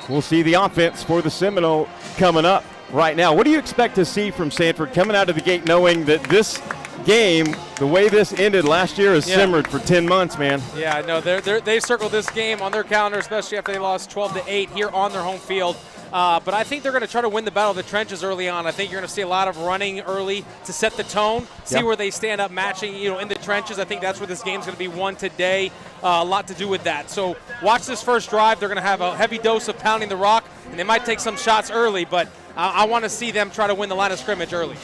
we'll see the offense for the Seminole coming up right now. What do you expect to see from Sanford coming out of the gate knowing that this game, the way this ended last year, has simmered for 10 months, man? Yeah, no, they circled this game on their calendar, especially after they lost 12-8 here on their home field. But I think they're going to try to win the battle of the trenches early on. I think you're going to see a lot of running early to set the tone, see where they stand up matching, in the trenches. I think that's where this game's going to be won today. A lot to do with that. So watch this first drive. They're going to have a heavy dose of pounding the rock, and they might take some shots early, but I want to see them try to win the line of scrimmage early.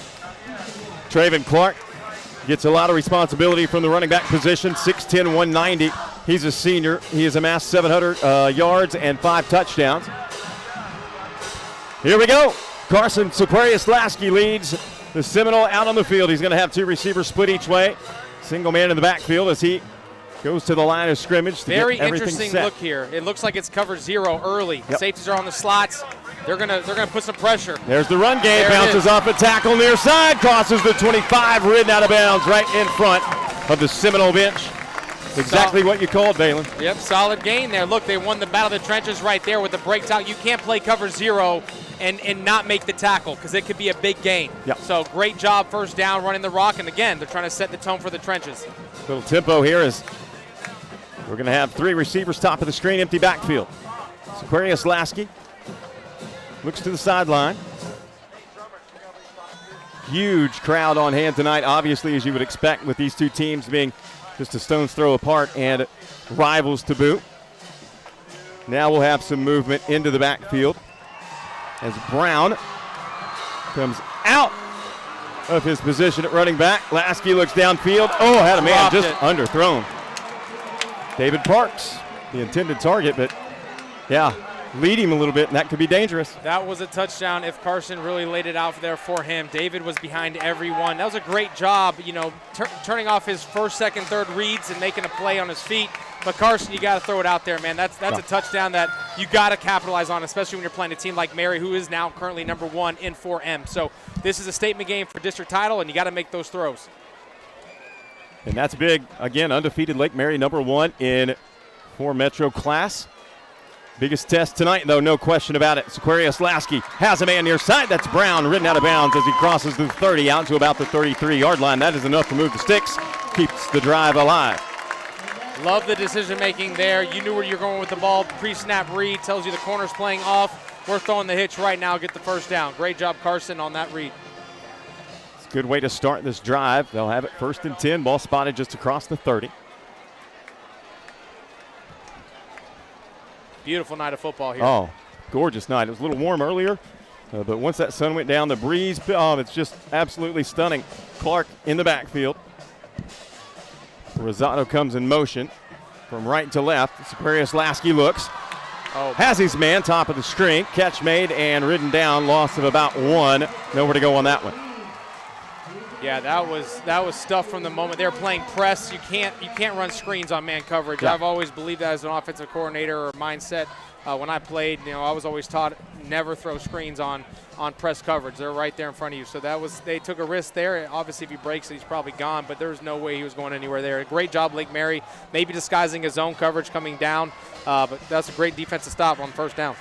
Traven Clark gets a lot of responsibility from the running back position, 6'10", 190. He's a senior. He has amassed 700 yards and 5 touchdowns. Here we go. Carson Sequarius-Lasky leads the Seminole out on the field. He's going to have 2 receivers split each way. Single man in the backfield as he goes to the line of scrimmage to Very get everything interesting set. look here. It looks like it's covered 0 early. Safeties are on the slots. They're gonna put some pressure. There's the run game. There Bounces off a tackle near side. Crosses the 25, ridden out of bounds right in front of the Seminole bench. Exactly what you called, Balin. Yep, solid gain there. Look, they won the battle of the trenches right there with the break tackle. You can't play cover 0 and not make the tackle because it could be a big gain. Yep. So great job first down running the rock. And again, they're trying to set the tone for the trenches. Little tempo here is we're going to have 3 receivers top of the screen, empty backfield. Sequarius-Lasky looks to the sideline. Huge crowd on hand tonight, obviously, as you would expect with these two teams being just a stone's throw apart and rivals to boot. Now we'll have some movement into the backfield as Brown comes out of his position at running back. Lasky looks downfield. Oh, had a man just underthrown. David Parks, the intended target, but yeah, lead him a little bit, and that could be dangerous. That was a touchdown if Carson really laid it out there for him. David was behind everyone. That was a great job, turning off his first, second, third reads and making a play on his feet. But Carson, you got to throw it out there, man. That's a touchdown that you got to capitalize on, especially when you're playing a team like Mary, who is now currently number 1 in 4M. So this is a statement game for district title, and you got to make those throws. And that's big. Again, undefeated Lake Mary, number 1 in 4 Metro class. Biggest test tonight, though, no question about it. Sequarius-Lasky has a man near side. That's Brown, ridden out of bounds as he crosses the 30 out to about the 33-yard line. That is enough to move the sticks, keeps the drive alive. Love the decision-making there. You knew where you're going with the ball. Pre-snap read tells you the corner's playing off. We're throwing the hitch right now, get the first down. Great job, Carson, on that read. It's a good way to start this drive. They'll have it 1st and 10. Ball spotted just across the 30. Beautiful night of football here. Oh, gorgeous night. It was a little warm earlier, but once that sun went down, the breeze, it's just absolutely stunning. Clark in the backfield. Rosado comes in motion from right to left. Sequarius-Lasky looks. Has his man, top of the string. Catch made and ridden down. Loss of about 1. Nowhere to go on that one. Yeah, that was stuff from the moment. They were playing press. You can't run screens on man coverage. Yeah. I've always believed that as an offensive coordinator or mindset. When I played, I was always taught never throw screens on press coverage. They're right there in front of you. So they took a risk there. Obviously, if he breaks it, he's probably gone, but there's no way he was going anywhere there. Great job, Lake Mary, maybe disguising his zone coverage coming down, but that's a great defensive stop on first down.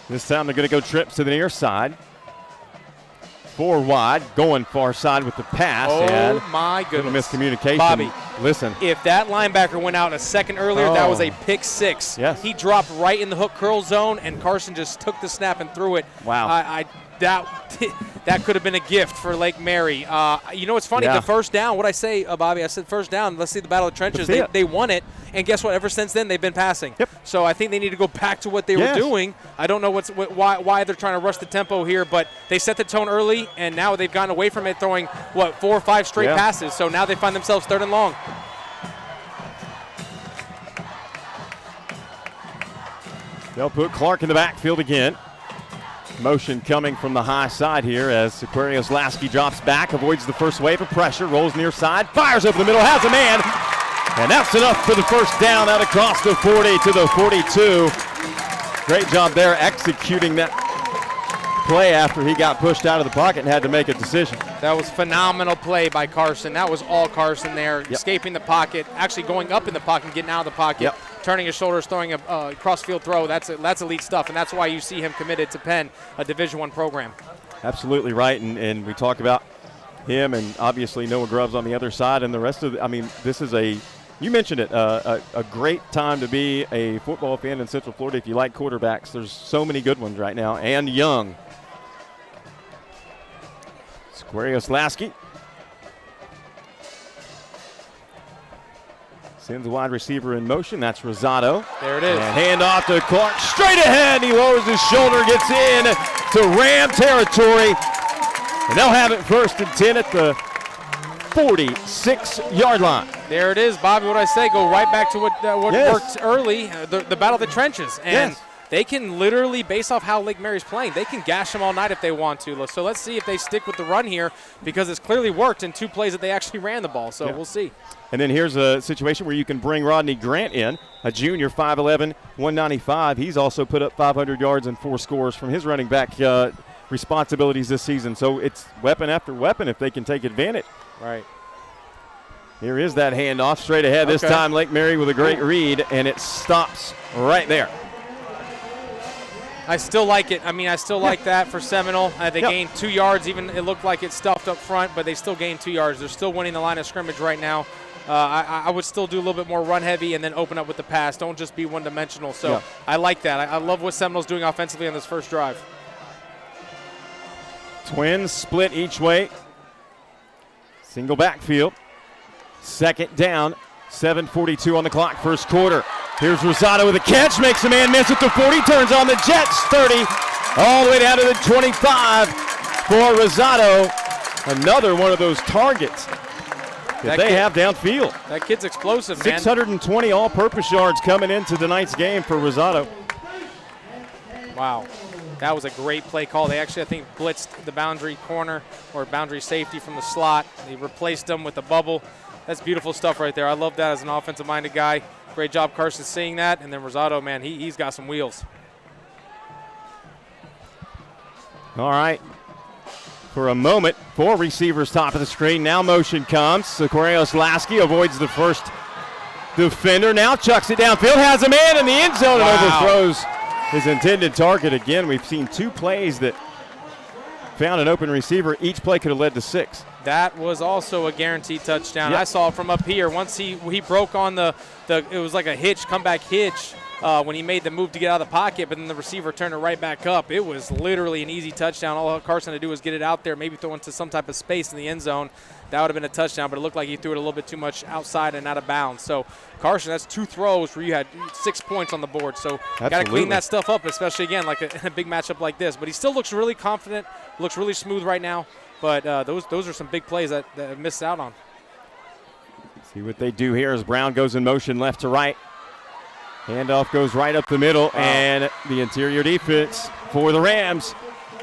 This time they're going to go trips to the near side. 4 wide, going far side with the pass. Oh, my goodness. Little miscommunication. Bobby, listen. If that linebacker went out a second earlier, that was a pick 6. Yes. He dropped right in the hook curl zone, and Carson just took the snap and threw it. Wow. That could have been a gift for Lake Mary. It's funny, the first down, what'd I say, Bobby? I said first down, let's see the battle of trenches. They won it, and guess what? Ever since then, they've been passing. Yep. So I think they need to go back to what they were doing. I don't know why they're trying to rush the tempo here, but they set the tone early, and now they've gotten away from it, throwing, 4 or 5 straight passes. So now they find themselves 3rd and long. They'll put Clark in the backfield again. Motion coming from the high side here as Sequarius-Lasky drops back, avoids the first wave of pressure, rolls near side, fires over the middle, has a man, and that's enough for the first down out across the 40 to the 42. Great job there executing that play after he got pushed out of the pocket and had to make a decision. That was phenomenal play by Carson. That was all Carson there, escaping the pocket, actually going up in the pocket and getting out of the pocket. turning his shoulders, throwing a cross-field throw. That's elite stuff, and that's why you see him committed to Penn, a Division I program. Absolutely right, and we talk about him and obviously Noah Grubbs on the other side, and the rest of this is you mentioned it, a great time to be a football fan in Central Florida if you like quarterbacks. There's so many good ones right now, and young. Squarius Lasky sends a wide receiver in motion. That's Rosado. There it is. And hand off to Clark. Straight ahead. He lowers his shoulder, gets in to Ram territory. And they'll have it 1st and 10 at the 46-yard line. There it is, Bobby. What I say, go right back to what Yes. worked early, the battle of the trenches. And Yes. they can literally, based off how Lake Mary's playing, they can gash them all night if they want to. So let's see if they stick with the run here, because it's clearly worked in 2 plays that they actually ran the ball. So we'll see. And then here's a situation where you can bring Rodney Grant in, a junior, 5'11", 195. He's also put up 500 yards and 4 scores from his running back responsibilities this season. So it's weapon after weapon if they can take advantage. Right. Here is that handoff straight ahead. This time Lake Mary with a great read, and it stops right there. I still like it. I still like that for Seminole. They gained 2 yards. Even it looked like it stuffed up front, but they still gained 2 yards. They're still winning the line of scrimmage right now. I would still do a little bit more run heavy and then open up with the pass. Don't just be one-dimensional. So I like that. I love what Seminole's doing offensively on this first drive. Twins split each way. Single backfield. 2nd down. 7:42 on the clock, first quarter. Here's Rosado with a catch, makes a man miss at the 40, turns on the Jets, 30, all the way down to the 25 for Rosado. Another one of those targets that they have downfield. That kid's explosive, man. 620 all-purpose yards coming into tonight's game for Rosado. Wow. That was a great play call. They actually, I think, blitzed the boundary corner or boundary safety from the slot. They replaced them with a bubble. That's beautiful stuff right there. I love that as an offensive-minded guy. Great job, Carson, seeing that. And then Rosado, man, he's got some wheels. All right. For a moment, 4 receivers top of the screen. Now motion comes. Squarius Lasky avoids the first defender. Now chucks it downfield. Has a man in the end zone and overthrows his intended target again. We've seen 2 plays that found an open receiver. Each play could have led to 6. That was also a guaranteed touchdown. I saw it from up here. Once he broke on it was like a hitch, comeback hitch, when he made the move to get out of the pocket, but then the receiver turned it right back up. It was literally an easy touchdown. All Carson had to do was get it out there, maybe throw into some type of space in the end zone. That would have been a touchdown, but it looked like he threw it a little bit too much outside and out of bounds. So, Carson, that's 2 throws where you had 6 points on the board. So, got to clean that stuff up, especially, again, like a big matchup like this. But he still looks really confident, looks really smooth right now. But those are some big plays that have missed out on. See what they do here as Brown goes in motion left to right. Handoff goes right up the middle, and the interior defense for the Rams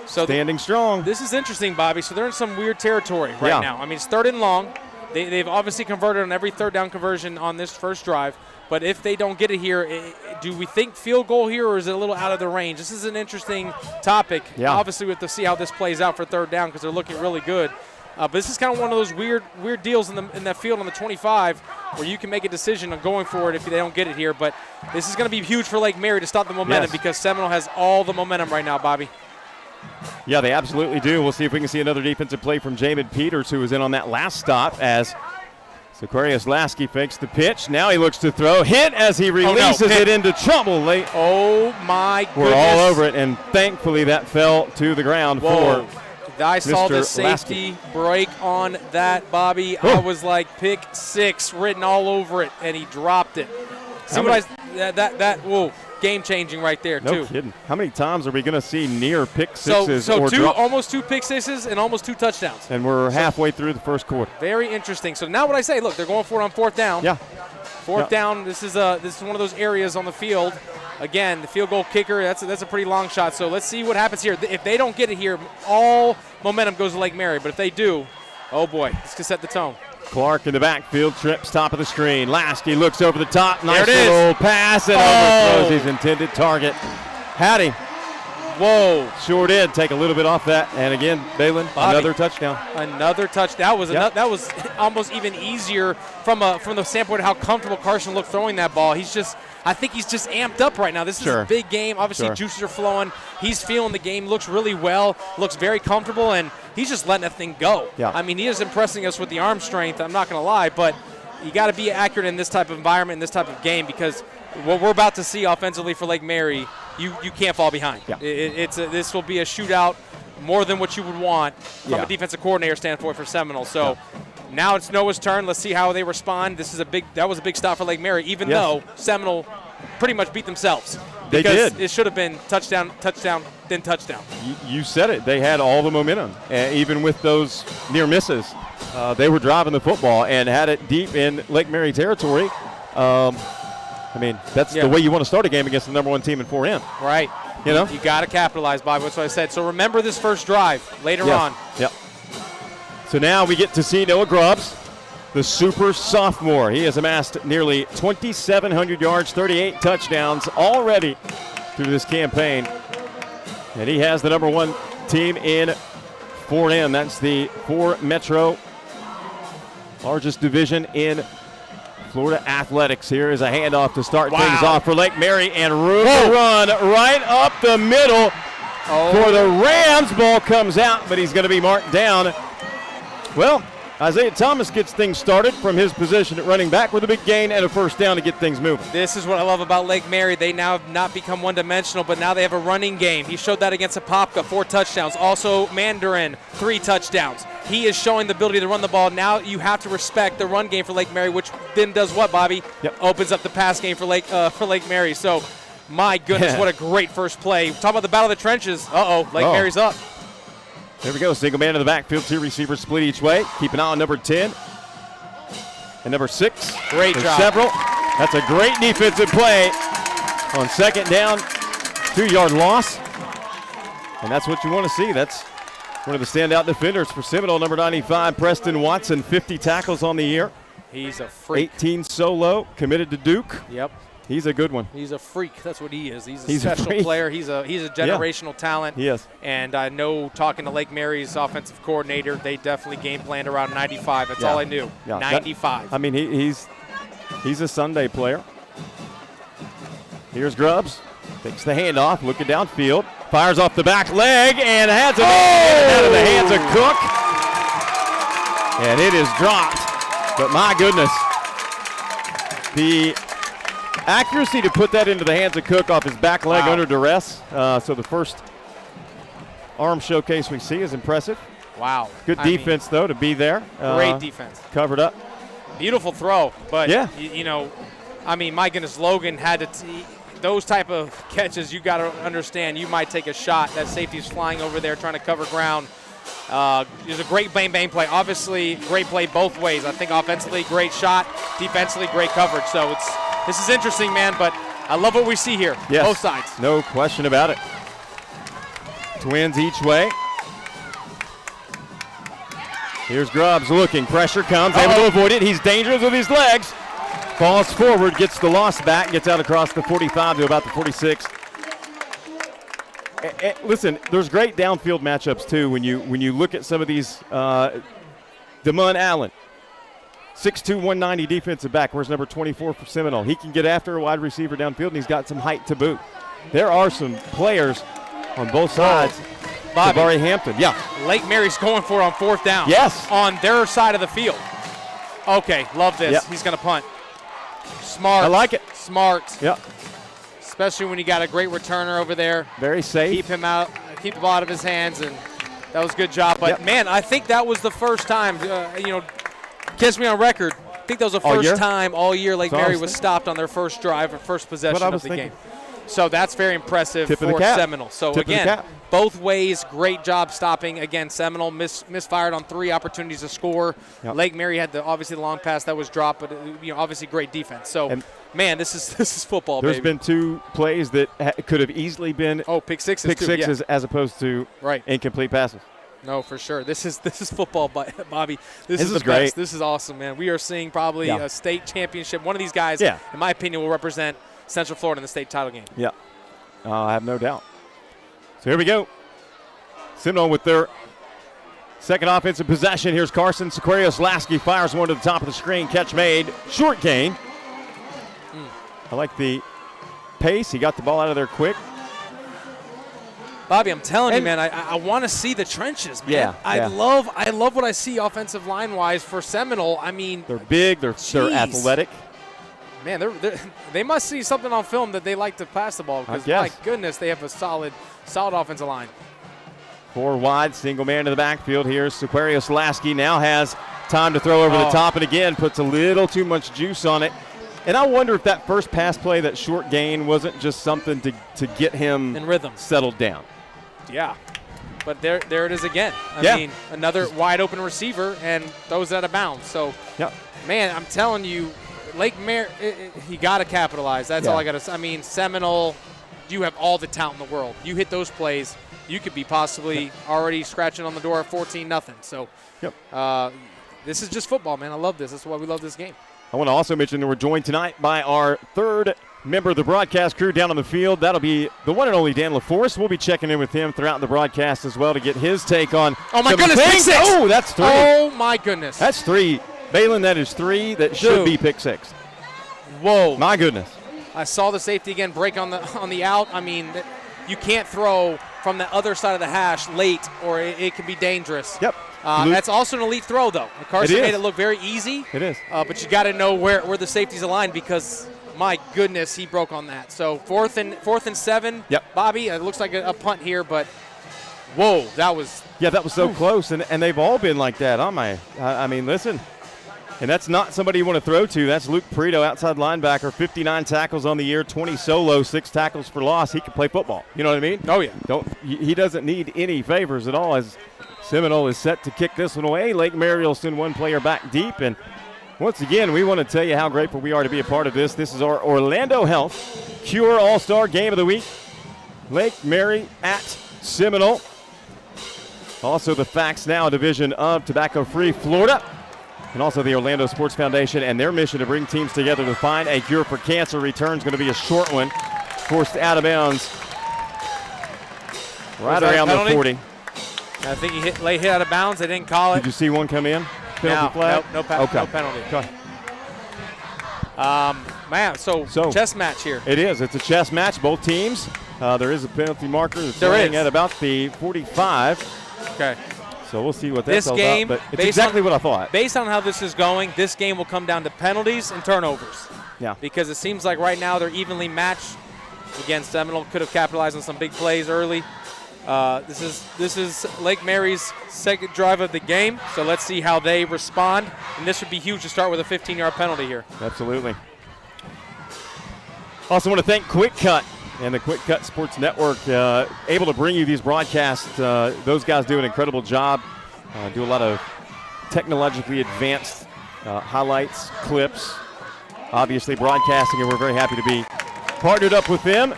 standing strong. This is interesting, Bobby. So they're in some weird territory right now. It's 3rd and long. They've obviously converted on every 3rd down conversion on this first drive. But if they don't get it here, do we think field goal here, or is it a little out of the range? This is an interesting topic. Obviously, we have to see how this plays out for 3rd down because they're looking really good. But this is kind of one of those weird deals in that field on the 25 where you can make a decision on going for it if they don't get it here. But this is going to be huge for Lake Mary to stop the momentum because Seminole has all the momentum right now, Bobby. Yeah, they absolutely do. We'll see if we can see another defensive play from Jamin Peters, who was in on that last stop as Squarius Lasky fakes the pitch. Now he looks to throw. Hit as he releases it into trouble late. Oh, my goodness. We're all over it, and thankfully that fell to the ground for I saw the Mr. safety break on that, Bobby. I was like, pick 6 written all over it, and he dropped it. See what game-changing right there, too. No kidding. How many times are we going to see near pick sixes? So almost 2 pick sixes and almost 2 touchdowns. And we're halfway through the first quarter. Very interesting. So now what I say, look, they're going for it on 4th down. Yeah. 4th down, this is one of those areas on the field. Again, the field goal kicker, that's a pretty long shot. So let's see what happens here. If they don't get it here, all momentum goes to Lake Mary. But if they do, oh boy, this could set the tone. Clark in the backfield, trips top of the screen. Lasky looks over the top. Nice there it little pass and overthrows his intended target. Had him. Whoa. Sure did. Take a little bit off that. And again, Balin, another touchdown. Another touchdown. That was almost even easier from the standpoint of how comfortable Carson looked throwing that ball. He's just I think he's just amped up right now. This is a big game. Obviously, juices are flowing. He's feeling the game, looks really well, looks very comfortable, and he's just letting that thing go. Yeah. I mean, he is impressing us with the arm strength, I'm not going to lie, but you got to be accurate in this type of environment, in this type of game, because what we're about to see offensively for Lake Mary, you can't fall behind. Yeah. This will be a shootout more than what you would want from a defensive coordinator standpoint for Seminole. So now it's Noah's turn. Let's see how they respond. That was a big stop for Lake Mary, even though Seminole pretty much beat themselves. They did. It should have been touchdown, then touchdown. You said it. They had all the momentum, even with those near misses. They were driving the football and had it deep in Lake Mary territory. I mean, that's the way you want to start a game against the number 1 team in 4M. Right. You know? You got to capitalize, Bob. That's what I said. So remember this first drive later on. Yep. So now we get to see Noah Grubbs, the super sophomore. He has amassed nearly 2,700 yards, 38 touchdowns already through this campaign. And he has the number 1 team in 4M. That's the 4 Metro, largest division in Florida athletics. Here is a handoff to start things off for Lake Mary, and room to run right up the middle for the Rams. Ball comes out, but he's going to be marked down. Well, Isaiah Thomas gets things started from his position at running back with a big gain and a first down to get things moving. This is what I love about Lake Mary. They now have not become one-dimensional, but now they have a running game. He showed that against Apopka, 4 touchdowns. Also Mandarin, 3 touchdowns. He is showing the ability to run the ball. Now you have to respect the run game for Lake Mary, which then does what, Bobby? Opens up the pass game for Lake Mary. So, my goodness, what a great first play. Talk about the battle of the trenches. Lake Mary's up. There we go. Single man in the backfield. 2 receivers split each way. Keep an eye on number 10 and number 6. Great job. Several. That's a great defensive play on second down. 2-yard loss. And that's what you want to see. That's one of the standout defenders for Seminole, number 95, Preston Watson, 50 tackles on the year. He's a freak. 18 solo, committed to Duke. Yep. He's a good one. He's a freak. That's what he is. He's a special player. He's a generational talent. He is. And I know, talking to Lake Mary's offensive coordinator, they definitely game planned around 95. That's all I knew. 95. I mean, he's a Sunday player. Here's Grubbs. Takes the handoff, looking downfield. Fires off the back leg and has it out of the hands of Cook. And it is dropped. But my goodness, the accuracy to put that into the hands of Cook off his back leg under duress. So the first arm showcase we see is impressive. Wow. Good defense, though, to be there. Great defense. Covered up. Beautiful throw. But, my goodness, Logan had to those type of catches, you got to understand, you might take a shot. That safety's flying over there trying to cover ground. It was a great bang-bang play. Obviously, great play both ways. I think offensively, great shot. Defensively, great coverage. So this is interesting, man, but I love what we see here. Yes, both sides. No question about it. Twins each way. Here's Grubbs looking. Pressure comes. Able to avoid it. He's dangerous with his legs. Falls forward, gets the loss back, gets out across the 45 to about the 46. Listen, there's great downfield matchups too when you look at some of these. Damon Allen, 6'2", 190 defensive back. Where's number 24 for Seminole? He can get after a wide receiver downfield, and he's got some height to boot. There are some players on both sides. Bobby Hampton, Lake Mary's going for it on 4th down. Yes. On their side of the field. Okay, love this. Yep. He's going to punt. Smart. I like it. Smart. Yep. Especially when you got a great returner over there. Very safe. Keep him out. Keep the ball out of his hands, and that was a good job. But, man, I think that was the first time, catch me on record, I think that was the first time all year Lake Mary was stopped on their first drive or first possession of the game. So that's very impressive for Seminole. So, again, both ways, great job stopping. Again, Seminole misfired on 3 opportunities to score. Yep. Lake Mary had obviously the long pass that was dropped, but obviously great defense. So, man, this is football. There's been 2 plays that could have easily been pick sixes as opposed to incomplete passes. No, for sure. This is football, Bobby. This is the great. best. This is awesome, man. We are seeing probably a state championship. One of these guys, in my opinion, will represent Central Florida in the state title game. Yeah, I have no doubt. So here we go. Seminole with their second offensive possession. Here's Carson. Sequarius Lasky fires one to the top of the screen. Catch made. Short gain. I like the pace. He got the ball out of there quick. Bobby, I'm telling you, man, I want to see the trenches, man. Yeah, I love what I see offensive line-wise for Seminole. I mean, they're big, they're athletic. Man, they must see something on film that they like to pass the ball because, my goodness, they have a solid offensive line. 4 wide, single man to the backfield. Here's Sequarius Lasky, now has time to throw over the top, and again puts a little too much juice on it. And I wonder if that first pass play, that short gain, wasn't just something to get him in rhythm, settled down. Yeah, but there it is again. I mean, another wide open receiver and throws out of bounds. So, man, I'm telling you, Lake Mary, you got to capitalize. That's all I got to say. I mean, Seminole, you have all the talent in the world. You hit those plays, you could be possibly already scratching on the door at 14-0. So, this is just football, man. I love this. That's why we love this game. I want to also mention that we're joined tonight by our third member of the broadcast crew down on the field. That'll be the one and only Dan LaForce. We'll be checking in with him throughout the broadcast as well to get his take on. Oh, my goodness, pick 6! Oh, that's 3. Oh, my goodness. That's 3. Balin, that is 3. That should be pick 6. Whoa. My goodness. I saw the safety again break on the out. I mean, you can't throw from the other side of the hash late or it can be dangerous. Yep. That's also an elite throw, though. Carson made it look very easy. It is. But you got to know where the safety's aligned because, my goodness, he broke on that. So fourth and 7. Yep. Bobby, it looks like a punt here, but whoa, that was. Yeah, that was so close, and they've all been like that. I mean, listen. And that's not somebody you want to throw to. That's Luke Perito, outside linebacker, 59 tackles on the year, 20 solo, 6 tackles for loss. He can play football. You know what I mean? Oh, yeah. He doesn't need any favors at all as Seminole is set to kick this one away. Lake Mary will send one player back deep. And once again, we want to tell you how grateful we are to be a part of this. This is our Orlando Health Cure All-Star Game of the Week. Lake Mary at Seminole. Also the Facts Now division of Tobacco-Free Florida. And also the Orlando Sports Foundation and their mission to bring teams together to find a cure for cancer. Return's going to be a short one. Forced out of bounds right around the 40. I think he hit out of bounds. They didn't call it. Did you see one come in? Penalty flag? No penalty. Okay. Man, so chess match here. It is. It's a chess match. Both teams. There is a penalty marker that's laying at about the 45. Okay. So we'll see what that's all game, about. But it's exactly what I thought. Based on how this is going, this game will come down to penalties and turnovers. Yeah. Because it seems like right now they're evenly matched. Again, Seminole could have capitalized on some big plays early. This is Lake Mary's second drive of the game, so let's see how they respond. And this would be huge to start with a 15-yard penalty here. Absolutely. Also want to thank Quick Cut and the Quick Cut Sports Network, able to bring you these broadcasts. Those guys do an incredible job, do a lot of technologically advanced highlights, clips, obviously broadcasting, and we're very happy to be partnered up with them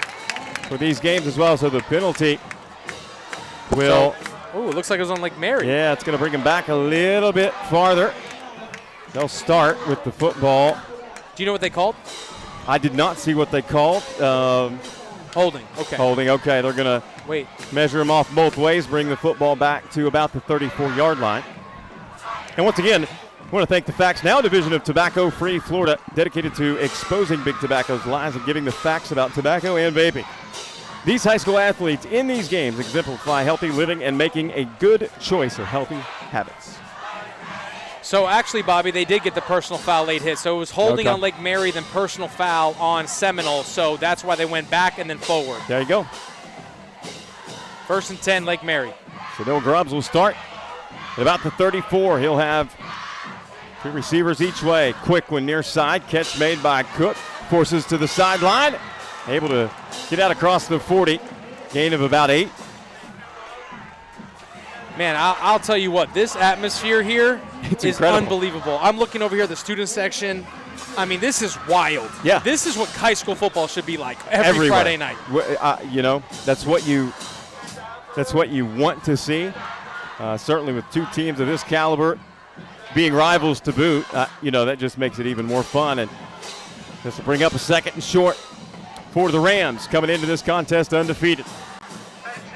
for these games as well. So the penalty will. Oh, it looks like it was on Lake Mary. Yeah, it's going to bring them back a little bit farther. They'll start with the football. Do you know what they called? I did not see what they called. Holding. Okay. Holding. Okay, they're going to measure them off both ways, bring the football back to about the 34-yard line. And once again, I want to thank the Facts Now division of Tobacco-Free Florida, dedicated to exposing big tobacco's lies and giving the facts about tobacco and vaping. These high school athletes in these games exemplify healthy living and making a good choice of healthy habits. So actually, Bobby, they did get the personal foul late hit. So it was holding on Lake Mary, then personal foul on Seminole. So that's why they went back and then forward. There you go. 1st and 10, Lake Mary. So Noah Grubbs will start at about the 34. He'll have 3 receivers each way. Quick one near side. Catch made by Cook. Forces to the sideline. Able to get out across the 40. Gain of about 8. Man, I'll tell you what, this atmosphere here is unbelievable. I'm looking over here at the student section. I mean, this is wild. Yeah. This is what high school football should be like every Friday night. That's what you want to see. Certainly with 2 teams of this caliber being rivals to boot, that just makes it even more fun. And this will bring up a 2nd and short for the Rams, coming into this contest undefeated.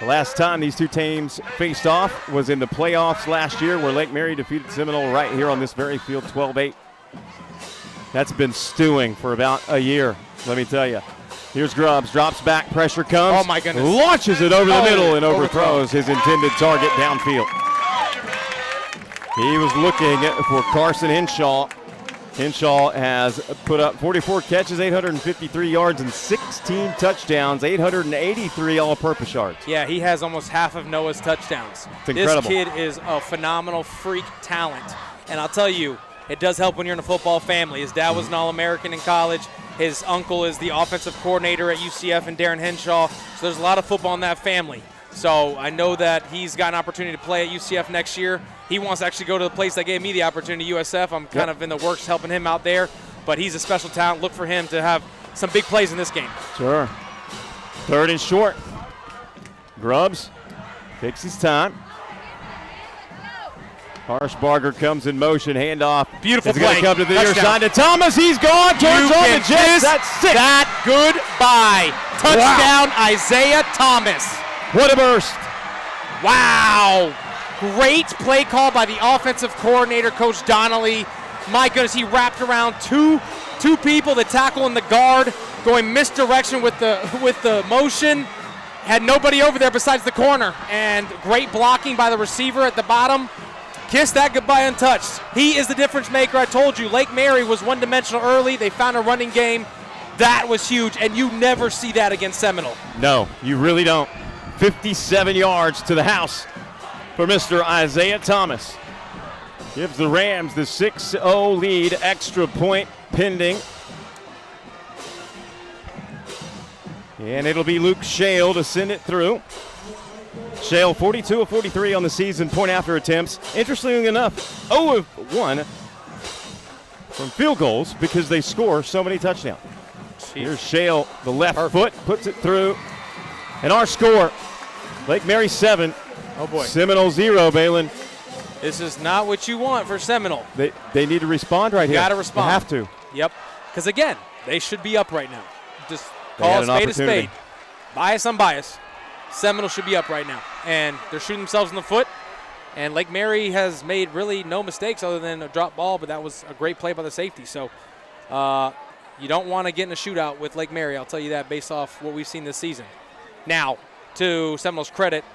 The last time these 2 teams faced off was in the playoffs last year, where Lake Mary defeated Seminole right here on this very field, 12-8. That's been stewing for about a year, let me tell you. Here's Grubbs, drops back, pressure comes. Oh, my goodness. Launches it over the middle and overthrows his intended target downfield. He was looking for Carson Henshaw. Henshaw has put up 44 catches, 853 yards, and 16 touchdowns, 883 all-purpose yards. Yeah, he has almost half of Noah's touchdowns. It's incredible. This kid is a phenomenal freak talent. And I'll tell you, it does help when you're in a football family. His dad was an All-American in college. His uncle is the offensive coordinator at UCF, and Darren Henshaw. So there's a lot of football in that family. So I know that he's got an opportunity to play at UCF next year. He wants to actually go to the place that gave me the opportunity, USF. I'm kind of in the works helping him out there. But he's a special talent. Look for him to have some big plays in this game. Sure. 3rd and short. Grubbs takes his time. Harshbarger comes in motion, handoff. Beautiful play. play. It's going to come to the Touchdown. near side to Thomas. He's gone. Turns on the Jets. That's 6. That goodbye. Touchdown, wow. Isaiah Thomas. What a burst. Wow. Great play call by the offensive coordinator, Coach Donnelly. My goodness, he wrapped around two people, the tackle and the guard, going misdirection with the motion. Had nobody over there besides the corner. And great blocking by the receiver at the bottom. Kiss that goodbye untouched. He is the difference maker. I told you, Lake Mary was one-dimensional early. They found a running game. That was huge, and you never see that against Seminole. No, you really don't. 57 yards to the house for Mr. Isaiah Thomas. Gives the Rams the 6-0 lead, extra point pending. And it'll be Luke Shale to send it through. Shale, 42 of 43 on the season, point after attempts. Interestingly enough, 0 of 1 from field goals because they score so many touchdowns. Here's Shale, the left foot, puts it through. And our score, Lake Mary 7. Oh, boy. Seminole 0, Balin. This is not what you want for Seminole. They need to respond right here. Got to respond. They have to. Yep. Because, again, they should be up right now. Just call a spade a spade. Bias, unbiased. Seminole should be up right now. And they're shooting themselves in the foot. And Lake Mary has made really no mistakes other than a drop ball, but that was a great play by the safety. So you don't want to get in a shootout with Lake Mary. I'll tell you that based off what we've seen this season. Now, to Seminole's credit,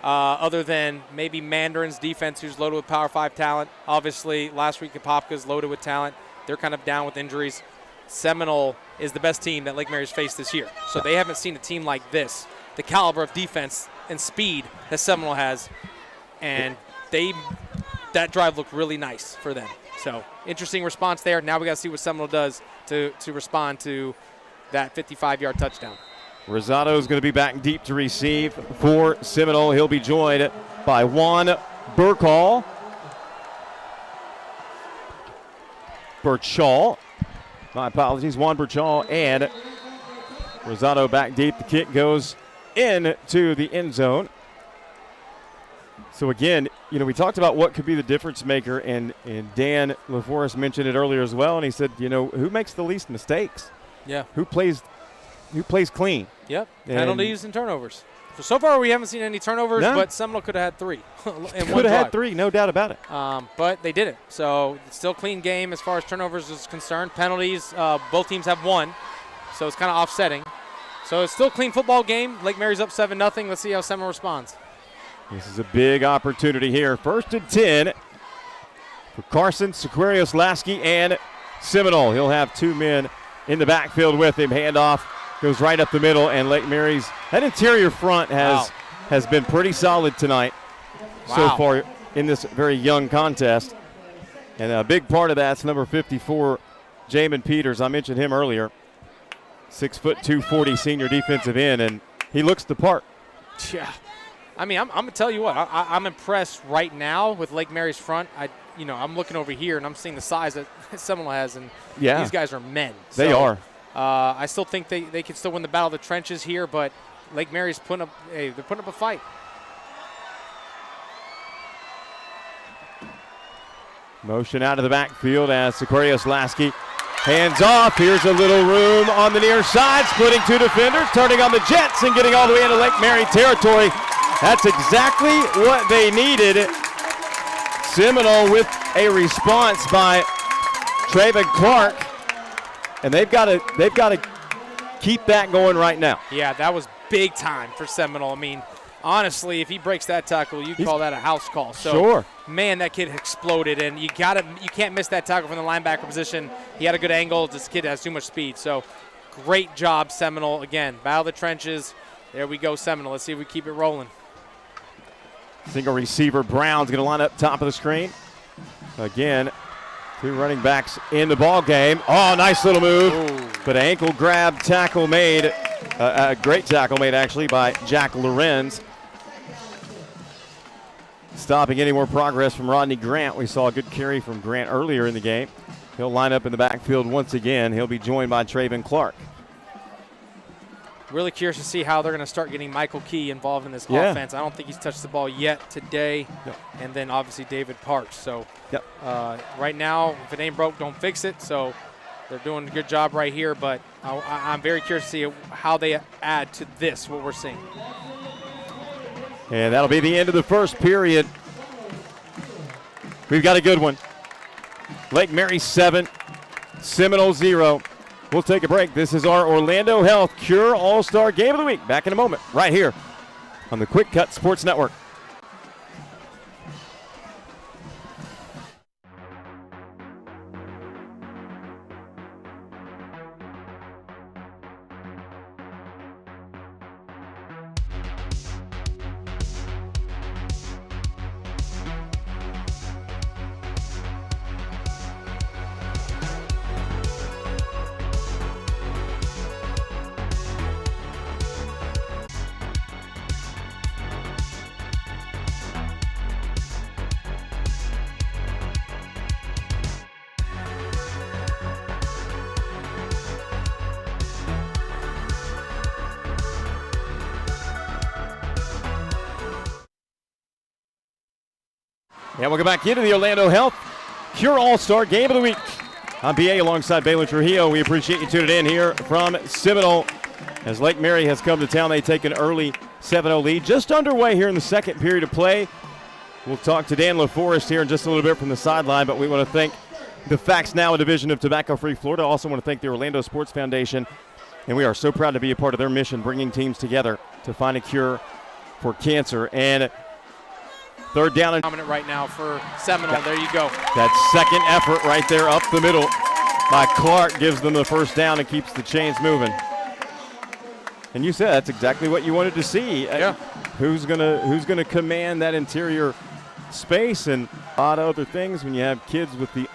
other than maybe Mandarin's defense, who's loaded with Power 5 talent. Obviously, last week Apopka's loaded with talent. They're kind of down with injuries. Seminole is the best team that Lake Mary's faced this year. So they haven't seen a team like this, the caliber of defense and speed that Seminole has. And that drive looked really nice for them. So interesting response there. Now we got to see what Seminole does to respond to that 55-yard touchdown. Rosado is going to be back deep to receive for Seminole. He'll be joined by Juan Burchall. My apologies, Juan Burchall and Rosado back deep. The kick goes into the end zone. So again, we talked about what could be the difference maker, and Dan LaForest mentioned it earlier as well, and he said, who makes the least mistakes? Yeah. Who plays clean? Yep, penalties and turnovers. So far we haven't seen any turnovers, but Seminole could have had 3 in one drive. Could have had 3, no doubt about it. But they didn't. So it's still a clean game as far as turnovers is concerned. Penalties, both teams have 1, so it's kind of offsetting. So it's still a clean football game. Lake Mary's up 7-0. Let's see how Seminole responds. This is a big opportunity here. 1st and 10 for Carson, Sequarius Lasky, and Seminole. He'll have 2 men in the backfield with him. Handoff goes right up the middle, and Lake Mary's that interior front has been pretty solid tonight so far in this very young contest. And a big part of that's number 54, Jamin Peters. I mentioned him earlier. 6'2", 240 senior defensive end, and he looks the part. Yeah. I mean, I'm going to tell you what, I'm impressed right now with Lake Mary's front. I'm looking over here, and I'm seeing the size that Seminole has, and these guys are men. They are. I still think they can still win the battle of the trenches here, but Lake Mary's putting up a fight. Motion out of the backfield as Sequarius Lasky hands off. Here's a little room on the near side, splitting 2 defenders, turning on the Jets and getting all the way into Lake Mary territory. That's exactly what they needed. Seminole with a response by Traven Clark, and they've got to keep that going right now. Yeah, that was big time for Seminole. I mean, honestly, if he breaks that tackle, you call that a house call. So, sure. Man, that kid exploded, and you can't miss that tackle from the linebacker position. He had a good angle. This kid has too much speed. So, great job, Seminole. Again, battle the trenches. There we go, Seminole. Let's see if we keep it rolling. Single receiver Brown's going to line up top of the screen. Again, 2 running backs in the ball game. Oh, nice little move. Ooh. But an ankle grab tackle made, a great tackle made actually by Jack Lorenz. Stopping any more progress from Rodney Grant. We saw a good carry from Grant earlier in the game. He'll line up in the backfield once again. He'll be joined by Traven Clark. Really curious to see how they're going to start getting Michael Key involved in this offense. I don't think he's touched the ball yet today. Yep. And then obviously David Parks. So yep. Right now, if it ain't broke, don't fix it. So they're doing a good job right here. But I'm very curious to see how they add to this, what we're seeing. And that'll be the end of the first period. We've got a good one. Lake Mary 7, Seminole 0. We'll take a break. This is our Orlando Health Cure All-Star Game of the Week. Back in a moment, right here on the Quick Cut Sports Network. And we'll go back into the Orlando Health Cure All-Star Game of the Week. I'm BA alongside Baylor Trujillo. We appreciate you tuning in here from Seminole. As Lake Mary has come to town, they take an early 7-0 lead. Just underway here in the second period of play. We'll talk to Dan LaForest here in just a little bit from the sideline, but we want to thank the Facts Now division of Tobacco-Free Florida. Also want to thank the Orlando Sports Foundation. And we are so proud to be a part of their mission, bringing teams together to find a cure for cancer. And third down and dominant right now for Seminole. There you go. That second effort right there up the middle by Clark gives them the first down and keeps the chains moving. And you said that's exactly what you wanted to see. Yeah. Who's gonna command that interior space and a lot of other things when you have kids with the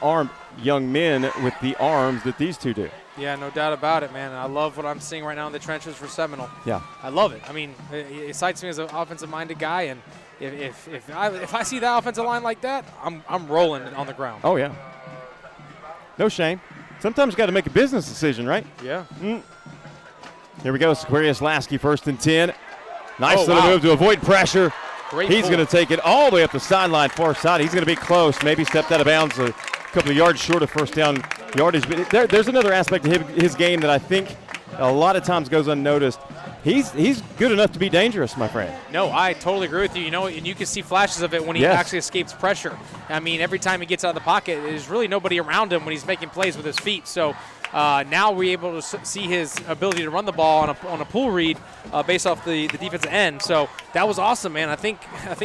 young men with the arms that these two do. Yeah, no doubt about it, man. I love what I'm seeing right now in the trenches for Seminole. Yeah. I love it. I mean, it excites me as an offensive-minded guy, and if I see that offensive line like that, I'm rolling on the ground. Oh, yeah. No shame. Sometimes you got to make a business decision, right? Yeah. Here we go. Sequarius Lasky, 1st and 10. Nice little move to avoid pressure. Great He's pull. going to take it all the way up the sideline, far side. He's going to be close. Maybe stepped out of bounds a couple of yards short of first down yardage. But there's another aspect of his game that I think a lot of times goes unnoticed. He's good enough to be dangerous, my friend. No, I totally agree with you. You know, and you can see flashes of it when he actually escapes pressure. I mean, every time he gets out of the pocket, there's really nobody around him when he's making plays with his feet. So now we're able to see his ability to run the ball on a pull read based off the defensive end. So that was awesome, man. I think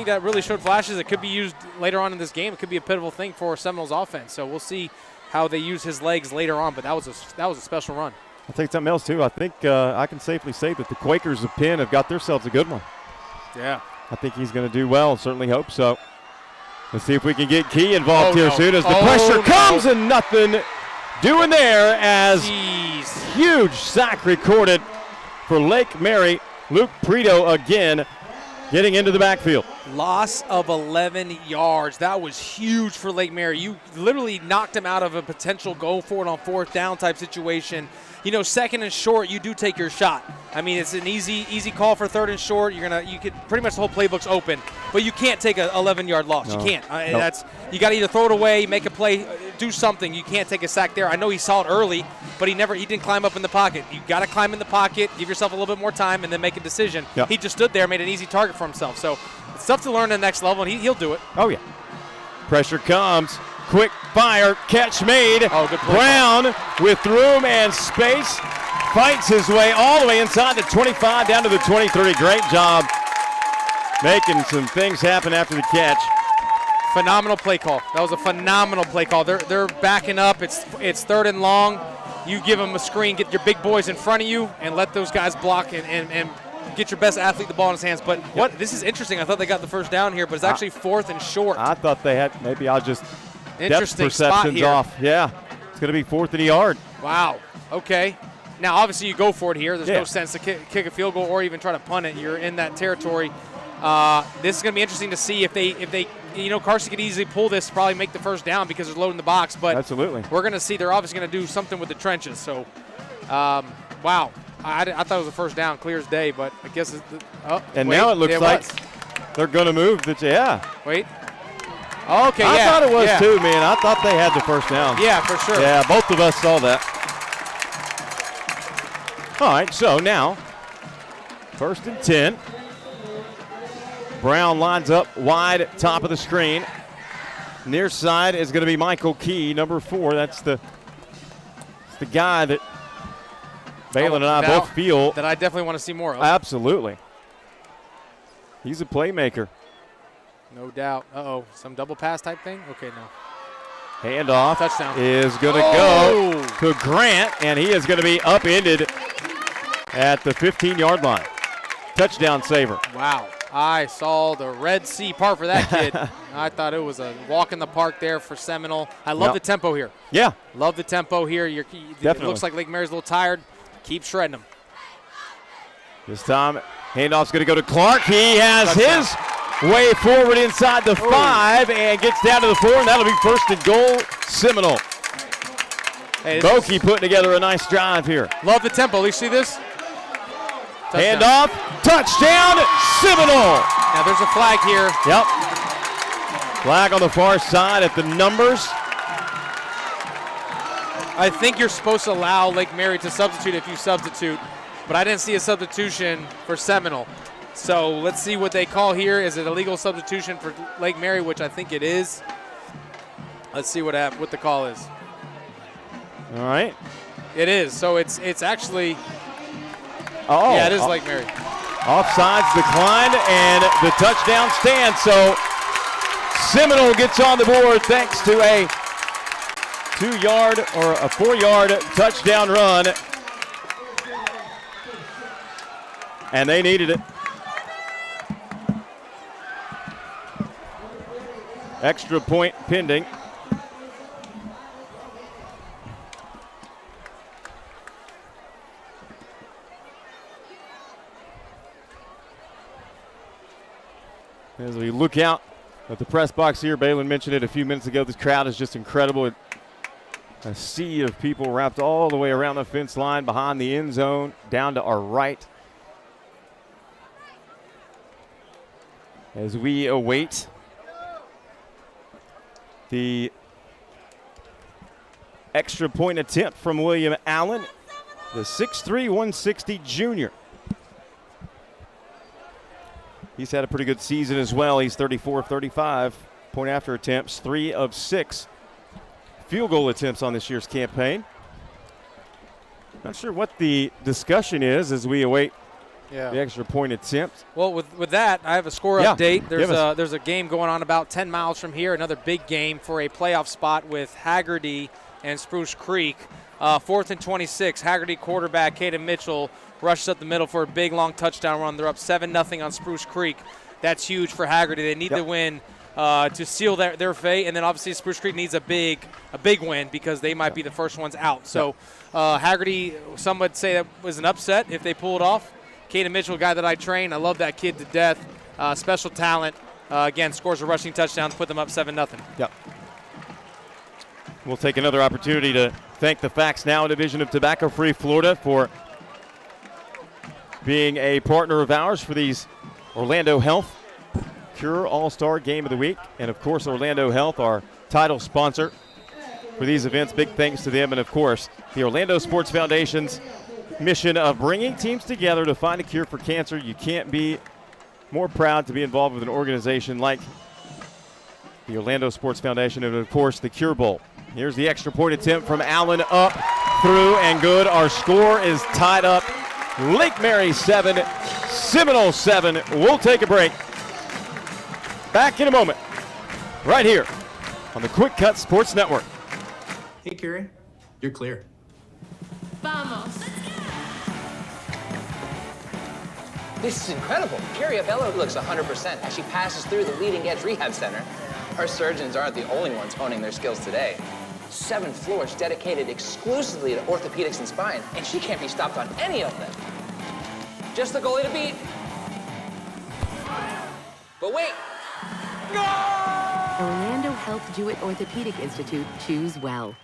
that really showed flashes. It could be used later on in this game. It could be a pivotal thing for Seminoles offense. So we'll see how they use his legs later on. But that was a special run. I'll take something else, too. I think I can safely say that the Quakers of Penn have got themselves a good one. Yeah. I think he's going to do well. Certainly hope so. Let's see if we can get Key involved here soon as the pressure comes and nothing doing there as huge sack recorded for Lake Mary. Luke Preto again getting into the backfield. Loss of 11 yards. That was huge for Lake Mary. You literally knocked him out of a potential go for it on 4th down type situation. You know, 2nd and short, you do take your shot. I mean, it's an easy call for 3rd and short. You could pretty much the whole playbook's open, but you can't take an 11-yard loss. No. You can't. Nope. You got to either throw it away, make a play, do something. You can't take a sack there. I know he saw it early, but he didn't climb up in the pocket. You got to climb in the pocket, give yourself a little bit more time, and then make a decision. Yep. He just stood there, made an easy target for himself. So it's tough to learn at the next level, and he'll do it. Oh, yeah. Pressure comes. Quick fire. Catch made. Oh, good play. Brown with room and space fights his way all the way inside the 25 down to the 23. Great job making some things happen after the catch. Phenomenal play call. That was a phenomenal play call. They're backing up. It's third and long. You give them a screen, get your big boys in front of you, and let those guys block and get your best athlete the ball in his hands. But this is interesting. I thought they got the first down here, but it's actually fourth and short. I thought they had, maybe I'll just interesting depth perceptions spot here. off. Yeah, it's going to be fourth and a yard. Wow. Okay. Now, obviously, you go for it here. There's no sense to kick a field goal or even try to punt it. You're in that territory. This is going to be interesting to see if they Carson could easily pull this, probably make the first down because they're loading the box. But absolutely, we're going to see they're obviously going to do something with the trenches. So, wow. I thought it was a first down, clear as day, but I guess now it looks like they're going to move. Wait. Okay, I thought it was too, man. I thought they had the first down. Yeah, for sure. Yeah, both of us saw that. All right, so now, first and 10. Brown lines up wide, top of the screen. Near side is going to be Michael Key, number 4. That's the guy that Balin and I both feel that I definitely want to see more of. Absolutely. He's a playmaker. No doubt. Some double pass type thing? Okay, no. Handoff Touchdown. is going to go to Grant, and he is going to be upended at the 15-yard line. Touchdown saver. Wow. I saw the Red Sea part for that kid. I thought it was a walk in the park there for Seminole. I love the tempo here. Yeah. Love the tempo here. Definitely. It looks like Lake Mary's a little tired. Keep shredding them. This time, handoff's going to go to Clark. He has his way forward inside the 5 and gets down to the 4, and that'll be first and goal, Seminole. Hey, Boki putting together a nice drive here. Love the tempo. You see this? Touchdown. Handoff, touchdown, Seminole. Now there's a flag here. Yep. Flag on the far side at the numbers. I think you're supposed to allow Lake Mary to substitute if you substitute, but I didn't see a substitution for Seminole. So let's see what they call here. Is it a legal substitution for Lake Mary, which I think it is. Let's see what the call is. All right. It is. So it's actually. Oh. Yeah, it is Lake Mary. Offsides declined, and the touchdown stands. So Seminole gets on the board thanks to a 2-yard or a 4-yard touchdown run. And they needed it. Extra point pending. As we look out at the press box here, Balin mentioned it a few minutes ago. This crowd is just incredible. A sea of people wrapped all the way around the fence line, behind the end zone, down to our right. As we await the extra point attempt from William Allen, the 6'3", 160 junior. He's had a pretty good season as well. He's 34 of 35 point after attempts, 3 of 6 field goal attempts on this year's campaign. Not sure what the discussion is as we await the extra point attempt. Well, with that, I have a score update. There's a game going on about 10 miles from here, another big game for a playoff spot with Hagerty and Spruce Creek. 4th and 26, Hagerty quarterback Caden Mitchell rushes up the middle for a big, long touchdown run. They're up 7-0 on Spruce Creek. That's huge for Hagerty. They need to win to seal their fate, and then obviously Spruce Creek needs a big win because they might be the first ones out. So Hagerty, some would say that was an upset if they pull it off. Caden Mitchell, a guy that I train. I love that kid to death. Special talent. Again, scores a rushing touchdown to put them up 7-0. Yep. We'll take another opportunity to thank the Facts Now division of Tobacco-Free Florida for being a partner of ours for these Orlando Health Cure All-Star Game of the Week. And, of course, Orlando Health, our title sponsor for these events. Big thanks to them. And, of course, the Orlando Sports Foundation's mission of bringing teams together to find a cure for cancer. You can't be more proud to be involved with an organization like the Orlando Sports Foundation and, of course, the Cure Bowl. Here's the extra point attempt from Allen up through and good. Our score is tied up. Lake Mary 7, Seminole 7. We'll take a break. Back in a moment, right here on the Quick Cut Sports Network. Hey, Curie, you're clear. Vamos. This is incredible. Carrie Abello looks 100% as she passes through the Leading Edge Rehab Center. Our surgeons aren't the only ones honing their skills today. 7 floors dedicated exclusively to orthopedics and spine, and she can't be stopped on any of them. Just the goalie to beat. But wait. Orlando Health Jewett Orthopedic Institute. Choose well.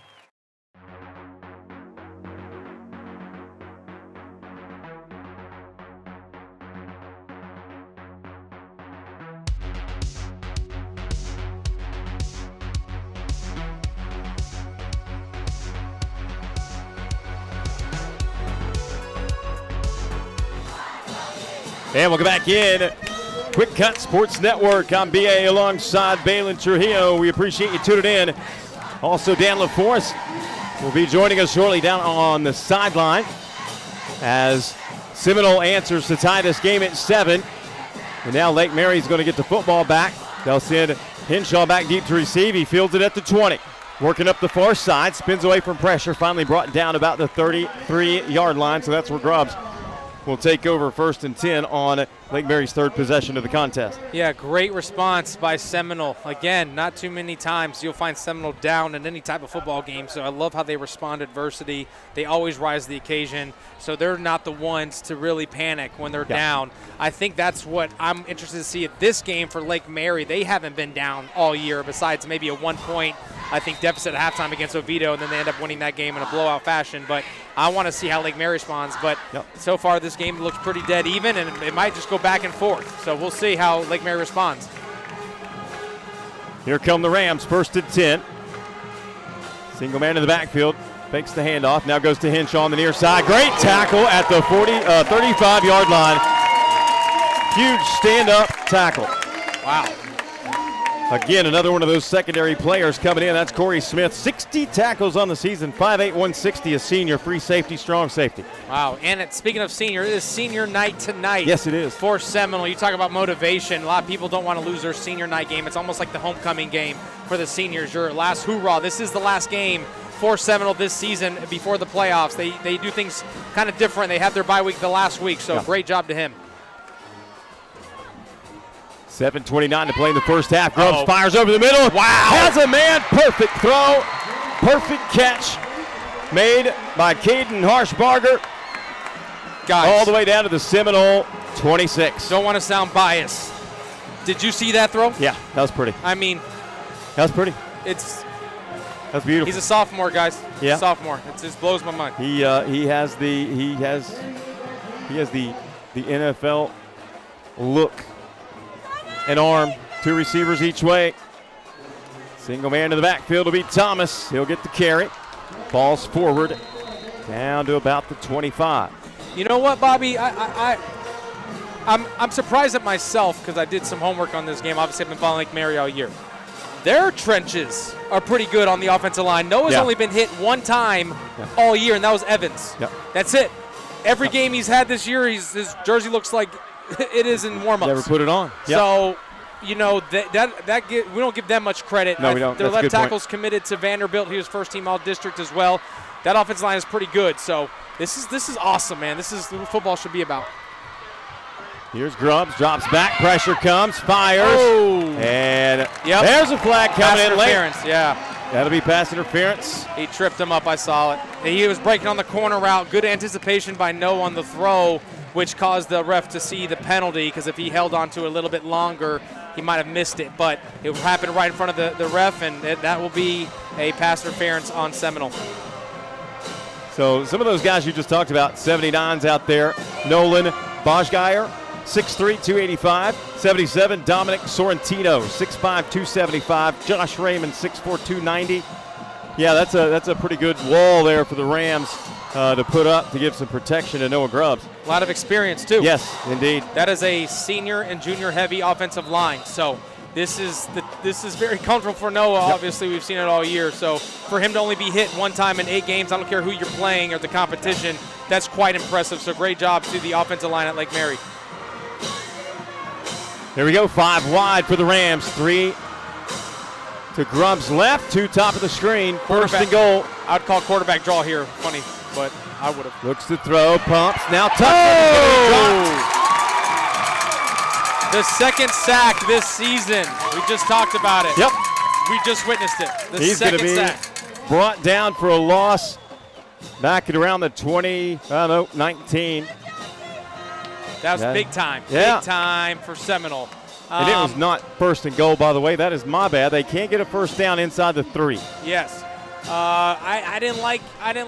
And welcome back in. Quick Cut Sports Network. I'm BA alongside Balin Trujillo. We appreciate you tuning in. Also, Dan LaForce will be joining us shortly down on the sideline as Seminole answers to tie this game at 7. And now Lake Mary's going to get the football back. They'll send Henshaw back deep to receive. He fields it at the 20. Working up the far side, spins away from pressure, finally brought down about the 33-yard line. So that's where Grubbs will take over 1st and 10 on Lake Mary's 3rd possession of the contest. Yeah, great response by Seminole. Again, not too many times you'll find Seminole down in any type of football game, so I love how they respond to adversity. They always rise to the occasion, so they're not the ones to really panic when they're down. I think that's what I'm interested to see at this game for Lake Mary. They haven't been down all year besides maybe a 1-point, I think, deficit at halftime against Oviedo, and then they end up winning that game in a blowout fashion. But I want to see how Lake Mary responds. But so far this game looks pretty dead even, and it might just go back and forth. So we'll see how Lake Mary responds. Here come the Rams, 1st and 10. Single man in the backfield, fakes the handoff, now goes to Henshaw on the near side. Great tackle at the 35-yard line. Huge stand-up tackle. Wow. Again, another one of those secondary players coming in. That's Corey Smith. 60 tackles on the season, 5'8", 160, a senior, free safety, strong safety. Wow, and speaking of senior, it is senior night tonight. Yes, it is. For Seminole. You talk about motivation. A lot of people don't want to lose their senior night game. It's almost like the homecoming game for the seniors. Your last hoorah. This is the last game for Seminole this season before the playoffs. They do things kind of different. They had their bye week the last week, so great job to him. 7:29 to play in the first half. Grubbs fires over the middle. Wow. Has a man. Perfect throw. Perfect catch made by Caden Harshbarger. Guys, all the way down to the Seminole 26. Don't want to sound biased. Did you see that throw? Yeah, that was pretty. I mean, that was pretty. That's beautiful. He's a sophomore, guys. Yeah. He's a sophomore. It just blows my mind. He has the NFL look and arm. 2 receivers each way. Single man to the backfield will be Thomas. He'll get the carry. Falls forward down to about the 25. You know what, Bobby? I'm surprised at myself because I did some homework on this game. Obviously, I've been following Lake Mary all year. Their trenches are pretty good on the offensive line. Noah's only been hit one time all year, and that was Evans. That's it. Every game he's had this year, his jersey looks like it is in warm-ups. Never put it on. So, you know, we don't give them much credit. No, we don't. Their That's left tackle's committed to Vanderbilt. He was first-team All-District as well. That offensive line is pretty good. So this is awesome, man. This is what football should be about. Here's Grubbs, drops back, pressure comes, fires, and there's a flag coming in late. Yeah. That'll be pass interference. He tripped him up, I saw it. He was breaking on the corner route. Good anticipation by Noah on the throw, which caused the ref to see the penalty, because if he held on to it a little bit longer, he might have missed it. But it happened right in front of the ref, and that will be a pass interference on Seminole. So some of those guys you just talked about, 79's out there. Nolan Bajgeier, 6'3", 285. 77, Dominic Sorrentino, 6'5", 275. Josh Raymond, 6'4", 290. Yeah, that's a pretty good wall there for the Rams to put up to give some protection to Noah Grubbs. A lot of experience, too. Yes, indeed. That is a senior and junior heavy offensive line. So this is very comfortable for Noah. Obviously, we've seen it all year. So for him to only be hit one time in 8 games, I don't care who you're playing or the competition, that's quite impressive. So great job to the offensive line at Lake Mary. Here we go, 5 wide for the Rams. 3 to Grubb's left, 2 top of the screen. First and goal. I'd call quarterback draw here. Funny, but I would have. Looks to throw, pumps, now touchdown. The second sack this season. We just talked about it. Yep. We just witnessed it. He's going to be brought down for a loss back at around the 19. That was big time. Yeah. Big time for Seminole. And it was not first and goal, by the way. That is my bad. They can't get a first down inside the 3. Yes. I didn't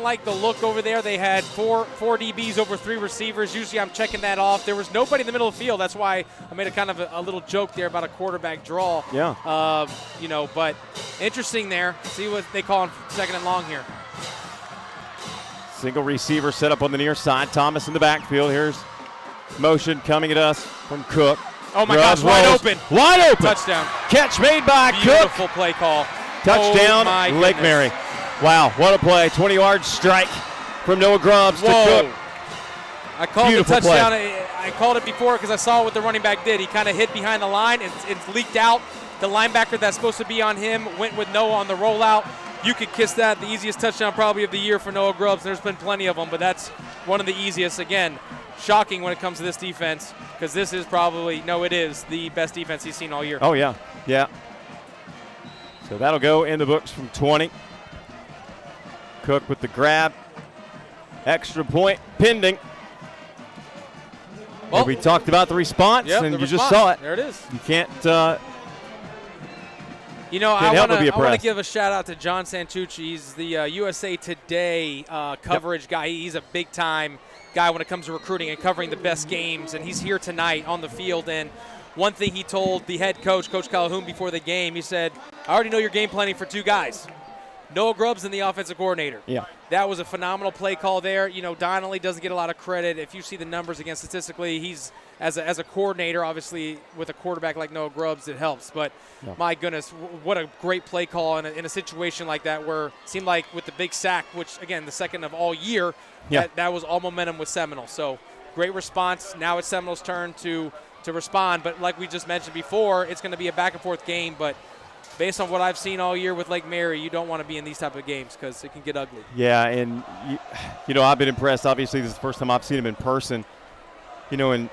like the look over there. They had four DBs over 3 receivers. Usually I'm checking that off. There was nobody in the middle of the field. That's why I made a kind of a little joke there about a quarterback draw. Yeah. But interesting there. See what they call on second and long here. Single receiver set up on the near side. Thomas in the backfield. Here's motion coming at us from Cook. Oh, my gosh, wide open. Wide open. Touchdown. Catch made by Beautiful Cook. play call. Touchdown, Oh, Lake Mary. Wow, what a play. 20-yard strike from Noah Grubbs to Cook. I called Beautiful the touchdown. play. I called it before because I saw what the running back did. He kind of hid behind the line and it leaked out. The linebacker that's supposed to be on him went with Noah on the rollout. You could kiss that. The easiest touchdown probably of the year for Noah Grubbs. There's been plenty of them, but that's one of the easiest. Again, shocking when it comes to this defense because this is probably, it is the best defense he's seen all year. Oh, yeah. Yeah. So that'll go in the books from 20. Cook with the grab. Extra point pending. Well, we talked about the response, and you just saw it. There it is. You can't I help but be want to impressed. give a shout out to John Santucci. He's the USA Today coverage guy. He's a big time guy when it comes to recruiting and covering the best games, and he's here tonight on the field. And one thing he told the head coach, Coach Calhoun, before the game, he said, I already know you're game planning for 2 guys. Noah Grubbs and the offensive coordinator. Yeah. That was a phenomenal play call there. Donnelly doesn't get a lot of credit. If you see the numbers again statistically, he's as a coordinator, obviously with a quarterback like Noah Grubbs, it helps. But my goodness, what a great play call in a situation like that where it seemed like with the big sack, which again the second of all year, that was all momentum with Seminole. So great response. Now it's Seminole's turn to respond. But like we just mentioned before, it's going to be a back and forth game. But based on what I've seen all year with Lake Mary, you don't want to be in these type of games because it can get ugly. Yeah, and, I've been impressed. Obviously, this is the first time I've seen them in person, and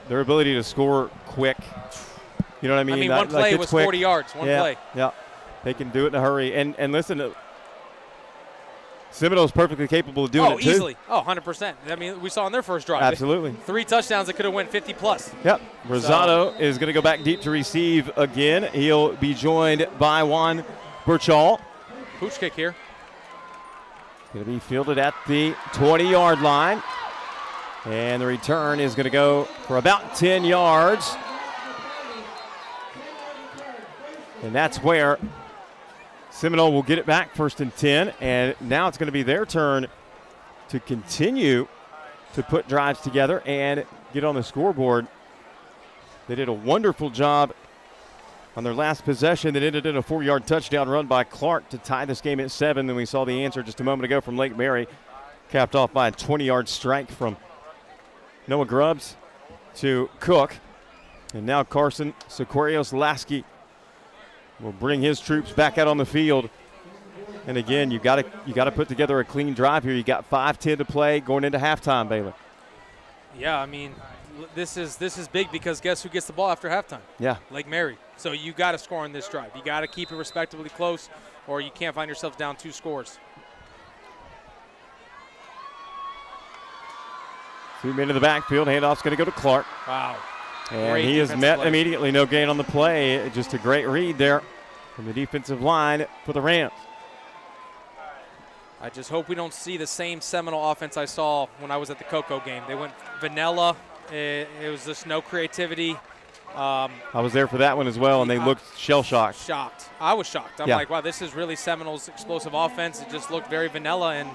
their ability to score quick. You know what I mean? One play was quick. 40 yards, one play. Yeah, they can do it in a hurry. And listen, Seminole's perfectly capable of doing it, too. Oh, easily. Oh, 100%. We saw on their first drive. Absolutely. 3 touchdowns that could have went 50-plus. Yep. Rosado is going to go back deep to receive again. He'll be joined by Juan Burchall. Pooch kick here. Going to be fielded at the 20-yard line. And the return is going to go for about 10 yards. And that's where Seminole will get it back, 1st and 10, and now it's going to be their turn to continue to put drives together and get on the scoreboard. They did a wonderful job on their last possession that ended in a 4-yard touchdown run by Clark to tie this game at 7. Then we saw the answer just a moment ago from Lake Mary, capped off by a 20-yard strike from Noah Grubbs to Cook. And now Carson Sequarios-Lasky will bring his troops back out on the field. And again, you got to put together a clean drive here. You got 5:10 to play going into halftime, Baylor. Yeah, this is big because guess who gets the ball after halftime? Yeah. Lake Mary. So you got to score on this drive. You got to keep it respectably close or you can't find yourself down 2 scores. 2 men in the backfield. Handoff's going to go to Clark. Wow. And great he is met play. immediately. No gain on the play. Just a great read there from the defensive line for the Rams. I just hope we don't see the same Seminole offense I saw when I was at the Cocoa game. They went vanilla. It was just no creativity. I was there for that one as well, and they looked shell-shocked. Shocked. I was shocked. I'm like, wow, this is really Seminole's explosive offense. It just looked very vanilla, and,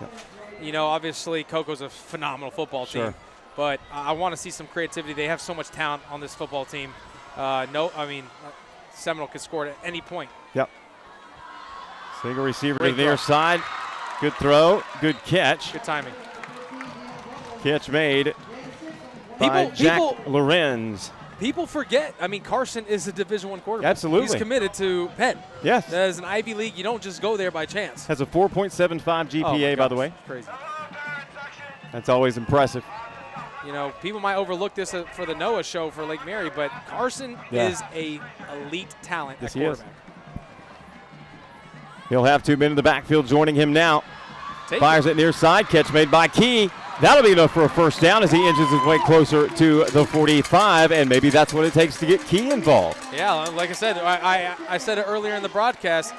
obviously Cocoa's a phenomenal football team. But I want to see some creativity. They have so much talent on this football team. Seminole could score it at any point. Yep. Single receiver Great to the near throw. side. Good throw. Good catch. Good timing. Catch made by Jack Lorenz. People forget. I mean, Carson is a Division I quarterback. Absolutely. He's committed to Penn. Yes. As an Ivy League, you don't just go there by chance. Has a 4.75 GPA, Oh my by the gosh, way. Crazy. That's always impressive. You know, people might overlook this for the Noah show for Lake Mary, but Carson is a elite talent Yes, at he is. quarterback. He'll have 2 men in the backfield joining him now. Take Fires it near side. Catch made by Key. That'll be enough for a first down as he inches his way closer to the 45, and maybe that's what it takes to get Key involved. Yeah, like I said, I said it earlier in the broadcast.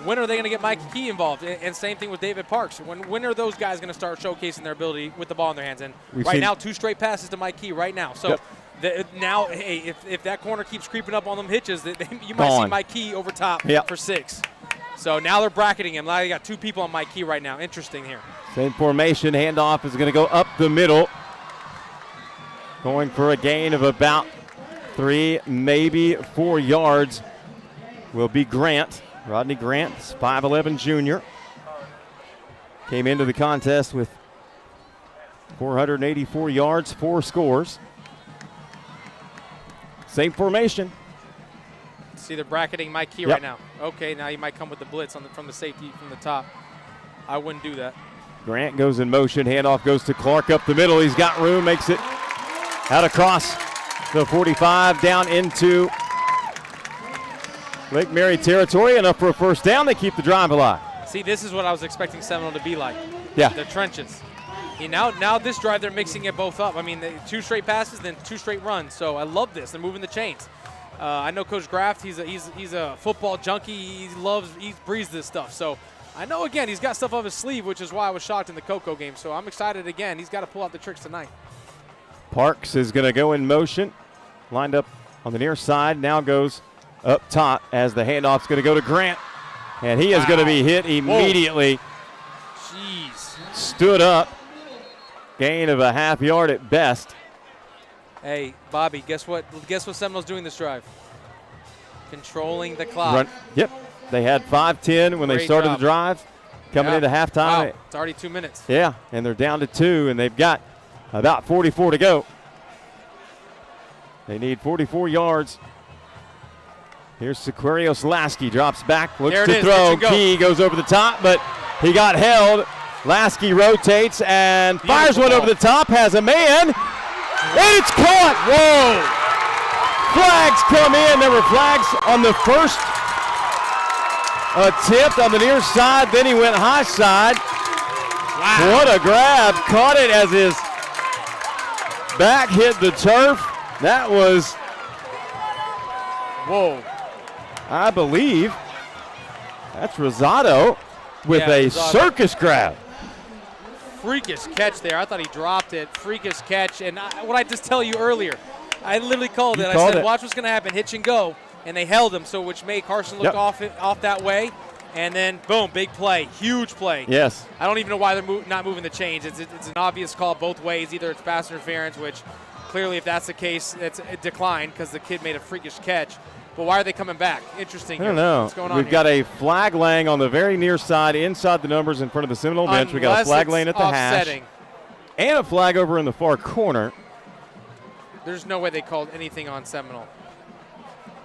When are they going to get Mike Key involved? And same thing with David Parks. When are those guys going to start showcasing their ability with the ball in their hands? And We've right seen- now, 2 straight passes to Mike Key right now. So now, hey, if that corner keeps creeping up on them hitches, you might see Mike Key over top for 6. So now they're bracketing him. Now you got 2 people on Mike Key right now. Interesting here. Same formation. Handoff is going to go up the middle. Going for a gain of about 3, maybe 4 yards will be Grant. Rodney Grant, 5'11 junior. Came into the contest with 484 yards, 4 scores. Same formation. See, they're bracketing Mike Key right now. Okay, now he might come with the blitz from the safety from the top. I wouldn't do that. Grant goes in motion. Handoff goes to Clark up the middle. He's got room, makes it out across the 45 down into Lake Mary territory. Enough for a first down. They keep the drive alive. See, this is what I was expecting Seminole to be like. Yeah. The trenches. Now this drive, they're mixing it both up. I mean, 2 straight passes, then 2 straight runs. So I love this. They're moving the chains. I know Coach Graft, he's a football junkie. He breathes this stuff. So I know, again, he's got stuff up his sleeve, which is why I was shocked in the Cocoa game. So I'm excited again. He's got to pull out the tricks tonight. Parks is going to go in motion. Lined up on the near side. Now goes up top as the handoff's going to go to Grant. And he is going to be hit immediately. Jeez. Stood up. Gain of a half yard at best. Hey, Bobby, guess what Seminole's doing this drive? Controlling the clock. Yep. They had 5:10 when they started the drive. Coming into halftime. Wow. It's already 2 minutes. Yeah, and they're down to 2, and they've got about 44 to go. They need 44 yards. Here's Sequarios Lasky, drops back, looks to throw. Key goes over the top, but he got held. Lasky rotates and fires one over the top, has a man, and it's caught. Whoa! Flags come in. There were flags on the first attempt on the near side, then he went high side. Wow. What a grab. Caught it as his back hit the turf. That was, whoa, I believe, that's Rosado with a Rosado. circus grab. Freakish catch there. I thought he dropped it. Freakish catch. And what I just tell you earlier, I literally called it. I said, watch what's going to happen. Hitch and go. And they held him, so which made Carson look off that way. And then, boom, big play. Huge play. Yes. I don't even know why they're not moving the chains. It's an obvious call both ways. Either it's pass interference, which clearly if that's the case, it's a decline because the kid made a freakish catch. But why are they coming back? Interesting. I don't know. What's going on We've got a flag laying on the very near side inside the numbers in front of the Seminole bench. We've got a flag laying at the hash. And a flag over in the far corner. There's no way they called anything on Seminole.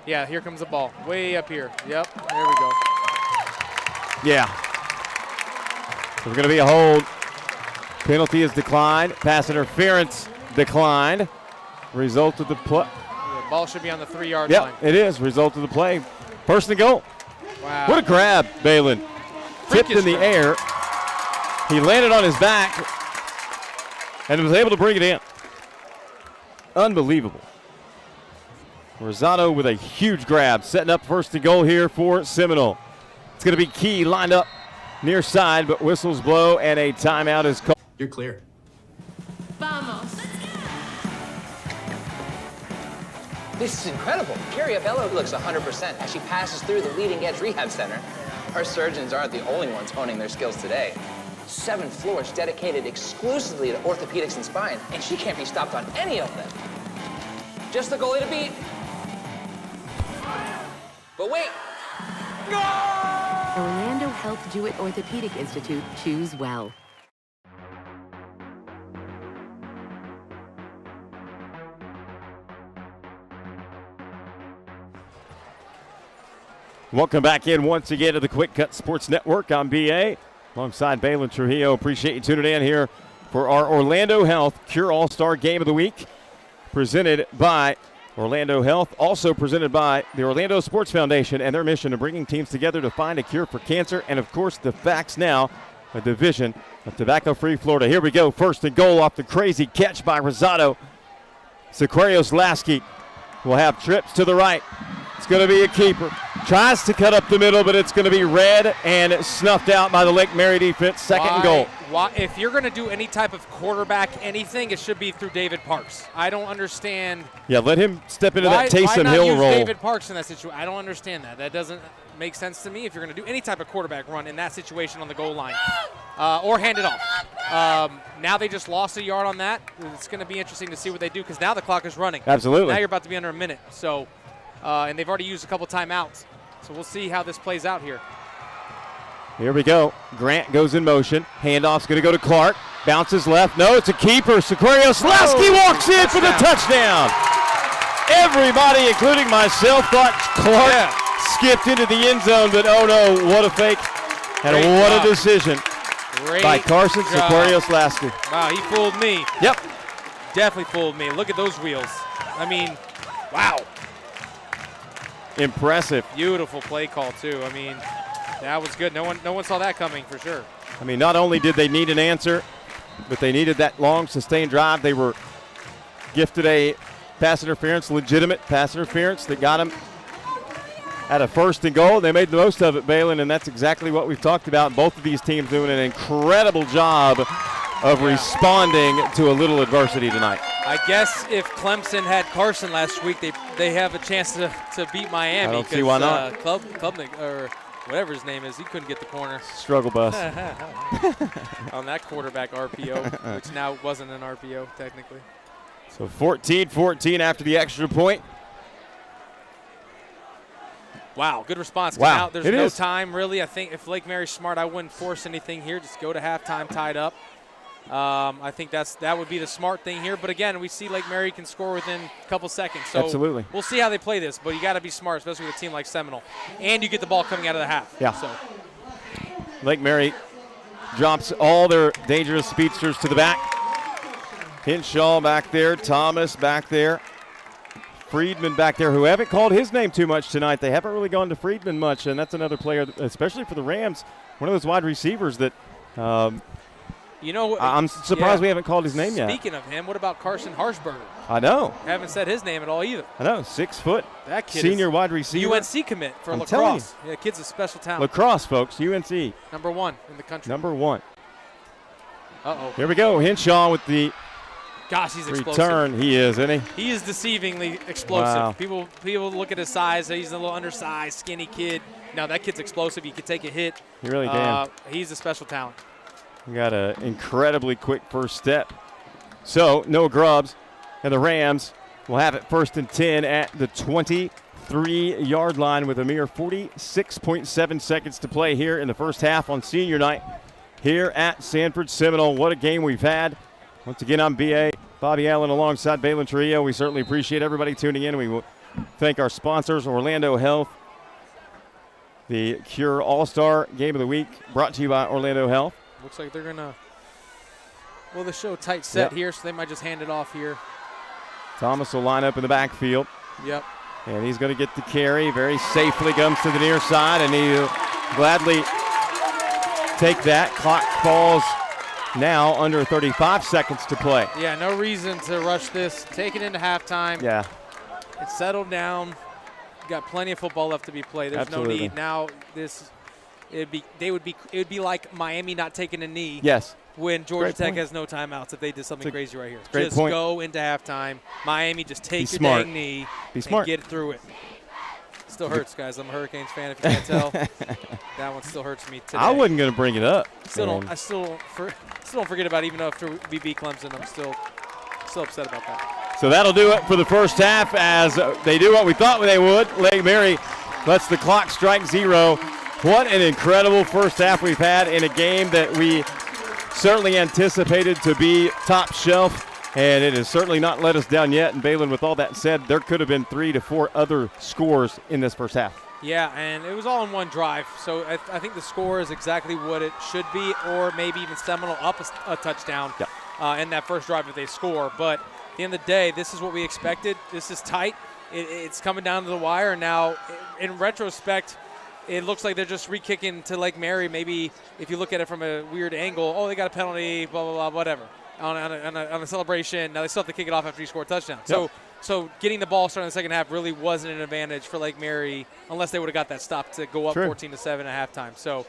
Yeah, here comes the ball. Way up here. Yep, there we go. Yeah. There's going to be a hold. Penalty is declined. Pass interference declined. Result of the play. The ball should be on the 3-yard line. Yep, it is. Result of the play. First and goal. Wow. What a grab, Balin. Tipped in the air. He landed on his back and was able to bring it in. Unbelievable. Rosado with a huge grab, setting up first and goal here for Seminole. It's going to be Key lined up near side, but whistles blow and a timeout is called. You're clear. Vamos. This is incredible. Carrie Abello looks 100% as she passes through the leading edge rehab center. Our surgeons aren't the only ones honing their skills today. 7 floors dedicated exclusively to orthopedics and spine, and she can't be stopped on any of them. Just the goalie to beat. But wait! Orlando Health Jewett Orthopedic Institute. Choose well. Welcome back in once again to the Quick Cut Sports Network. I'm BA alongside Balin Trujillo. Appreciate you tuning in here for our Orlando Health Cure All-Star Game of the Week, presented by Orlando Health, also presented by the Orlando Sports Foundation and their mission of bringing teams together to find a cure for cancer, and of course the Facts Now, a division of tobacco-free Florida. Here we go, first and goal off the crazy catch by Rosado. Sequarios Lasky will have trips to the right. It's going to be a keeper. Tries to cut up the middle, but it's going to be read and snuffed out by the Lake Mary defense. Second and goal. If you're going to do any type of quarterback anything, it should be through David Parks. I don't understand. Yeah, let him step into that Taysom Hill Hill use role. David Parks in that situation? I don't understand that. That doesn't make sense to me if you're going to do any type of quarterback run in that situation on the goal line or hand it off. Now they just lost a yard on that. It's going to be interesting to see what they do because now the clock is running. Absolutely. Now you're about to be under a minute. So, and they've already used a couple timeouts. So we'll see how this plays out here. Here we go. Grant goes in motion. Handoff's going to go to Clark. Bounces left. No, it's a keeper. Sequarios Lasky walks in for the touchdown. Everybody, including myself, thought Clark skipped into the end zone, but oh no, what a fake. And what a decision by Carson Sequarios Lasky. Wow, he fooled me. Yep. Definitely fooled me. Look at those wheels. I mean, wow. Impressive. Beautiful play call too. I mean, that was good. No one saw that coming for sure. I mean, not only did they need an answer, but they needed that long sustained drive. They were gifted a pass interference, legitimate pass interference that got them at a first and goal. They made the most of it, Balin, and that's exactly what we've talked about. Both of these teams doing an incredible job of responding to a little adversity tonight. I guess if Clemson had Carson last week, they have a chance to beat Miami. I don't see why not. Klubnik, or whatever his name is, he couldn't get the corner. Struggle bus. On that quarterback RPO, which now wasn't an RPO technically. So 14-14 after the extra point. Wow, good response. Wow, Now there's no time really. I think if Lake Mary's smart, I wouldn't force anything here. Just go to halftime tied up. I think that would be the smart thing here. But again, we see Lake Mary can score within a couple seconds. So absolutely. We'll see how they play this. But you got to be smart, especially with a team like Seminole. And you get the ball coming out of the half. Yeah. So Lake Mary drops all their dangerous speedsters to the back. Hinshaw back there. Thomas back there. Friedman back there, who haven't called his name too much tonight. They haven't really gone to Friedman much, and that's another player, especially for the Rams, one of those wide receivers that I'm surprised we haven't called his name yet. Speaking of him, what about Carson Harshberger? I know. Haven't said his name at all either. I know, 6 foot. That kid senior wide receiver. UNC commit for I'm telling lacrosse. Yeah, kid's a special talent. Lacrosse, folks, UNC. Number 1 in the country. Number 1. Uh-oh. Here we go. Hinshaw with the Gosh, he's explosive. return. He is, isn't he? He is deceivingly explosive. Wow. People look at his size. He's a little undersized, skinny kid. No, that kid's explosive. He could take a hit. He really can. He's a special talent. He got an incredibly quick first step. So, no grubs. And the Rams will have it 1st and 10 at the 23-yard line with a mere 46.7 seconds to play here in the first half on senior night here at Sanford Seminole. What a game we've had. Once again, I'm B.A. Bobby Allen alongside Balin Trujillo. We certainly appreciate everybody tuning in. We will thank our sponsors, Orlando Health. The Cure All-Star Game of the Week brought to you by Orlando Health. Looks like they're going to, the show tight set here, so they might just hand it off here. Thomas will line up in the backfield. Yep. And he's going to get the carry. Very safely comes to the near side, and he'll gladly take that. Clock falls now under 35 seconds to play. Yeah, no reason to rush this. Take it into halftime. Yeah. It's settled down. Got plenty of football left to be played. There's Absolutely. no need now. It would be like Miami not taking a knee. Yes. When Georgia Great Tech point. has no timeouts if they did something crazy right here. Great just point. go into halftime. Miami, just take your smart. dang knee Be smart. and get through it. Still hurts, guys. I'm a Hurricanes fan, if you can't tell. That one still hurts me today. I wasn't going to bring it up. I still don't forget about it, even though after we beat Clemson, I'm still upset about that. So that'll do it for the first half as they do what we thought they would. Lake Mary lets the clock strike 0. What an incredible first half we've had in a game that we certainly anticipated to be top shelf, and it has certainly not let us down yet. And Balin, with all that said, there could have been 3 to 4 other scores in this first half. Yeah, and it was all in one drive. So I think the score is exactly what it should be, or maybe even Seminole up a touchdown in that first drive if they score. But at the end of the day, this is what we expected. This is tight. It's coming down to the wire. And now, in retrospect, it looks like they're just re-kicking to Lake Mary. Maybe if you look at it from a weird angle, oh, they got a penalty, blah, blah, blah, whatever, on a celebration. Now they still have to kick it off after you score a touchdown. Yep. So getting the ball starting in the second half really wasn't an advantage for Lake Mary unless they would have got that stop to go up 14-7 at halftime. So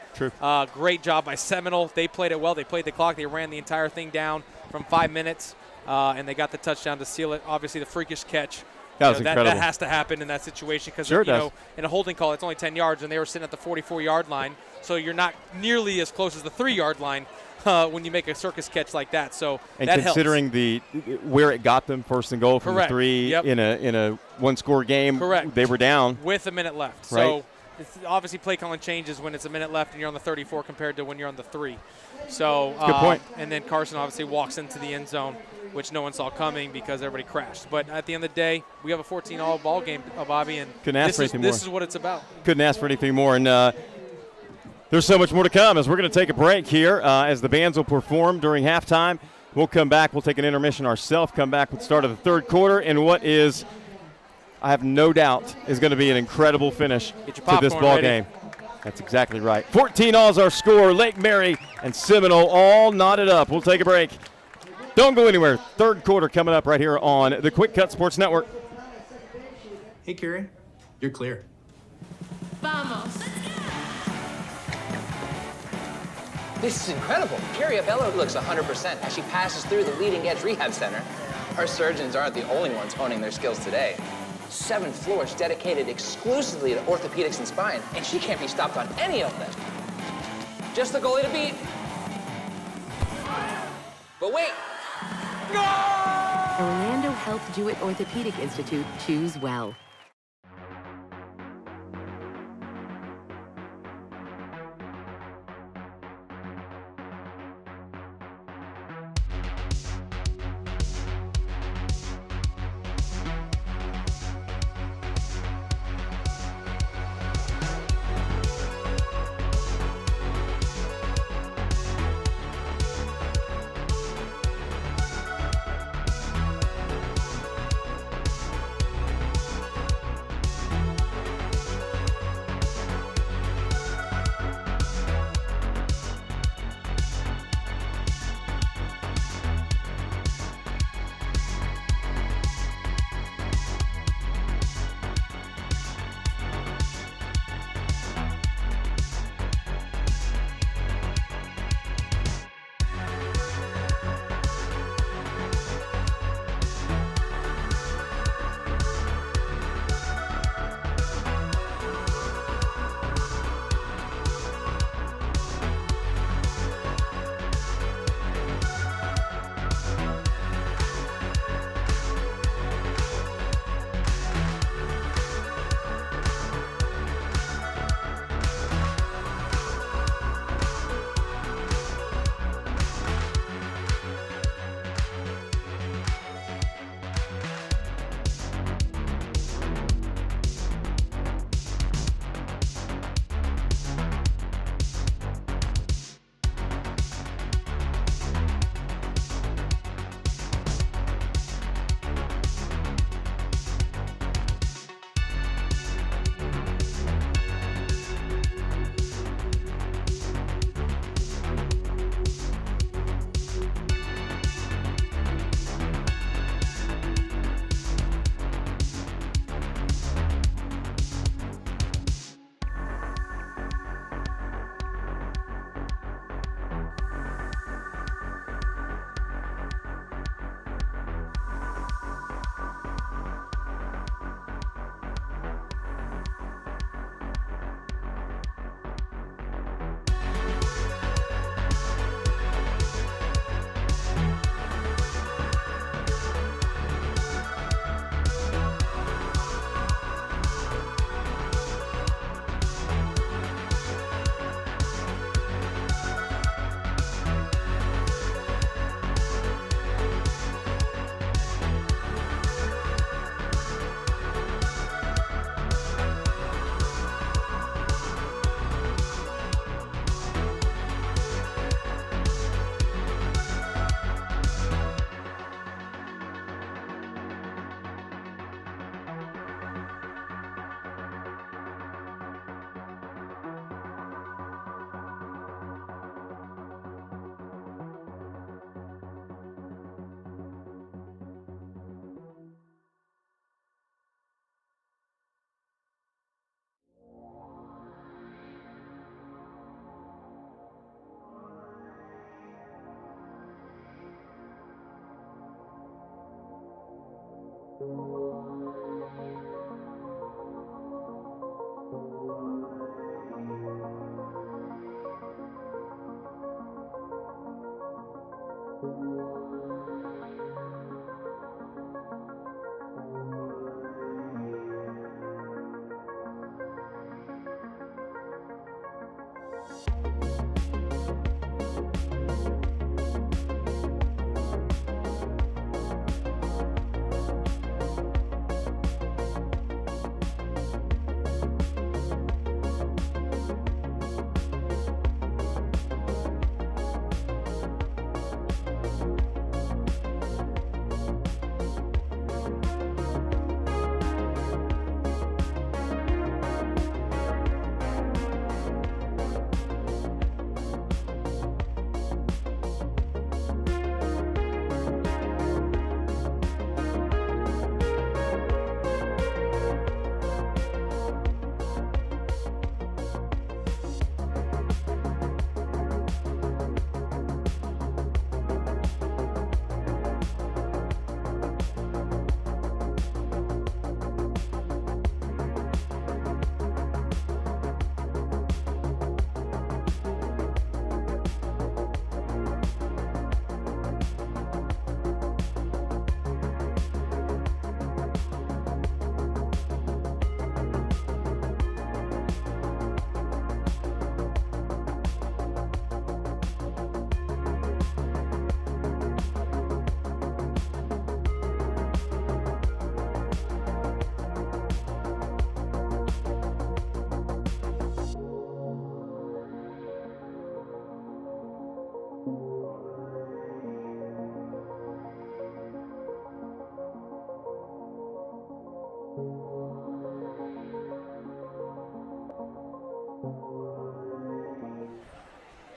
great job by Seminole. They played it well. They played the clock. They ran the entire thing down from 5 minutes, and they got the touchdown to seal it. Obviously, the freakish catch. That was incredible. That has to happen in that situation because in a holding call, it's only 10 yards, and they were sitting at the 44-yard line. So you're not nearly as close as the 3-yard line when you make a circus catch like that. So and that considering helps. where it got them, first and goal from the 3 in a one-score game, they were down with a minute left. Right. So it's obviously play calling changes when it's a minute left and you're on the 34 compared to when you're on the 3. So good point. And then Carson obviously walks into the end zone, which no one saw coming because everybody crashed. But at the end of the day, we have a 14-all ball game, Bobby, and this is what it's about. Couldn't ask for anything more. And there's so much more to come as we're going to take a break here as the bands will perform during halftime. We'll come back. We'll take an intermission ourselves, come back with the start of the third quarter and what is, I have no doubt, is going to be an incredible finish to this ball game. That's exactly right. 14-all is our score. Lake Mary and Seminole all knotted up. We'll take a break. Don't go anywhere. Third quarter coming up right here on the Quick Cut Sports Network. Hey, Carrie, you're clear. Vamos. This is incredible. Carrie Abello looks 100% as she passes through the leading edge rehab center. Our surgeons aren't the only ones honing their skills today. 7 floors dedicated exclusively to orthopedics and spine, and she can't be stopped on any of them. Just the goalie to beat. But wait. Orlando Health Jewett Orthopedic Institute. Choose well.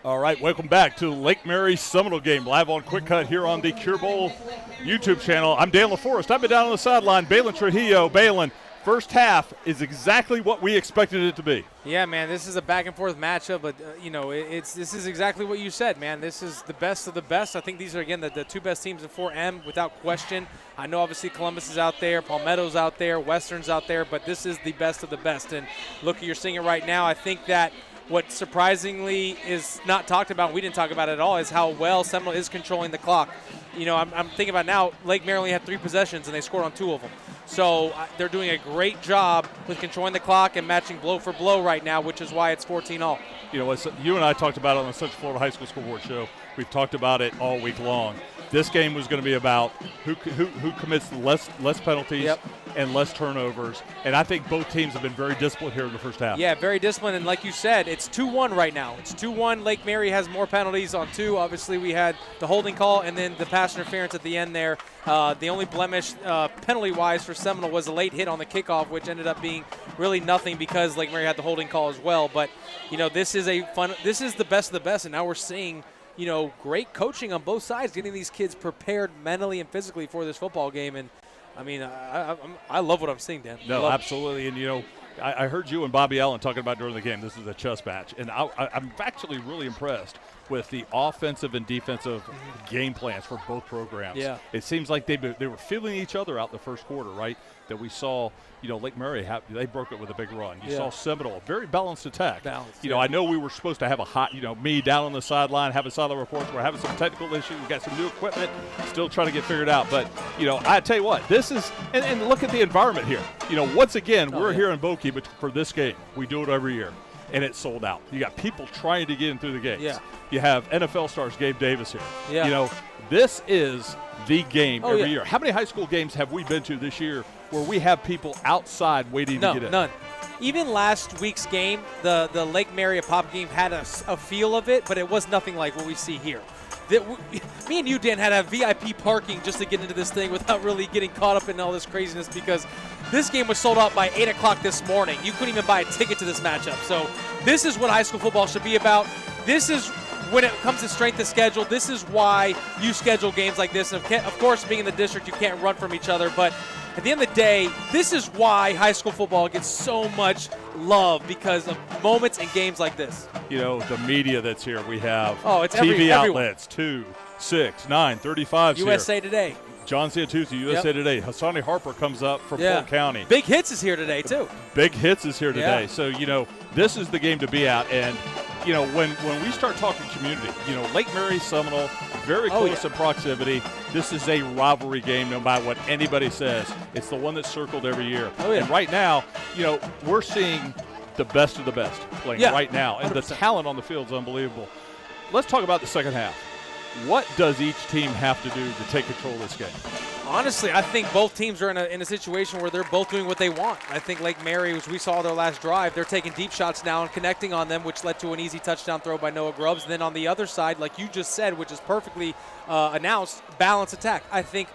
All right, welcome back to Lake Mary Seminole game, live on Quick Cut here on the Cure Bowl YouTube channel. I'm Dan LaForest. I've been down on the sideline. Balin Trujillo. Balin, first half is exactly what we expected it to be. Yeah, man, this is a back-and-forth matchup, but, this is exactly what you said, man. This is the best of the best. I think these are, again, the two best teams in 4M without question. I know, obviously, Columbus is out there, Palmetto's out there, Western's out there, but this is the best of the best. And, look, you're seeing it right now. I think that what surprisingly is not talked about, we didn't talk about it at all, is how well Seminole is controlling the clock. I'm thinking about now, Lake Mary only had 3 possessions, and they scored on 2 of them. So they're doing a great job with controlling the clock and matching blow for blow right now, which is why it's 14-all. You and I talked about it on the Central Florida High School Scoreboard Show. We've talked about it all week long. This game was going to be about who commits less penalties and less turnovers. And I think both teams have been very disciplined here in the first half. Yeah, very disciplined. And like you said, it's 2-1 right now. It's 2-1. Lake Mary has more penalties on 2. Obviously, we had the holding call and then the pass interference at the end there. The only blemish penalty-wise for Seminole was a late hit on the kickoff, which ended up being really nothing because Lake Mary had the holding call as well. But, this is the best of the best. And now we're seeing great coaching on both sides, getting these kids prepared mentally and physically for this football game. And, I love what I'm seeing, Dan. No, absolutely. And, I heard you and Bobby Allen talking about during the game, this is a chess match. And I'm actually really impressed with the offensive and defensive game plans for both programs. Yeah. It seems like they were feeling each other out the first quarter, right? That we saw, Lake Mary, they broke it with a big run. You saw Seminole, very balanced attack. I know we were supposed to have a hot, me down on the sideline, having sideline reports. We're having some technical issues. We got some new equipment, still trying to get figured out. But, I tell you what, this is, and look at the environment here. Once again, we're here in Bokie, but for this game, we do it every year. And it's sold out. You got people trying to get in through the gates. Yeah. You have NFL stars Gabe Davis here. Yeah. This is the game every year. How many high school games have we been to this year where we have people outside waiting to get in? None. Even last week's game, the Lake Mary Pop game had a feel of it, but it was nothing like what we see here. Me and you, Dan, had to have VIP parking just to get into this thing without really getting caught up in all this craziness because this game was sold out by 8 o'clock this morning. You couldn't even buy a ticket to this matchup. So this is what high school football should be about. This is when it comes to strength of schedule. This is why you schedule games like this. And of course, being in the district, you can't run from each other. But at the end of the day, this is why high school football gets so much love because of moments and games like this. The media that's here. We have it's TV everyone. outlets, 2, 6, 9, 35 USA here. Today. John Santucci, USA Today. Hassani Harper comes up from Polk County. Big Hits is here today, too. Big Hits is here today. Yeah. So, this is the game to be at. And, when we start talking community, Lake Mary, Seminole, very close in proximity. This is a rivalry game no matter what anybody says. It's the one that's circled every year. And right now, we're seeing the best of the best playing right now. And 100%. The talent on the field is unbelievable. Let's talk about the second half. What does each team have to do to take control of this game? Honestly, I think both teams are in a situation where they're both doing what they want. I think Lake Mary, as we saw their last drive, they're taking deep shots now and connecting on them, which led to an easy touchdown throw by Noah Grubbs. And then on the other side, like you just said, which is perfectly announced, balanced attack. I think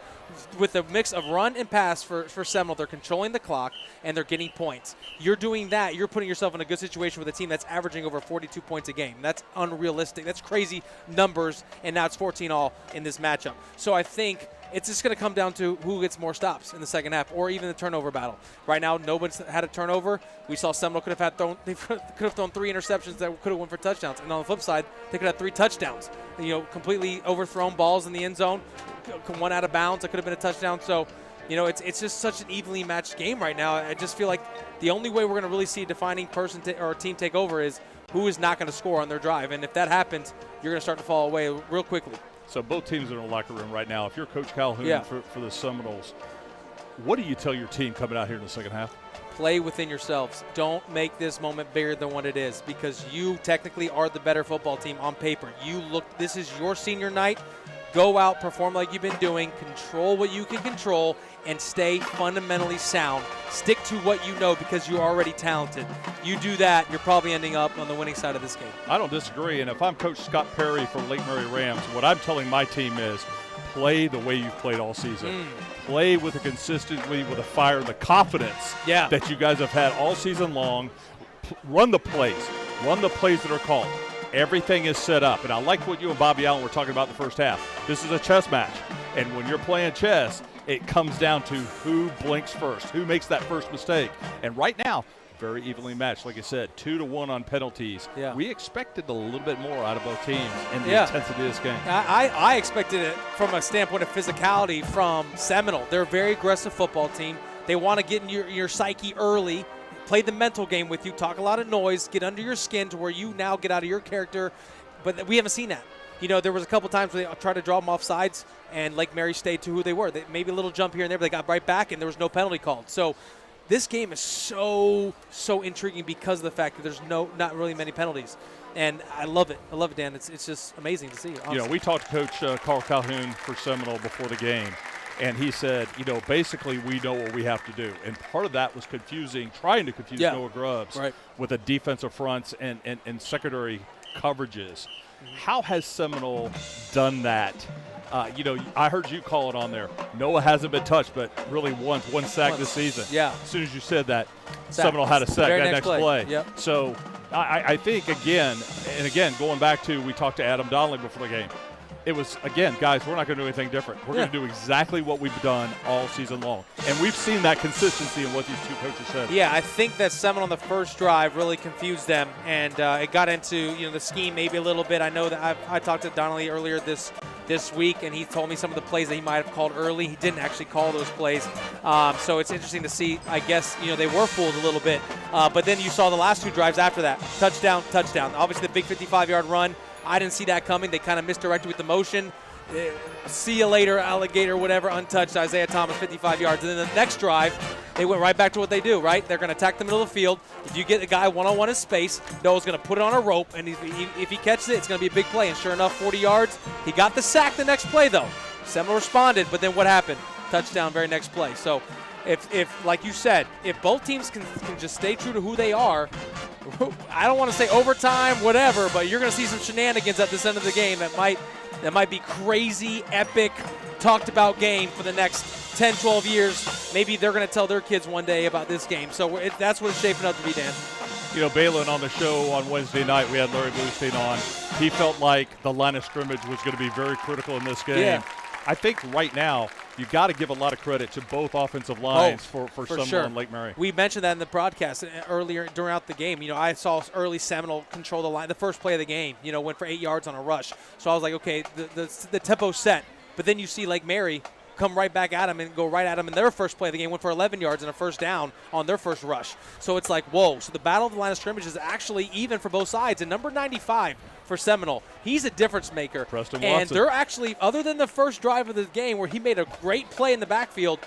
with a mix of run and pass for Seminole, they're controlling the clock and they're getting points. You're doing that, you're putting yourself in a good situation with a team that's averaging over 42 points a game. That's unrealistic. That's crazy numbers, and now it's 14-all in this matchup. So I think it's just going to come down to who gets more stops in the second half, or even the turnover battle. Right now, nobody's had a turnover. We saw Seminole could have thrown 3 interceptions that could have won for touchdowns, and on the flip side, they could have 3 touchdowns. Completely overthrown balls in the end zone, one out of bounds. That could have been a touchdown. So, it's just such an evenly matched game right now. I just feel like the only way we're going to really see a defining person or team take over is who is not going to score on their drive, and if that happens, you're going to start to fall away real quickly. So both teams are in the locker room right now. If you're Coach Calhoun for the Seminoles, what do you tell your team coming out here in the second half? Play within yourselves. Don't make this moment bigger than what it is, because you technically are the better football team on paper. This is your senior night. Go out, perform like you've been doing, control what you can control, and stay fundamentally sound. Stick to what you know because you're already talented. You do that, you're probably ending up on the winning side of this game. I don't disagree, and if I'm Coach Scott Perry for Lake Mary Rams, what I'm telling my team is play the way you've played all season. Play with the consistency, with the fire, the confidence that you guys have had all season long. Run the plays that are called. everything is set up. And I like what you and Bobby Allen were talking about in the first half. This is a chess match. And when you're playing chess, it comes down to who blinks first, who makes that first mistake. And right now, very evenly matched. Like I said, 2-1 on penalties. Yeah. We expected a little bit more out of both teams in the intensity of this game. I expected it from a standpoint of physicality from Seminole. They're a very aggressive football team. They want to get in your psyche early, play the mental game with you, talk a lot of noise, get under your skin to where you now get out of your character. But we haven't seen that. There was a couple times where they tried to draw them off sides, and Lake Mary stayed to who they were. Maybe a little jump here and there, but they got right back, and there was no penalty called. So this game is so intriguing because of the fact that there's not really many penalties. And I love it. I love it, Dan. It's just amazing to see. Honestly. We talked to Coach Carl Calhoun for Seminole before the game, and he said, basically we know what we have to do. And part of that was trying to confuse Noah Grubbs with the defensive fronts and secondary coverages. How has Seminole done that? I heard you call it on there. Noah hasn't been touched, but really one sack this season. Yeah. As soon as you said that, Seminole had a sack that next play. Yep. So I think, again, going back to, we talked to Adam Donnelly before the game. It was, again, guys, we're not going to do anything different. We're going to do exactly what we've done all season long. And we've seen that consistency in what these two coaches said. Yeah, I think that Seminole on the first drive really confused them, and it got into the scheme maybe a little bit. I know that I talked to Donnelly earlier this week, and he told me some of the plays that he might have called early. He didn't actually call those plays. So it's interesting to see. I guess, they were fooled a little bit. But then you saw the last two drives after that. Touchdown. Obviously, the big 55-yard run. I didn't see that coming. They kind of misdirected with the motion. See you later, alligator, whatever, untouched. Isaiah Thomas, 55 yards. And then the next drive, they went right back to what they do, right? They're going to attack the middle of the field. If you get a guy one-on-one in space, Noah's going to put it on a rope, and if he catches it, it's going to be a big play. And sure enough, 40 yards. He got the sack the next play, though. Seminole responded, but then what happened? Touchdown very next play. So if like you said, if both teams can just stay true to who they are, I don't want to say overtime, whatever, but you're going to see some shenanigans at this end of the game that might be crazy, epic, talked about game for the next 10, 12 years. Maybe they're going to tell their kids one day about this game. So that's what it's shaping up to be, Dan. Balin on the show on Wednesday night, we had Larry Bluestein on. He felt like the line of scrimmage was going to be very critical in this game. Yeah. I think right now you've got to give a lot of credit to both offensive lines for Seminole and Lake Mary. We mentioned that in the broadcast earlier throughout the game. I saw early Seminole control the line. The first play of the game, went for 8 yards on a rush. So I was like, okay, the tempo's set. But then you see Lake Mary come right back at them and go right at them in their first play of the game, went for 11 yards and a first down on their first rush. So it's like, whoa. So the battle of the line of scrimmage is actually even for both sides. And number 95 for Seminole, he's a difference maker. Preston Watson. And they're actually, other than the first drive of the game where he made a great play in the backfield,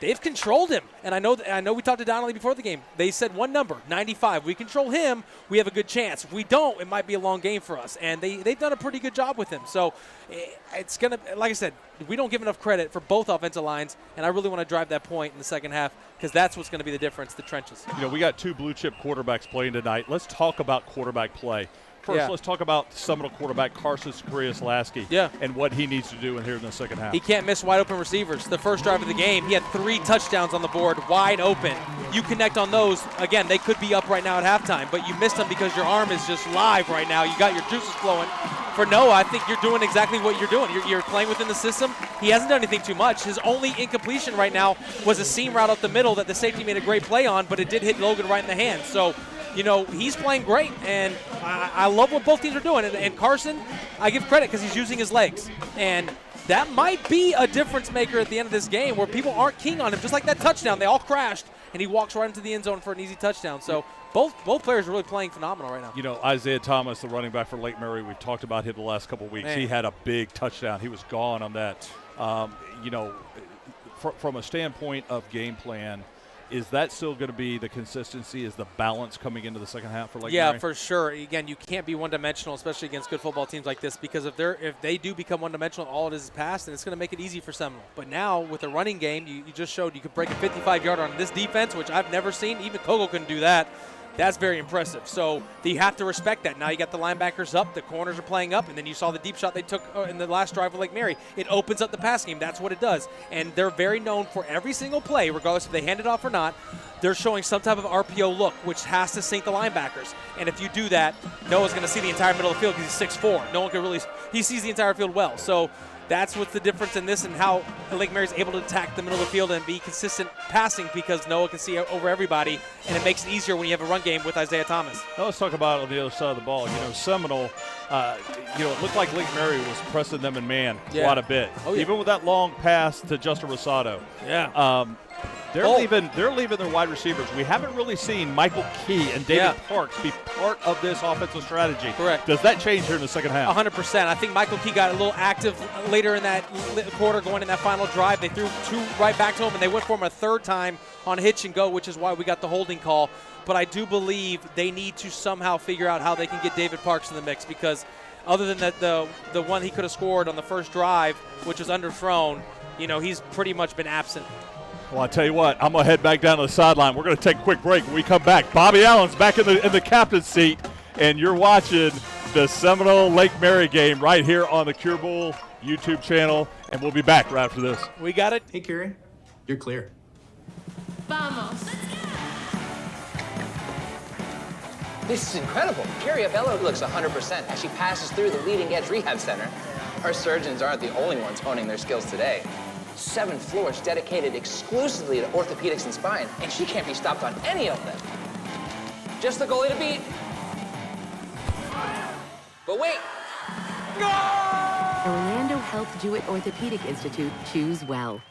they've controlled him. And I know we talked to Donnelly before the game. They said one number, 95. We control him, we have a good chance. If we don't, it might be a long game for us. And they've done a pretty good job with him. So it's going to, like I said, we don't give enough credit for both offensive lines. And I really want to drive that point in the second half because that's what's going to be the difference, the trenches. We got two blue-chip quarterbacks playing tonight. Let's talk about quarterback play. First, let's talk about Seminole quarterback Carson Sakarias-Lasky and what he needs to do in the second half. He can't miss wide open receivers. The first drive of the game, he had 3 touchdowns on the board, wide open. You connect on those, again, they could be up right now at halftime, but you missed them because your arm is just live right now. You got your juices flowing. For Noah, I think you're doing exactly what you're doing. You're playing within the system. He hasn't done anything too much. His only incompletion right now was a seam route up the middle that the safety made a great play on, but it did hit Logan right in the hand. So, he's playing great, and I love what both teams are doing. And Carson, I give credit because he's using his legs. And that might be a difference maker at the end of this game where people aren't keen on him. Just like that touchdown, they all crashed, and he walks right into the end zone for an easy touchdown. So both players are really playing phenomenal right now. Isaiah Thomas, the running back for Lake Mary, we've talked about him the last couple of weeks. Man. He had a big touchdown. He was gone on that. From a standpoint of game plan, is that still going to be the consistency? Is the balance coming into the second half for Lake Mary? Yeah, for sure. Again, you can't be one-dimensional, especially against good football teams like this, because if they do become one-dimensional, all it is pass, and it's going to make it easy for Seminole. But now, with the running game, you just showed you could break a 55-yarder on this defense, which I've never seen. Even Kogo couldn't do that. That's very impressive. So you have to respect that. Now you got the linebackers up, the corners are playing up, and then you saw the deep shot they took in the last drive of Lake Mary. It opens up the pass game. That's what it does. And they're very known for every single play, regardless if they hand it off or not, they're showing some type of RPO look, which has to sink the linebackers. And if you do that, Noah's going to see the entire middle of the field because he's 6'4". No one can really – he sees the entire field well. So that's what's the difference in this and how Lake Mary's able to attack the middle of the field and be consistent passing because Noah can see over everybody, and it makes it easier when you have a run game with Isaiah Thomas. Now let's talk about on the other side of the ball. Seminole, it looked like Lake Mary was pressing them in man quite a bit. Oh, yeah. Even with that long pass to Justin Rosado. Yeah. They're leaving their wide receivers. We haven't really seen Michael Key and David Parks be part of this offensive strategy. Correct. Does that change here in the second half? 100%. I think Michael Key got a little active later in that quarter going in that final drive. They threw two right back to him, and they went for him a third time on hitch and go, which is why we got the holding call. But I do believe they need to somehow figure out how they can get David Parks in the mix because other than the one he could have scored on the first drive, which was underthrown, he's pretty much been absent. Well, I tell you what, I'm going to head back down to the sideline. We're going to take a quick break. When we come back, Bobby Allen's back in the captain's seat, and you're watching the Seminole Lake Mary game right here on the Cure Bowl YouTube channel, and we'll be back right after this. We got it. Hey, Carrie, you're clear. Vamos. This is incredible. Carrie Abello looks 100% as she passes through the leading edge rehab center. Our surgeons aren't the only ones honing their skills today. 7 floors dedicated exclusively to orthopedics and spine, and she can't be stopped on any of them. Just the goalie to beat. But wait. Orlando Health Jewett Orthopedic Institute. Choose well.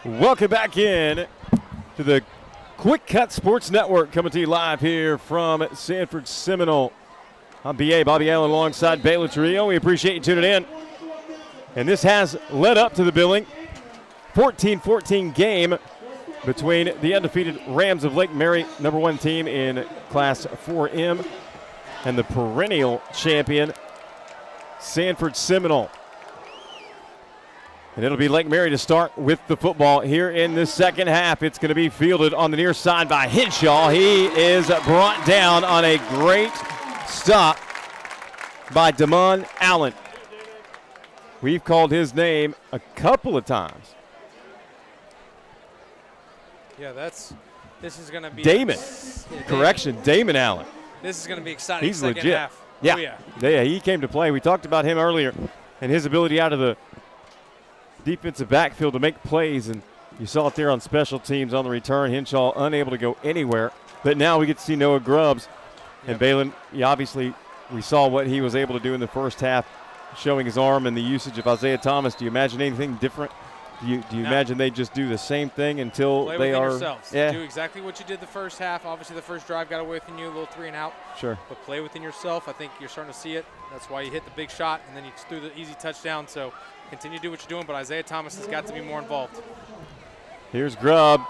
Welcome back in to the Quick Cut Sports Network, coming to you live here from Sanford Seminole. I'm B.A. Bobby Allen alongside Baylor Trio. We appreciate you tuning in. And this has led up to the billing 14-14 game between the undefeated Rams of Lake Mary, number 1 team in Class 4M, and the perennial champion, Sanford Seminole. And it'll be Lake Mary to start with the football here in the second half. It's going to be fielded on the near side by Henshaw. He is brought down on a great stop by Damon Allen. We've called his name a couple of times. Yeah, this is going to be Damon. Correction, Damon Allen. This is going to be exciting. He's second legit. half. Yeah. Oh, yeah. He came to play. We talked about him earlier and his ability out of the defensive backfield to make plays, and you saw it there on special teams on the return. Henshaw unable to go anywhere, but now we get to see Noah Grubbs. And Balin, obviously we saw what he was able to do in the first half, showing his arm and the usage of Isaiah Thomas. Do you imagine anything different? Do you imagine they just do the same thing until Play they within are yourselves. Yeah. Do exactly what you did the first half. Obviously the first drive got away from you, a little 3 and out. Sure. But play within yourself. I think you're starting to see it. That's why you hit the big shot and then you threw the easy touchdown. So continue to do what you're doing, but Isaiah Thomas has got to be more involved. Here's Grubb.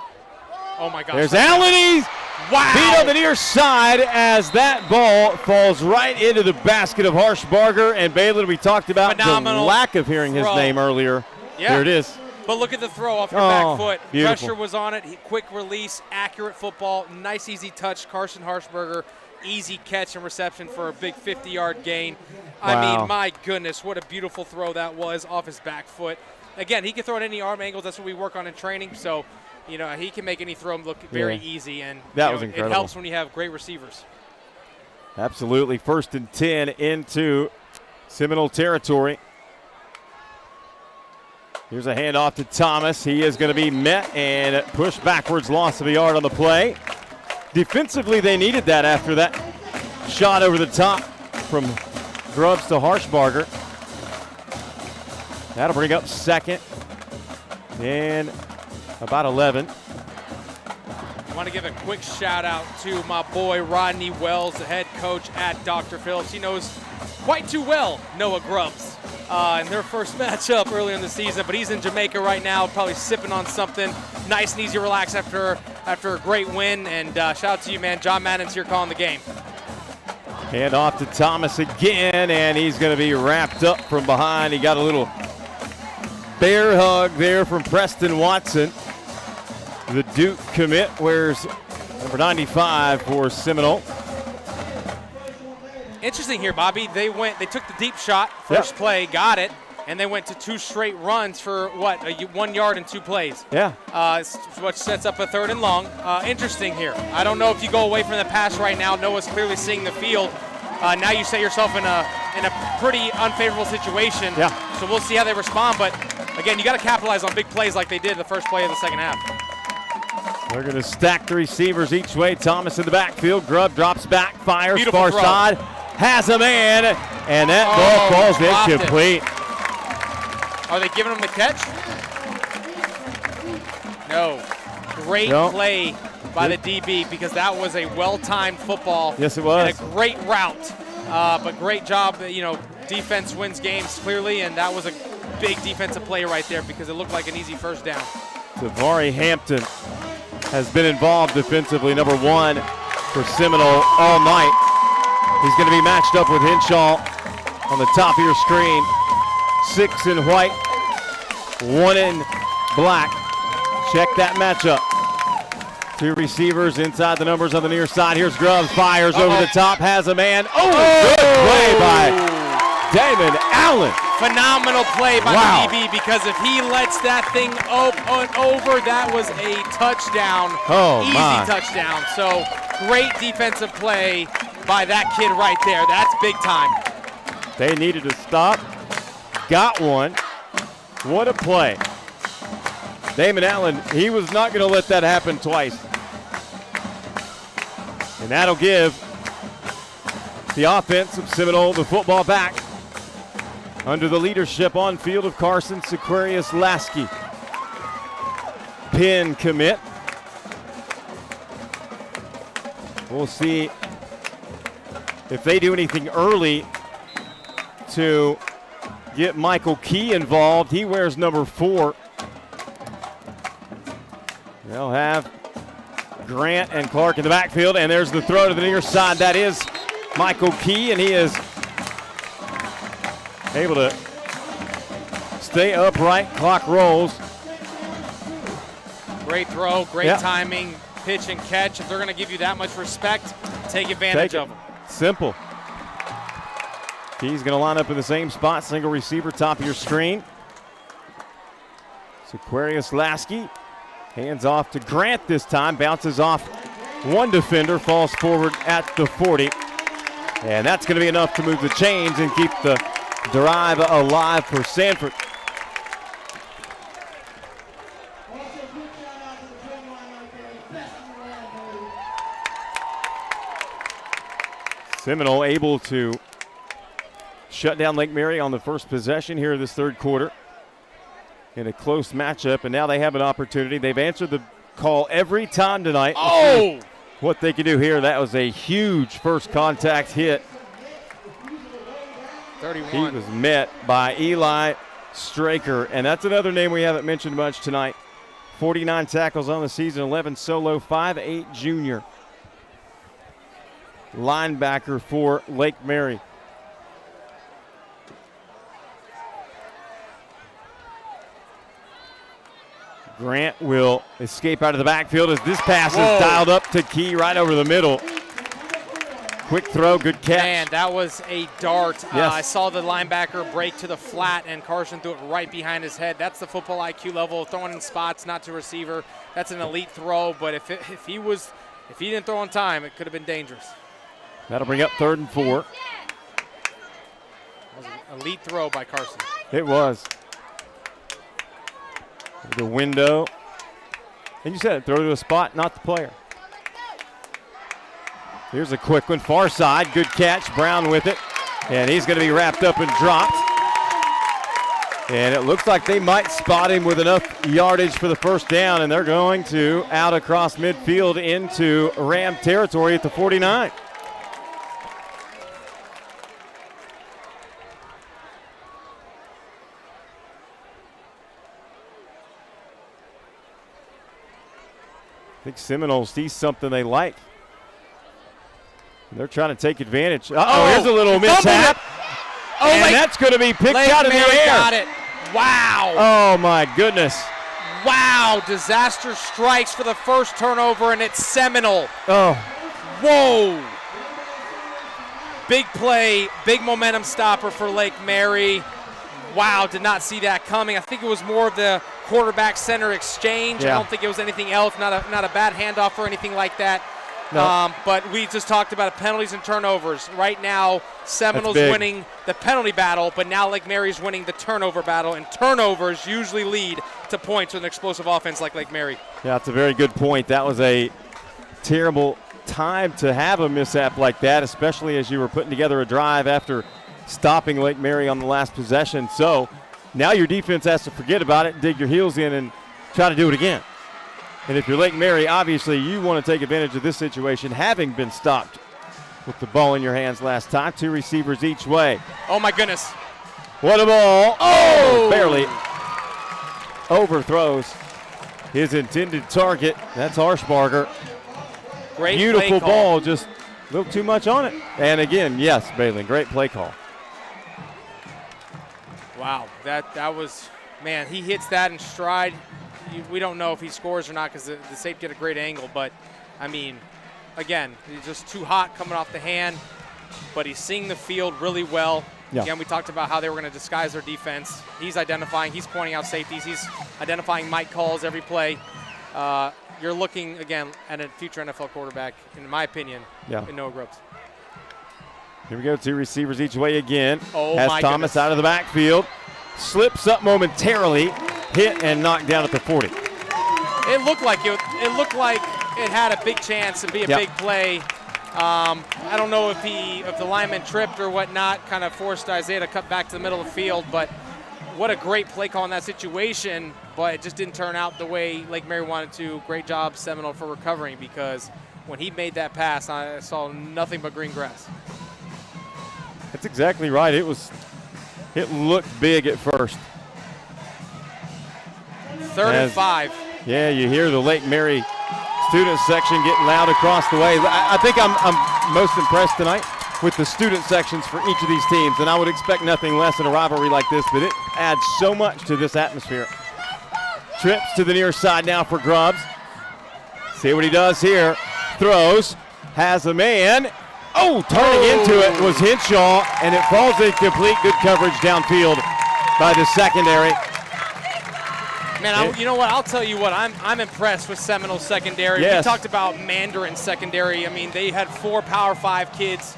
Oh my gosh. There's Allen. He's beat on the near side as that ball falls right into the basket of Harshbarger. And Balin, we talked about Phenomenal the lack of hearing his throw. name earlier. Yeah. There it is. But look at the throw off your back foot. Beautiful. Pressure was on it. Quick release, accurate football, nice easy touch. Carson Harshberger, easy catch and reception for a big 50-yard gain. I mean, my goodness, what a beautiful throw that was off his back foot. Again, he can throw at any arm angles. That's what we work on in training. So, he can make any throw look very easy. And that was incredible. It helps when you have great receivers. Absolutely. 1st and 10 into Seminole territory. Here's a handoff to Thomas. He is going to be met and pushed backwards, loss of a yard on the play. Defensively, they needed that after that shot over the top from Grubbs to Harshbarger. That'll bring up 2nd and about 11. I want to give a quick shout out to my boy Rodney Wells, the head coach at Dr. Phillips. He knows quite too well Noah Grubbs in their first matchup earlier in the season, but he's in Jamaica right now, probably sipping on something nice and easy, relax after a great win. And shout out to you, man. John Madden's here calling the game. Hand off to Thomas again, and he's going to be wrapped up from behind. He got a little bear hug there from Preston Watson. The Duke commit wears number 95 for Seminole. Interesting here, Bobby. They took the deep shot, first play, got it, and they went to 2 straight runs for 1 yard in 2 plays. Yeah. Which sets up a 3rd and long. Interesting here. I don't know if you go away from the pass right now. Noah's clearly seeing the field. Now you set yourself in a pretty unfavorable situation. Yeah. So we'll see how they respond. But again, you got to capitalize on big plays like they did the first play of the second half. They're going to stack the receivers each way. Thomas in the backfield. Grubb drops back, fires Beautiful far throw. side. Has a man, and that ball falls incomplete. Are they giving him the catch? No. Great play by the DB because that was a well-timed football. Yes, it was. And a great route. But great job. Defense wins games clearly, and that was a big defensive play right there because it looked like an easy first down. Tavari Hampton has been involved defensively, number 1 for Seminole all night. He's going to be matched up with Henshaw on the top of your screen. 6 in white, 1 in black. Check that matchup. 2 receivers inside the numbers on the near side. Here's Grubbs, fires over the top, has a man. Good play by Damon Allen. Phenomenal play by the DB, because if he lets that thing over, that was a touchdown. Easy touchdown. So great defensive play by that kid right there. That's big time. They needed to stop. Got one. What a play. Damon Allen, he was not going to let that happen twice. And that'll give the offense of Seminole the football back under the leadership on field of Carson Sequarius Lasky. Pin commit. We'll see if they do anything early to get Michael Key involved. He wears number 4. They'll have Grant and Clark in the backfield, and there's the throw to the near side. That is Michael Key, and he is able to stay upright. Clock rolls. Great throw, great timing, pitch and catch. If they're going to give you that much respect, take advantage of them. Simple. Key's going to line up in the same spot, single receiver, top of your screen. Sequarius Lasky, hands off to Grant this time, bounces off one defender, falls forward at the 40. And that's going to be enough to move the chains and keep the drive alive for Sanford. Seminole able to shut down Lake Mary on the first possession here of this third quarter in a close matchup, and now they have an opportunity. They've answered the call every time tonight. What they can do here. That was a huge first contact hit. 31. He was met by Eli Straker, and that's another name we haven't mentioned much tonight. 49 tackles on the season, 11 solo, 5'8" junior linebacker for Lake Mary. Grant will escape out of the backfield as this pass is dialed up to Key right over the middle. Quick throw, good catch. Man, that was a dart. Yes. I saw the linebacker break to the flat, and Carson threw it right behind his head. That's the football IQ level, throwing in spots, not to receiver. That's an elite throw, but if he didn't throw on time, it could have been dangerous. That'll bring up 3rd and 4. That was an elite throw by Carson. It was. The window. And you said it, throw to a spot, not the player. Here's a quick one, far side, good catch, Brown with it. And he's going to be wrapped up and dropped. And it looks like they might spot him with enough yardage for the first down, and they're going to out across midfield into Ram territory at the 49. I think Seminole sees something they like. And they're trying to take advantage. Here's a little mishap. And that's going to be picked out in the air. Got it. Wow. Oh, my goodness. Wow. Disaster strikes for the first turnover, and it's Seminole. Oh. Whoa. Big play, big momentum stopper for Lake Mary. Wow, did not see that coming. I think it was more of the quarterback-center exchange. Yeah. I don't think it was anything else, not a bad handoff or anything like that. No. But we just talked about penalties and turnovers. Right now, Seminole's winning the penalty battle, but now Lake Mary's winning the turnover battle, and turnovers usually lead to points with an explosive offense like Lake Mary. Yeah, that's a very good point. That was a terrible time to have a mishap like that, especially as you were putting together a drive after stopping Lake Mary on the last possession. So now your defense has to forget about it, dig your heels in, and try to do it again. And if you're Lake Mary, obviously you want to take advantage of this situation, having been stopped with the ball in your hands last time. 2 receivers each way. Oh, my goodness. What a ball. Oh! Barely overthrows his intended target. That's Arshbarger. Great Beautiful play call. ball, just a little too much on it. And again, yes, Balin, great play call. Wow, that was, man, he hits that in stride. We don't know if he scores or not because the safety had a great angle, but, I mean, again, he's just too hot coming off the hand, but he's seeing the field really well. Yeah. Again, we talked about how they were going to disguise their defense. He's identifying, he's pointing out safeties, he's identifying Mike calls every play. You're looking, again, at a future NFL quarterback, in my opinion, in Noah Grubbs. Here we go, 2 receivers each way again. Oh, Has my Thomas goodness. out of the backfield. Slips up momentarily, hit and knocked down at the 40. It looked like it had a big chance to be a big play. I don't know if the lineman tripped or whatnot, kind of forced Isaiah to cut back to the middle of the field, but what a great play call in that situation, but it just didn't turn out the way Lake Mary wanted to. Great job, Seminole, for recovering, because when he made that pass, I saw nothing but green grass. That's exactly right. It looked big at first. Third and 5. Yeah, you hear the Lake Mary student section getting loud across the way. I think I'm most impressed tonight with the student sections for each of these teams, and I would expect nothing less in a rivalry like this, but it adds so much to this atmosphere. Trips to the near side now for Grubbs. See what he does here. Throws, has a man. Oh, turning into it was Henshaw, and it falls incomplete. Good coverage downfield by the secondary. Man, you know what? I'll tell you what. I'm impressed with Seminole secondary. Yes. We talked about Mandarin secondary. I mean, they had 4 Power 5 kids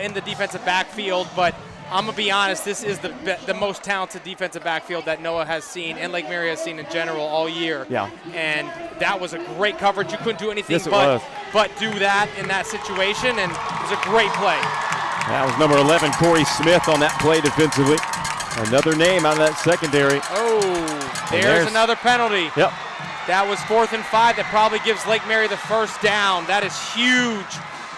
in the defensive backfield, but I'm going to be honest, this is the most talented defensive backfield that Noah has seen and Lake Mary has seen in general all year. Yeah. And that was a great coverage. You couldn't do anything Yes, it was. but do that in that situation, and it was a great play. That was number 11, Corey Smith, on that play defensively. Another name out of that secondary. Oh, there's another penalty. Yep. That was 4th and 5. That probably gives Lake Mary the first down. That is huge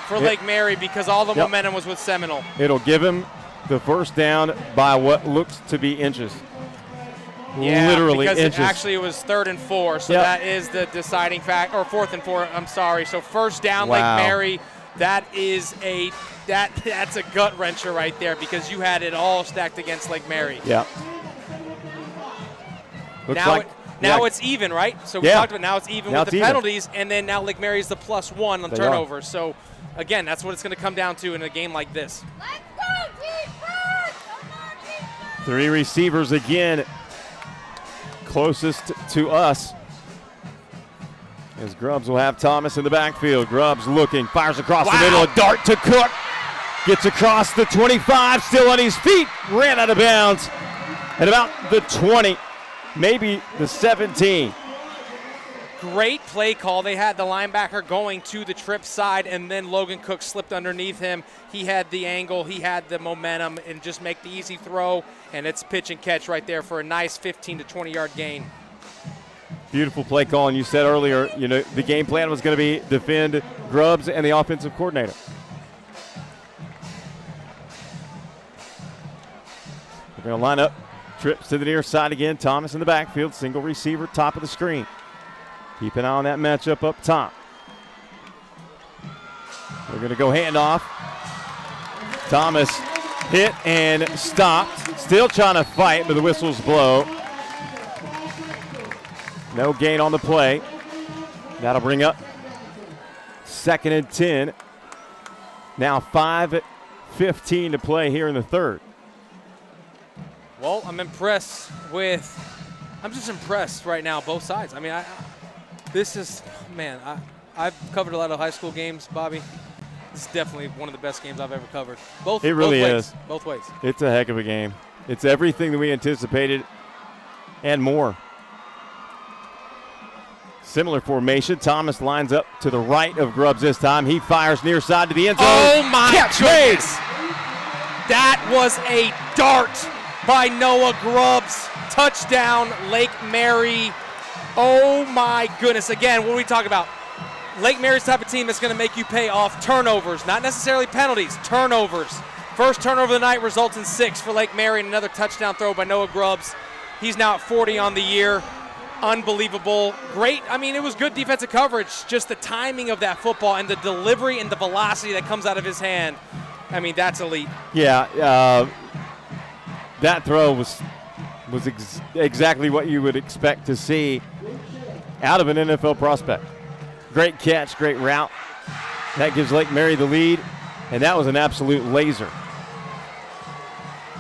for Lake Mary because all the momentum was with Seminole. It'll give him the first down by what looks to be inches. Yeah, literally because inches. Actually, it was 3rd and 4, so that is the deciding fact. Or 4th and 4. I'm sorry. So first down, Wow. Lake Mary. That is that's a gut wrencher right there because you had it all stacked against Lake Mary. Yeah. Now it's even, right? So we talked about now it's even with the penalties, and then now Lake Mary's the +1 on turnovers. So again, that's what it's going to come down to in a game like this. Let's go, defense! Come on, defense! 3 receivers again, closest to us. As Grubbs will have Thomas in the backfield. Grubbs looking, fires across the middle, a dart to Cook. Gets across the 25, still on his feet, ran out of bounds at about the 20, maybe the 17. Great play call. They had the linebacker going to the trip side, and then Logan Cook slipped underneath him. He had the angle, he had the momentum, and just make the easy throw, and it's pitch and catch right there for a nice 15 to 20-yard gain. Beautiful play call, and you said earlier, the game plan was going to be defend Grubbs and the offensive coordinator. We're going to line up, trips to the near side again. Thomas in the backfield, single receiver, top of the screen. Keep an eye on that matchup up top. We're going to go handoff. Thomas hit and stopped. Still trying to fight, but the whistles blow. No gain on the play. That'll bring up 2nd and 10. Now 5:15 to play here in the third. Well, I'm just impressed right now, both sides. I mean, I've covered a lot of high school games, Bobby. This is definitely one of the best games I've ever covered. It really is. Both ways. It's a heck of a game. It's everything that we anticipated and more. Similar formation. Thomas lines up to the right of Grubbs this time. He fires near side to the end zone. Oh, my goodness. That was a dart by Noah Grubbs. Touchdown, Lake Mary. Oh, my goodness. Again, what are we talking about? Lake Mary's type of team that's going to make you pay off turnovers, not necessarily penalties, turnovers. First turnover of the night results in 6 for Lake Mary, and another touchdown throw by Noah Grubbs. He's now at 40 on the year. unbelievable. Great. I mean, it was good defensive coverage. Just the timing of that football and the delivery and the velocity that comes out of his hand. I mean, that's elite. Yeah, that throw was exactly what you would expect to see out of an NFL prospect. Great catch, great route. That gives Lake Mary the lead, and that was an absolute laser.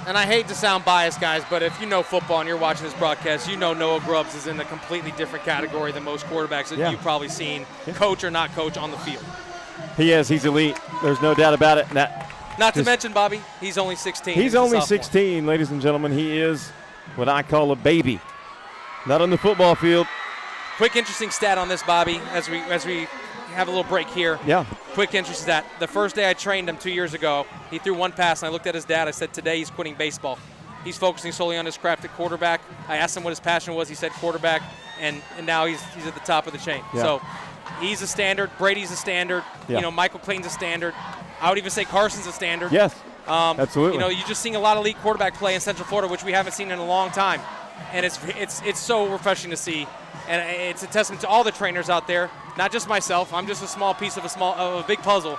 And I hate to sound biased, guys, but if you know football and you're watching this broadcast, you know Noah Grubbs is in a completely different category than most quarterbacks that you've probably seen, coach or not coach, on the field. He is. He's elite. There's no doubt about it. Not to mention, Bobby, he's only 16. He's only 16, ladies and gentlemen. He is what I call a baby. Not on the football field. Quick interesting stat on this, Bobby, as we have a little break here. Yeah. Quick interesting stat. The first day I trained him 2 years ago, he threw one pass, and I looked at his dad. I said, today he's quitting baseball. He's focusing solely on his craft at quarterback. I asked him what his passion was. He said quarterback, and now he's at the top of the chain. Yeah. So he's a standard. Brady's a standard. Yeah. You know, Michael Clayton's a standard. I would even say Carson's a standard. Yes, absolutely. You know, you're just seeing a lot of elite quarterback play in Central Florida, which we haven't seen in a long time. And it's so refreshing to see. And it's a testament to all the trainers out there, not just myself. I'm just a small piece of a big puzzle.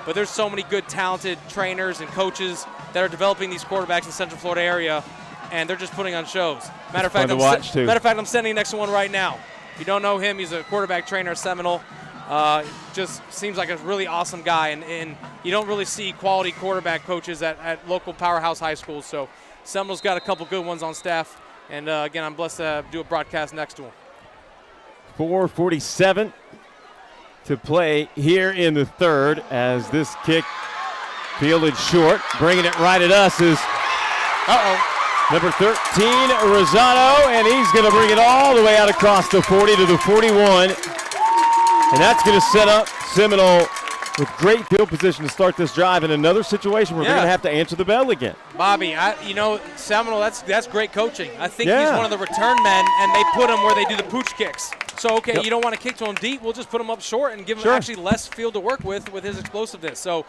But there's so many good, talented trainers and coaches that are developing these quarterbacks in the Central Florida area, and they're just putting on shows. Matter of fact, I'm standing next to one right now. If you don't know him, he's a quarterback trainer at Seminole. Just seems like a really awesome guy, and you don't really see quality quarterback coaches at local powerhouse high schools. So Seminole's got a couple good ones on staff, and again, I'm blessed to do a broadcast next to him. 4:47 to play here in the third as this kick fielded short. Bringing it right at us is number 13, Rosado, and he's going to bring it all the way out across the 40 to the 41. And that's going to set up Seminole with great field position to start this drive in another situation where they're going to have to answer the bell again. Bobby, Seminole, that's great coaching. I think he's one of the return men, and they put him where they do the pooch kicks. So, you don't want to kick to him deep. We'll just put him up short and give him actually less field to work with his explosiveness. So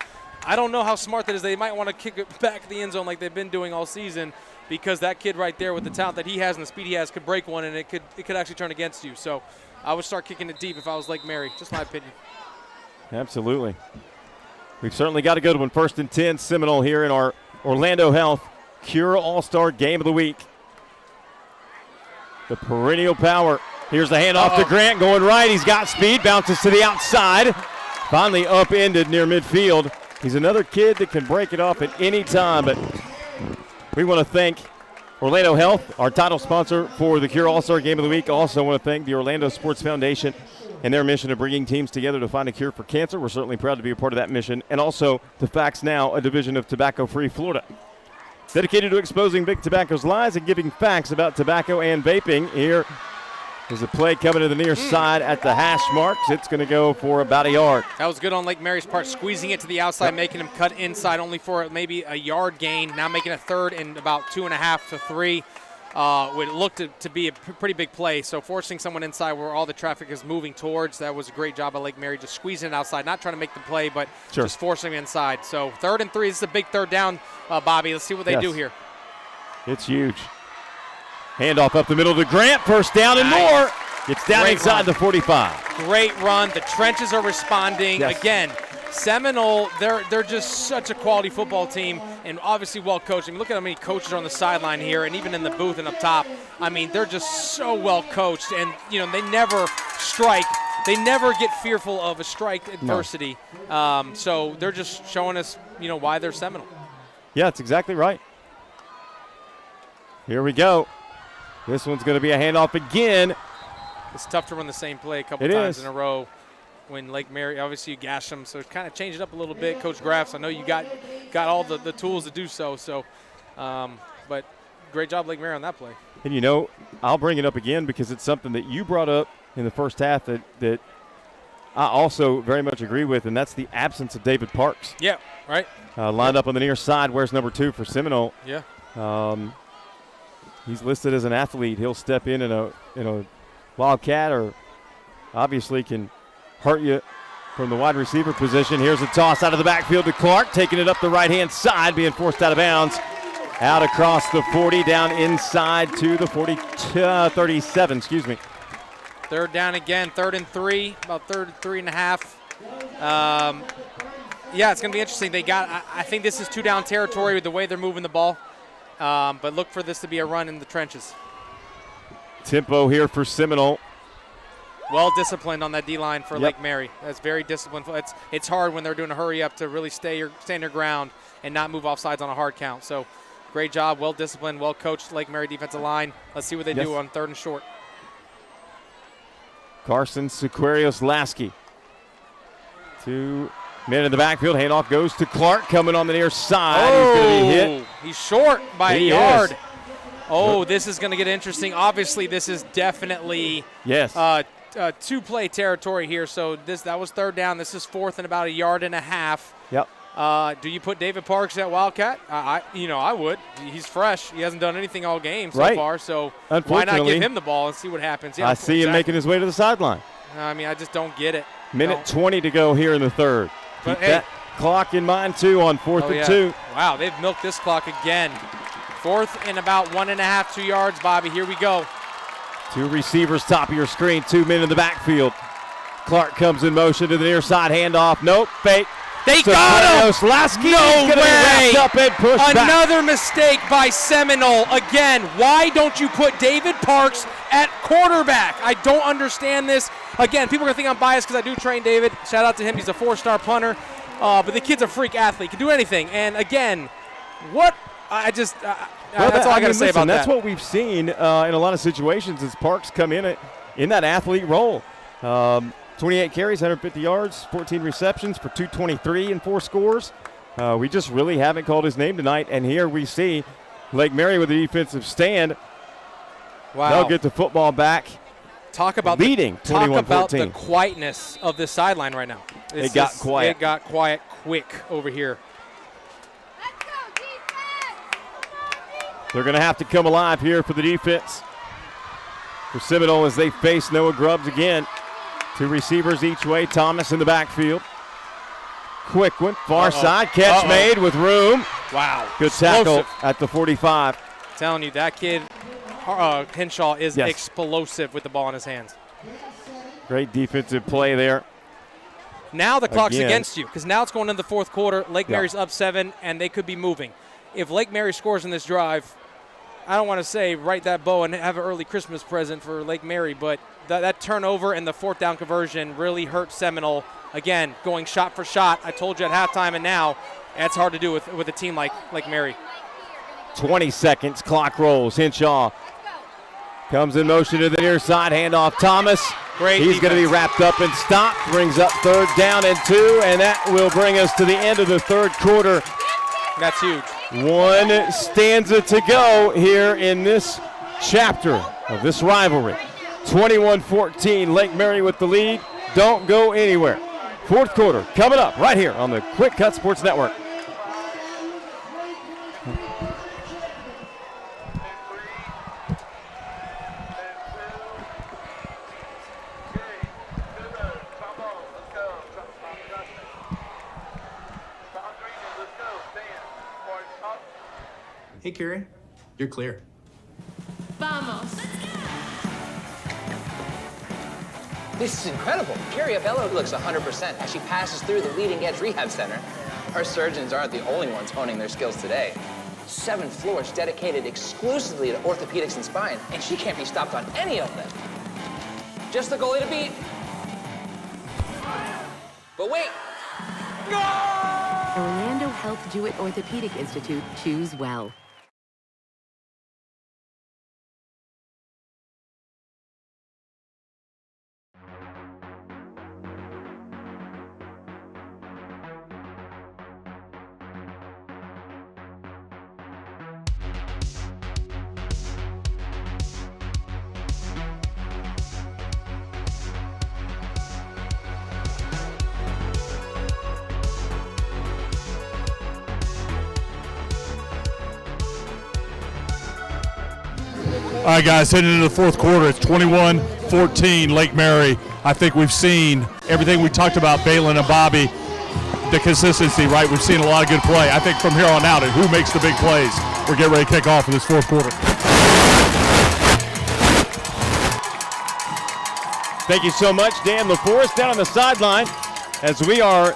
I don't know how smart that is. They might want to kick it back to the end zone like they've been doing all season, because that kid right there with the talent that he has and the speed he has could break one, and it could actually turn against you. So I would start kicking it deep if I was Lake Mary. Just my opinion. Absolutely. We've certainly got a good one. 1st and 10, Seminole here in our Orlando Health Cure All-Star Game of the Week. The perennial power. Here's the handoff to Grant going right. He's got speed, bounces to the outside. Finally upended near midfield. He's another kid that can break it off at any time, but we want to thank Orlando Health, our title sponsor for the Cure All-Star Game of the Week. Also want to thank the Orlando Sports Foundation and their mission of bringing teams together to find a cure for cancer. We're certainly proud to be a part of that mission. And also the Facts Now, a division of Tobacco-Free Florida, dedicated to exposing big tobacco's lies and giving facts about tobacco and vaping. Here is a play coming to the near side at the hash marks. It's going to go for about a yard. That was good on Lake Mary's part, squeezing it to the outside, making him cut inside only for maybe a yard gain. Now making a third and about 2.5 to 3. Would look to be a pretty big play. So forcing someone inside where all the traffic is moving towards, that was a great job by Lake Mary, just squeezing it outside, not trying to make the play, but just forcing him inside. So 3rd and 3, this is a big third down, Bobby. Let's see what they do here. It's huge. Handoff up the middle to Grant, 1st down and more. It's down inside the 45. Great run. The trenches are responding. Again, Seminole, they're just such a quality football team and obviously well coached. I mean, look at how many coaches are on the sideline here and even in the booth and up top. I mean, they're just so well coached, and they never strike. They never get fearful of a strike adversity. So they're just showing us, why they're Seminole. Yeah, that's exactly right. Here we go. This one's going to be a handoff again. It's tough to run the same play a couple times in a row. When Lake Mary, obviously you gash them, so kind of change it up a little bit. Coach Graffs, I know you got all the tools to do so. But great job, Lake Mary, on that play. And I'll bring it up again because it's something that you brought up in the first half that I also very much agree with, and that's the absence of David Parks. Yeah, right. Lined up on the near side. Where's number 2 for Seminole? Yeah. He's listed as an athlete. He'll step in a Wildcat, or obviously can hurt you from the wide receiver position. Here's a toss out of the backfield to Clark, taking it up the right-hand side, being forced out of bounds. Out across the 40, down inside to the 37, Third down again, 3rd and 3, about 3.5. Yeah, it's going to be interesting. I think this is 2-down territory with the way they're moving the ball. But look for this to be a run in the trenches. Tempo here for Seminole. Well disciplined on that D-line for Lake Mary. That's very disciplined. It's hard when they're doing a hurry up to really stand your ground and not move off sides on a hard count. So great job, well disciplined, well coached Lake Mary defensive line. Let's see what they do on 3rd and short. Carson Sequarios Lasky. 2 men in the backfield. Handoff goes to Clark coming on the near side. He's going to be hit. He's short by a yard. Oh, this is going to get interesting. Obviously, this is definitely two-play territory here. So that was 3rd down. This is 4th and about 1.5 yards. Yep. Do you put David Parks at Wildcat? I would. He's fresh. He hasn't done anything all game so far. So why not give him the ball and see what happens? Yeah, I see him making his way to the sideline. I mean, I just don't get it. Minute 20 to go here in the 3rd. Keep that clock in mind, too, on 4th and 2. Wow, they've milked this clock again. 4th and about 1.5, 2 yards, Bobby. Here we go. 2 receivers, top of your screen, 2 men in the backfield. Clark comes in motion to the near side, handoff. Nope, fake. They got him! Lasky no way! Up and Another mistake by Seminole. Again, why don't you put David Parks at quarterback? I don't understand this. Again, people are going to think I'm biased because I do train David. Shout out to him. He's a 4-star punter. But the kid's a freak athlete. Can do anything. And, again, that's all I got to say about that. That's what we've seen in a lot of situations is Parks come in that athlete role. 28 carries, 150 yards, 14 receptions for 223 and 4 scores. We just really haven't called his name tonight. And here we see Lake Mary with the defensive stand. Wow. They'll get the football back. Leading 21-14. Talk about the quietness of this sideline right now. It got quiet. It got quiet quick over here. Let's go, defense! They're going to have to come alive here for the defense. For Seminole as they face Noah Grubbs again. 2 receivers each way. Thomas in the backfield. Quick one. Far side. Catch made with room. Wow. Good tackle at the 45. Telling you, that kid, Henshaw, is explosive with the ball in his hands. Great defensive play there. Now the clock's against you because now it's going into the 4th quarter. Lake Mary's up 7, and they could be moving. If Lake Mary scores in this drive, I don't want to say write that bow and have an early Christmas present for Lake Mary, but that turnover and the 4th down conversion really hurt Seminole. Again, going shot for shot. I told you at halftime, and now that's hard to do with a team like Lake Mary. 20 seconds, clock rolls. Henshaw comes in motion to the near side, handoff Thomas. Great He's going to be wrapped up and stopped. Brings up 3rd down and 2, and that will bring us to the end of the 3rd quarter. That's huge. 1 stanza to go here in this chapter of this rivalry. 21-14, Lake Mary with the lead. Don't go anywhere. 4th quarter coming up right here on the Quick Cut Sports Network. Hey, Carrie, you're clear. Vamos. This is incredible. Carrie Bello looks 100% as she passes through the leading edge rehab center. Our surgeons aren't the only ones honing their skills today. 7 floors dedicated exclusively to orthopedics and spine, and she can't be stopped on any of them. Just the goalie to beat. But wait. Orlando Health Jewett Orthopedic Institute. Choose well. All right, guys, heading into the 4th quarter. It's 21-14 Lake Mary. I think we've seen everything we talked about, Balin and Bobby, the consistency, right? We've seen a lot of good play. I think from here on out, who makes the big plays, we're getting ready to kick off for this 4th quarter. Thank you so much, Dan LaForest, down on the sideline as we are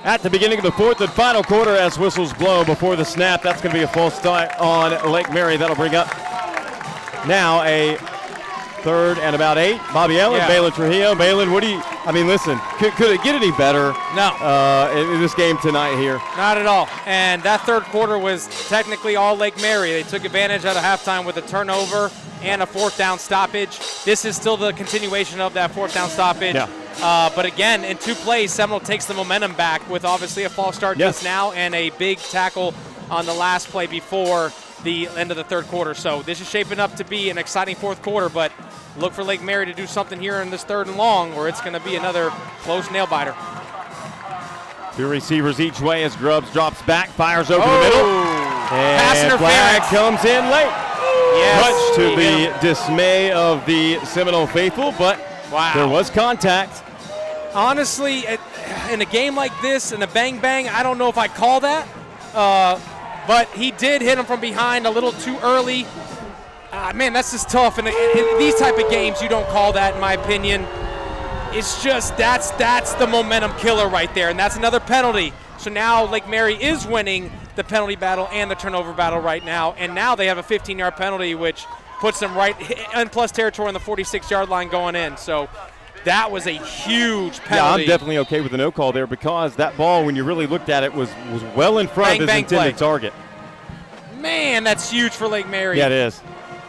at the beginning of the fourth and final quarter as whistles blow before the snap. That's going to be a false start on Lake Mary. That'll bring up now a 3rd and about 8. Bobby Allen, Yeah. Balin Trujillo. Balin, what do you, I mean, listen, could it get any better in this game tonight here? Not at all. And that third quarter was technically all Lake Mary. They took advantage out of halftime with a turnover and a 4th down stoppage. This is still the continuation of that 4th down stoppage. Yeah. But again, in 2 plays, Seminole takes the momentum back with obviously a false start just now and a big tackle on the last play before the end of the third quarter. So this is shaping up to be an exciting fourth quarter, but look for Lake Mary to do something here in this 3rd and long, or it's going to be another close nail biter. 2 receivers each way as Grubbs drops back, fires over the middle. Pass And flag interference. comes in late. Yes. Much to the dismay of the Seminole faithful, but there was contact. Honestly, in a game like this, in a bang-bang, I don't know if I call that. But he did hit him from behind a little too early. Man, that's just tough. In these type of games, you don't call that, in my opinion. It's just that's the momentum killer right there, and that's another penalty. So now Lake Mary is winning the penalty battle and the turnover battle right now, and now they have a 15-yard penalty, which puts them right in plus territory on the 46-yard line going in. So that was a huge penalty. Yeah, I'm definitely okay with the no call there because that ball, when you really looked at it, was well in front of his intended target. Man, that's huge for Lake Mary. Yeah, it is.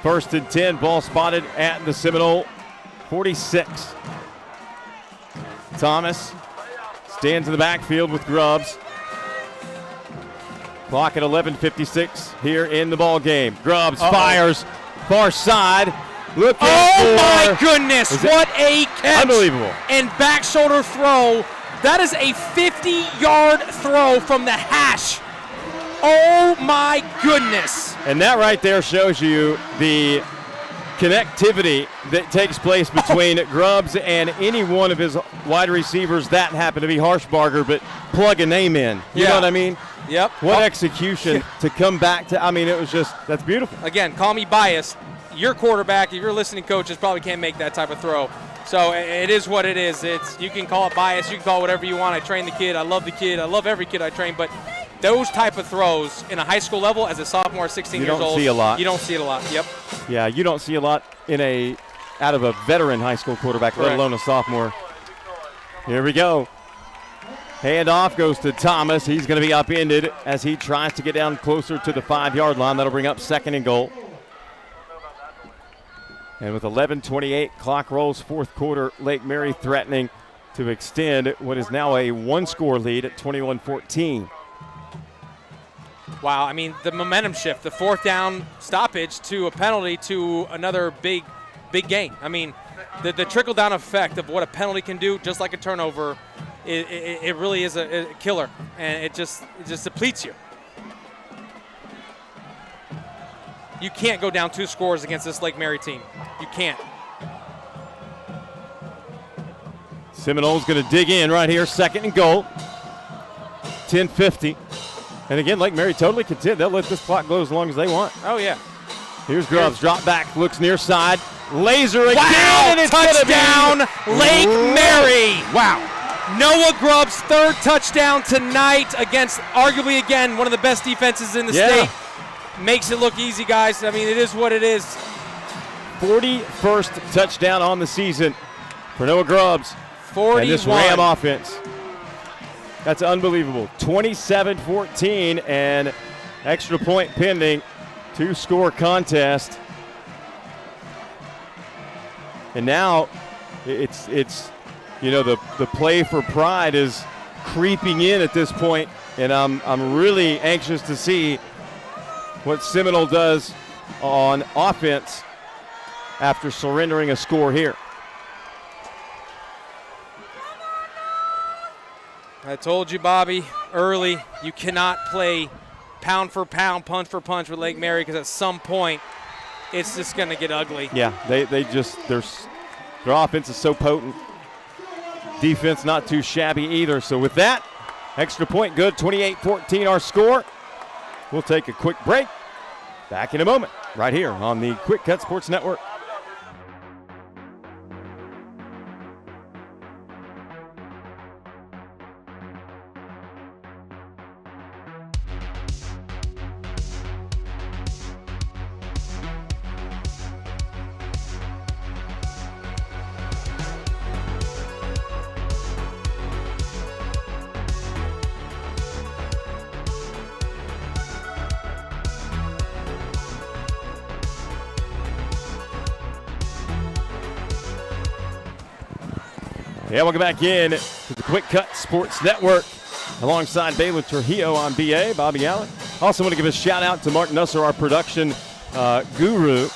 1st and 10, ball spotted at the Seminole 46. Thomas stands in the backfield with Grubbs. Clock at 11:56 here in the ball game. Grubbs fires far side. Looking my goodness, what a catch. Unbelievable. And back shoulder throw. That is a 50-yard throw from the hash. Oh my goodness. And that right there shows you the connectivity that takes place between Grubbs and any one of his wide receivers that happen to be Harshbarger, but plug a name in. You know what I mean? Yep. What execution to come back to. I mean, it was just, that's beautiful. Again, call me biased. Your quarterback, if you're listening coaches, probably can't make that type of throw. So it is what it is. You can call it bias. You can call it whatever you want. I train the kid. I love the kid. I love every kid I train. But those type of throws in a high school level as a sophomore, 16 years old. You don't see a lot. You don't see it a lot. Yep. Yeah, you don't see a lot out of a veteran high school quarterback, let alone a sophomore. Here we go. Handoff goes to Thomas. He's going to be upended as he tries to get down closer to the 5-yard line. That'll bring up 2nd and goal. And with 11:28, clock rolls, fourth quarter, Lake Mary threatening to extend what is now a 1-score lead at 21-14. Wow, I mean, the momentum shift, the 4th down stoppage to a penalty to another big gain. I mean, the trickle-down effect of what a penalty can do, just like a turnover, it really is a killer, and it just depletes you. You can't go down 2 scores against this Lake Mary team. You can't. Seminole's going to dig in right here, 2nd and goal. 10:50. And again, Lake Mary totally content. They'll let this clock go as long as they want. Oh, yeah. Here's Grubbs, drop back, looks near side. Laser again, Wow, and it's touchdown, Lake Mary. Wow. Noah Grubbs' 3rd touchdown tonight against arguably, again, one of the best defenses in the state. Makes it look easy, guys. I mean, it is what it is. 41st touchdown on the season for Noah Grubbs. 41. And this Ram offense. That's unbelievable. 27-14 and extra point pending. 2-score contest. And now it's the play for pride is creeping in at this point, and I'm really anxious to see what Seminole does on offense after surrendering a score here. I told you, Bobby, early, you cannot play pound for pound, punch for punch with Lake Mary because at some point it's just going to get ugly. Yeah, their offense is so potent. Defense not too shabby either. So with that, extra point good, 28-14 our score. We'll take a quick break. Back in a moment, right here on the Quick Cut Sports Network. Yeah, welcome back in to the Quick Cut Sports Network. Alongside Baylor Trujillo on BA, Bobby Allen. Also want to give a shout out to Mark Nusser, our production guru.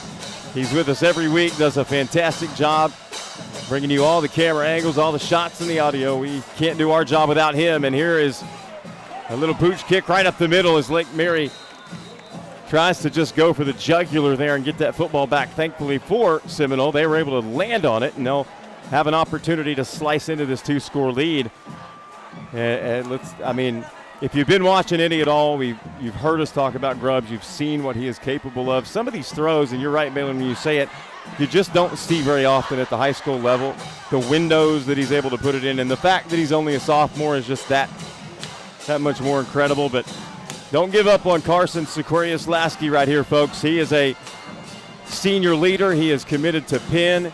He's with us every week, does a fantastic job bringing you all the camera angles, all the shots and the audio. We can't do our job without him. And here is a little pooch kick right up the middle as Lake Mary tries to just go for the jugular there and get that football back. Thankfully for Seminole, they were able to land on it, and they'll have an opportunity to slice into this 2-score lead. And if you've been watching any at all, you've heard us talk about Grubbs. You've seen what he is capable of. Some of these throws, and you're right, Baylor, when you say it, you just don't see very often at the high school level. The windows that he's able to put it in, and the fact that he's only a sophomore is just that much more incredible. But don't give up on Carson Sequarius-Lasky right here, folks. He is a senior leader. He is committed to Penn.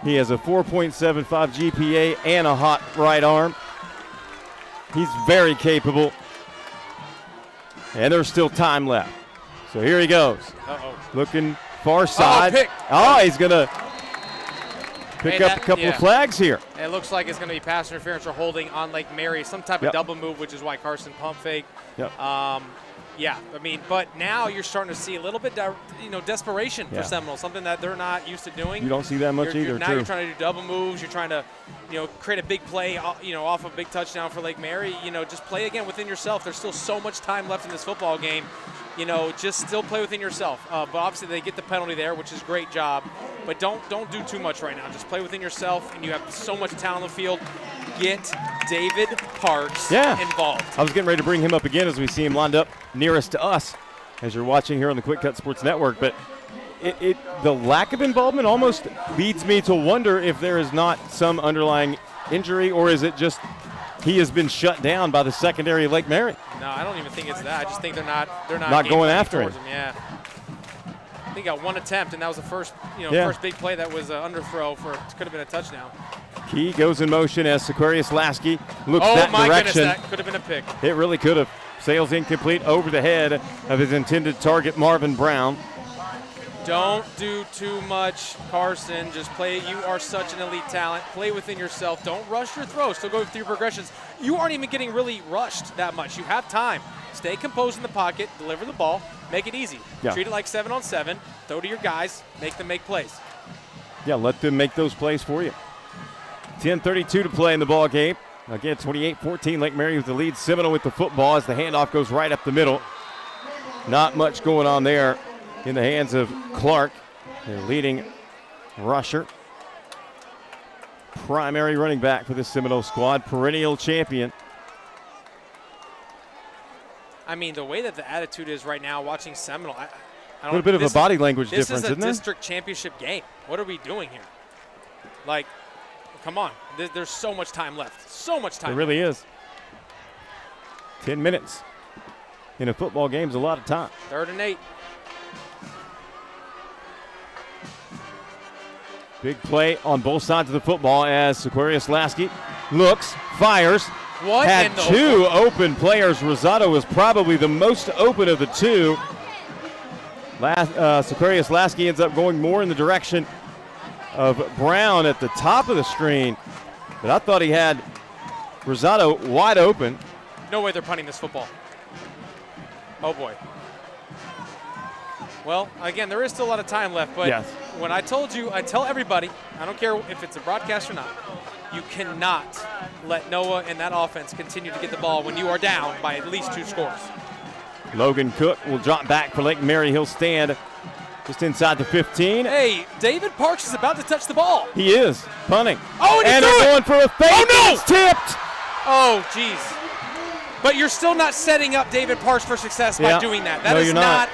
He has a 4.75 GPA and a hot right arm. He's very capable. And there's still time left. So here he goes. Looking far side. He's going to pick up a couple of flags here. It looks like it's going to be pass interference or holding on Lake Mary, some type of double move, which is why Carson pump fake. But now you're starting to see a little bit, desperation for Seminole, something that they're not used to doing. You don't see that much either, Now you're trying to do double moves. You're trying to, create a big play, off a big touchdown for Lake Mary. Just play again within yourself. There's still so much time left in this football game. Just still play within yourself. But obviously they get the penalty there, which is a great job. But don't do too much right now. Just play within yourself, and you have so much talent on the field. Get David Parks involved. I was getting ready to bring him up again as we see him lined up nearest to us as you're watching here on the Quick Cut Sports Network. But the lack of involvement almost leads me to wonder if there is not some underlying injury, or is it just he has been shut down by the secondary of Lake Mary? No, I don't even think it's that. I just think they're not going after him. Yeah. I think he got one attempt, and that was the first big play that was an underthrow could have been a touchdown. Key goes in motion as Sequarius-Lasky looks that direction. Oh, my goodness, that could have been a pick. It really could have. Sails incomplete over the head of his intended target, Marvin Brown. Don't do too much, Carson. Just play. You are such an elite talent. Play within yourself. Don't rush your throws. Still go through your progressions. You aren't even getting really rushed that much. You have time. Stay composed in the pocket. Deliver the ball. Make it easy. Treat it like 7-on-7. Throw to your guys. Make them make plays. Yeah, let them make those plays for you. 10:32 to play in the ball game. Again, 28-14. Lake Mary with the lead. Seminole with the football as the handoff goes right up the middle. Not much going on there in the hands of Clark, their leading rusher. Primary running back for the Seminole squad, perennial champion. I mean, the way that the attitude is right now, watching Seminole, a little bit of a body language difference, isn't it? This is a district championship game. What are we doing here? Like, come on. There's so much time left. So much time. There really is. 10 minutes in a football game is a lot of time. 3rd and 8. Big play on both sides of the football as Sequarius-Lasky looks, fires. Had two open players. Rosado was probably the most open of the two. Sequarius-Lasky ends up going more in the direction of Brown at the top of the screen. But I thought he had Rosado wide open. No way they're punting this football. Oh, boy. Well, again, there is still a lot of time left, but when I told you, I tell everybody, I don't care if it's a broadcast or not, you cannot let Noah and that offense continue to get the ball when you are down by at least 2 scores. Logan Cook will drop back for Lake Mary. He'll stand just inside the 15. Hey, David Parks is about to touch the ball. He is punting. Oh, and they're going for a fake. Oh, no! It's tipped. Oh, geez. But you're still not setting up David Parks for success by doing that. That is not.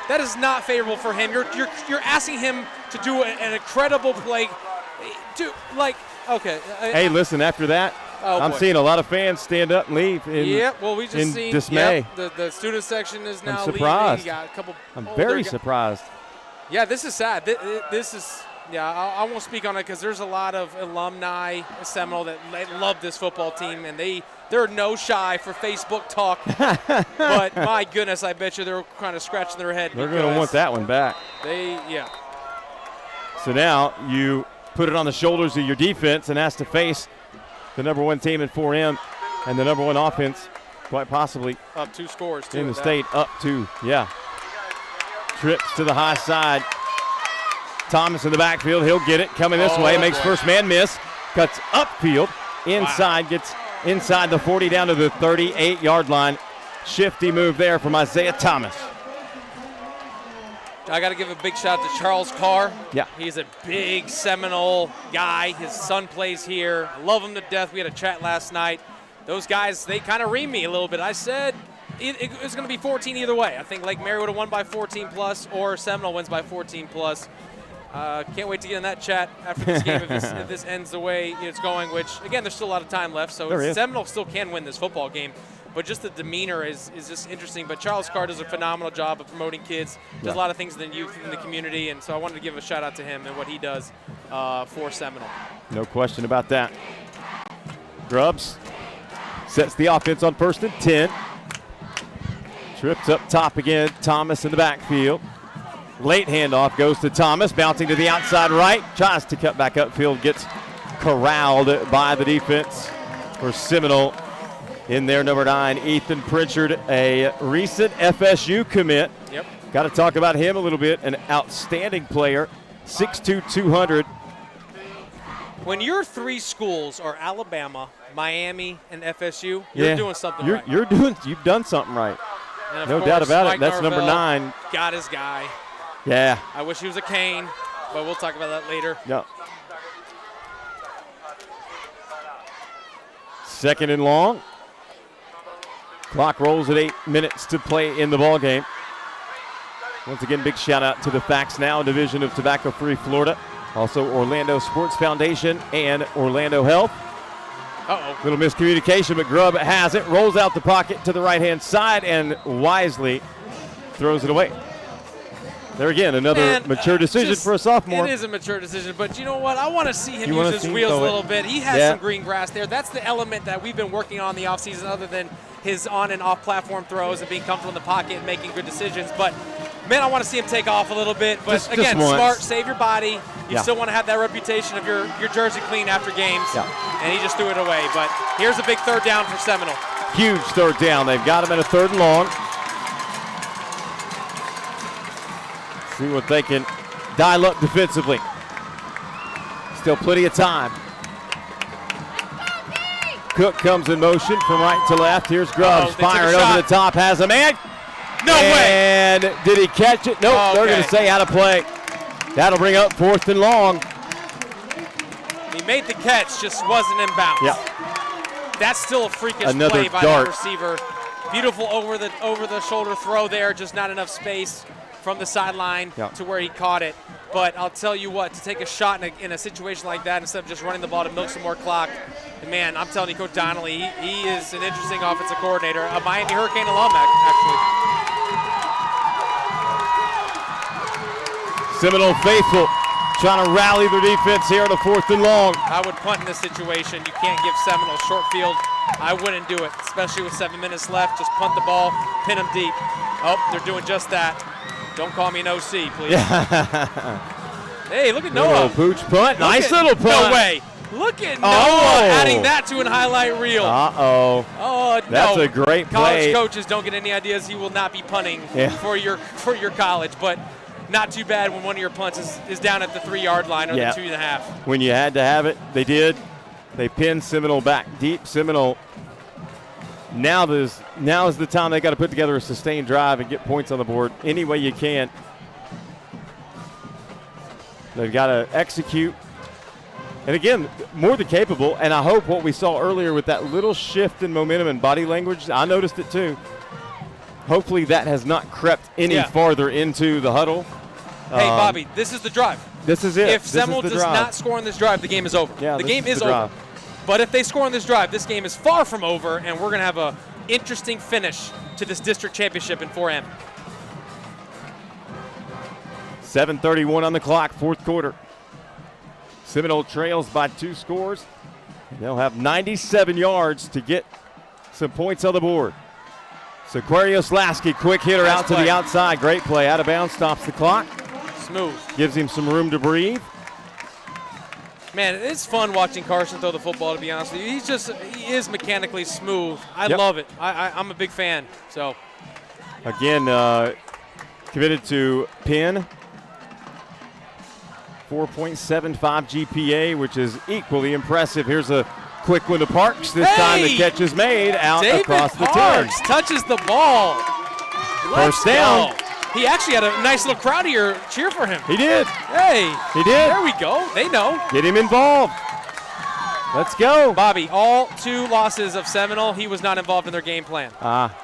That is not favorable for him. You're asking him to do an incredible play. Hey, listen, after that, I'm seeing a lot of fans stand up and leave we just in seen dismay. The student section is now surprised. leaving. You got a couple. I'm very surprised. Yeah, this is sad. This is. Yeah, I won't speak on it because there's a lot of alumni at Seminole that love this football team, and they're no shy for Facebook talk. But my goodness, I bet you they're kind of scratching their head. They're going to want that one back. So now you put it on the shoulders of your defense and has to face the number one team in 4M and the number one offense, quite possibly Up 2 scores, too. in the state, up 2. Yeah. Trips to the high side. Thomas in the backfield. He'll get it. Coming this way. Makes first man miss. Cuts upfield. Inside. Gets inside the 40 down to the 38-yard line. Shifty move there from Isaiah Thomas. I got to give a big shout out to Charles Carr. Yeah. He's a big Seminole guy. His son plays here. I love him to death. We had a chat last night. Those guys, they kind of reamed me a little bit. I said it was going to be 14 either way. I think Lake Mary would have won by 14 plus, or Seminole wins by 14 plus. Can't wait to get in that chat after this game if this ends the way it's going, which, again, there's still a lot of time left. So Seminole still can win this football game. But just the demeanor is just interesting. But Charles Carr does a phenomenal job of promoting kids. Does a lot of things in the youth in the community. And so I wanted to give a shout out to him and what he does for Seminole. No question about that. Grubbs sets the offense on 1st and 10. Trips up top again. Thomas in the backfield. Late handoff goes to Thomas, bouncing to the outside right. Tries to cut back upfield. Gets corralled by the defense for Seminole. In there, number 9, Ethan Pritchard, a recent FSU commit. Yep. Got to talk about him a little bit. An outstanding player, 6'2", 200. When your 3 schools are Alabama, Miami, and FSU, you're doing something right. You've done something right. And No doubt about it. That's number 9. Got his guy. Yeah. I wish he was a Cane, but we'll talk about that later. Yeah. 2nd and long. Clock rolls at 8 minutes to play in the ball game. Once again, big shout out to the Facts Now division of Tobacco Free Florida. Also Orlando Sports Foundation and Orlando Health. Uh-oh. Little miscommunication, but Grubb has it. Rolls out the pocket to the right-hand side and wisely throws it away. There again, another mature decision for a sophomore. It is a mature decision, but you know what? I want to see him You use his wheels a little bit. He has Yeah. some green grass there. That's the element that we've been working on in the offseason, other than his on- and off-platform throws and being comfortable in the pocket and making good decisions. But, man, I want to see him take off a little bit. But, Just again, once. smart, save your body. You Yeah. still want to have that reputation of your jersey clean after games. Yeah. And he just threw it away. But here's a big 3rd down for Seminole. Huge 3rd down. They've got him at a 3rd and long. See what they can dial up defensively. Still plenty of time. Cook comes in motion from right to left. Here's Grubbs firing over the top. Has a man. No way. And did he catch it? Nope. Oh, They're okay. going to say out of play. That'll bring up 4th and long. He made the catch, just wasn't in bounds. Yeah. That's still a freakish Another play by dart. that receiver. Beautiful over the shoulder throw there, just not enough space from the sideline to where he caught it. But I'll tell you what, to take a shot in a situation like that instead of just running the ball to milk some more clock, man, I'm telling you, Coach Donnelly, he is an interesting offensive coordinator, a Miami Hurricane alum, actually. Seminole faithful trying to rally their defense here on a 4th and long. I would punt in this situation. You can't give Seminole short field. I wouldn't do it, especially with 7 minutes left. Just punt the ball, pin them deep. Oh, they're doing just that. Don't call me an OC, please. Hey, look at Noah. Little pooch punt. Nice little punt. No way. Look at Noah adding that to an highlight reel. Uh-oh. Oh, That's no. a great College play. coaches don't get any ideas. He will not be punting for your college, but not too bad when one of your punts is down at the 3-yard line or the 2.5. When you had to have it, they did. They pinned Seminole back deep. Seminole, now is the time they got to put together a sustained drive and get points on the board any way you can. They've got to execute. And again, more than capable, and I hope what we saw earlier with that little shift in momentum and body language, I noticed it too. Hopefully that has not crept any farther into the huddle. Hey, Bobby, this is the drive. This is it. If Seminole does not score on this drive, the game is over. Yeah, the game is over. But if they score on this drive, this game is far from over, and we're going to have an interesting finish to this district championship in 4M. 7:31 on the clock, 4th quarter. Seminole trails by 2 scores. They'll have 97 yards to get some points on the board. Sequarius Lasky, quick hitter out to the outside. Great play. Out of bounds, stops the clock. Smooth. Gives him some room to breathe. Man, it's fun watching Carson throw the football, to be honest with you. He is mechanically smooth. I Yep. love it. I'm a big fan. So Again, committed to Penn. 4.75 GPA, which is equally impressive. Here's a quick one to Parks. This time the catch is made out David across the 10. Parks touches the ball. Let's First down. go. He actually had a nice little crowd here cheer for him. He did. Hey. He did. There we go. They know. Get him involved. Let's go. Bobby, all 2 losses of Seminole, he was not involved in their game plan.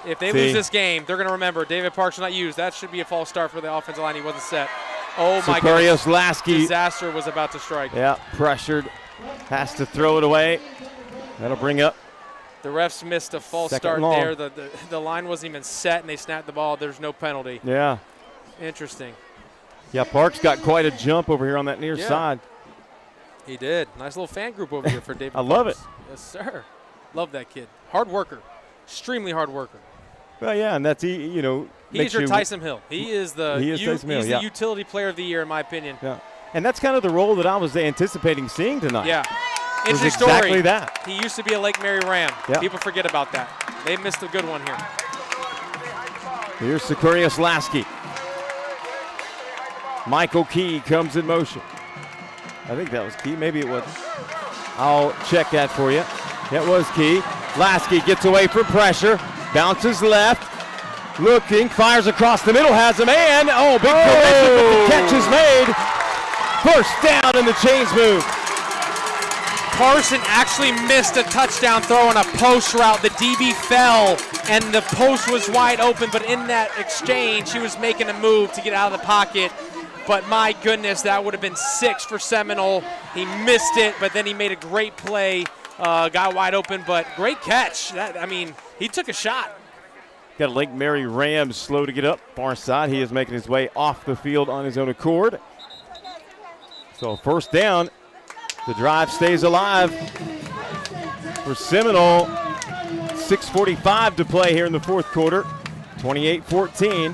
If they lose this game, they're going to remember David Parks was not used. That should be a false start for the offensive line. He wasn't set. Oh, my goodness. Lasky. Disaster was about to strike. Yeah, pressured. Has to throw it away. That'll bring up. The refs missed a false start there. The line wasn't even set, and they snapped the ball. There's no penalty. Yeah. Interesting. Yeah, Parks got quite a jump over here on that near side. He did. Nice little fan group over here for David I love it. Yes, sir. Love that kid. Hard worker. Extremely hard worker. Well, yeah, and that's, you know. He's your Tyson Hill. He is the the utility player of the year, in my opinion. Yeah. And that's kind of the role that I was anticipating seeing tonight. Yeah. It was Interesting exactly story. that. He used to be a Lake Mary Ram. Yep. People forget about that. They missed a good one here. Here's Securius Lasky. Michael Key comes in motion. I think that was Key. Maybe it wasn't. I'll check that for you. That was Key. Lasky gets away from pressure. Bounces left. Looking. Fires across the middle. Has a man. Oh, big collision, but the catch is made. First down and the chains move. Carson actually missed a touchdown throw on a post route. The DB fell, and the post was wide open, but in that exchange, he was making a move to get out of the pocket. But my goodness, that would have been 6 for Seminole. He missed it, but then he made a great play, got wide open, but great catch. He took a shot. Got a Lake Mary Rams slow to get up. Far side, he is making his way off the field on his own accord. So first down. The drive stays alive for Seminole. 6:45 to play here in the fourth quarter. 28-14.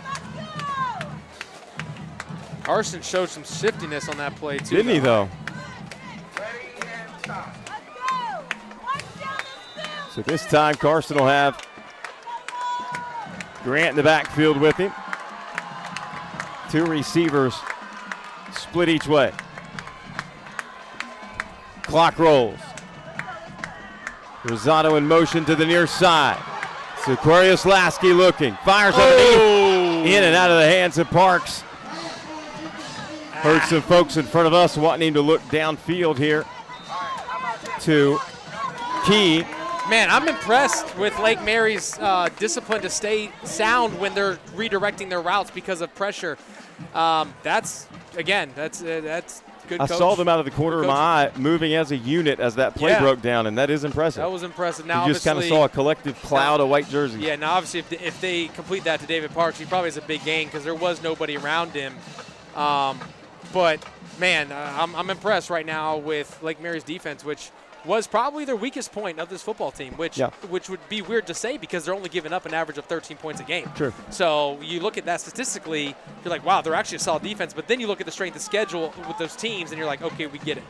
Carson showed some shiftiness on that play, too. Didn't he, though? So this time Carson will have Grant in the backfield with him. 2 receivers split each way. Clock rolls. Rosado in motion to the near side. Securius Lasky looking. Fires underneath. In and out of the hands of Parks. Heard some folks in front of us wanting him to look downfield here to Key. Man, I'm impressed with Lake Mary's discipline to stay sound when they're redirecting their routes because of pressure. That's good I coach. saw them out of the corner of my eye moving as a unit as that play broke down, and that is impressive. That was impressive. Now, you just kind of saw a collective cloud of white jerseys. Yeah, now obviously if they complete that to David Parks, he probably has a big gain because there was nobody around him. But, man, I'm impressed right now with Lake Mary's defense, which was probably their weakest point of this football team, which would be weird to say because they're only giving up an average of 13 points a game. Sure. So you look at that statistically, you're like, wow, they're actually a solid defense. But then you look at the strength of schedule with those teams, and you're like, okay, we get it.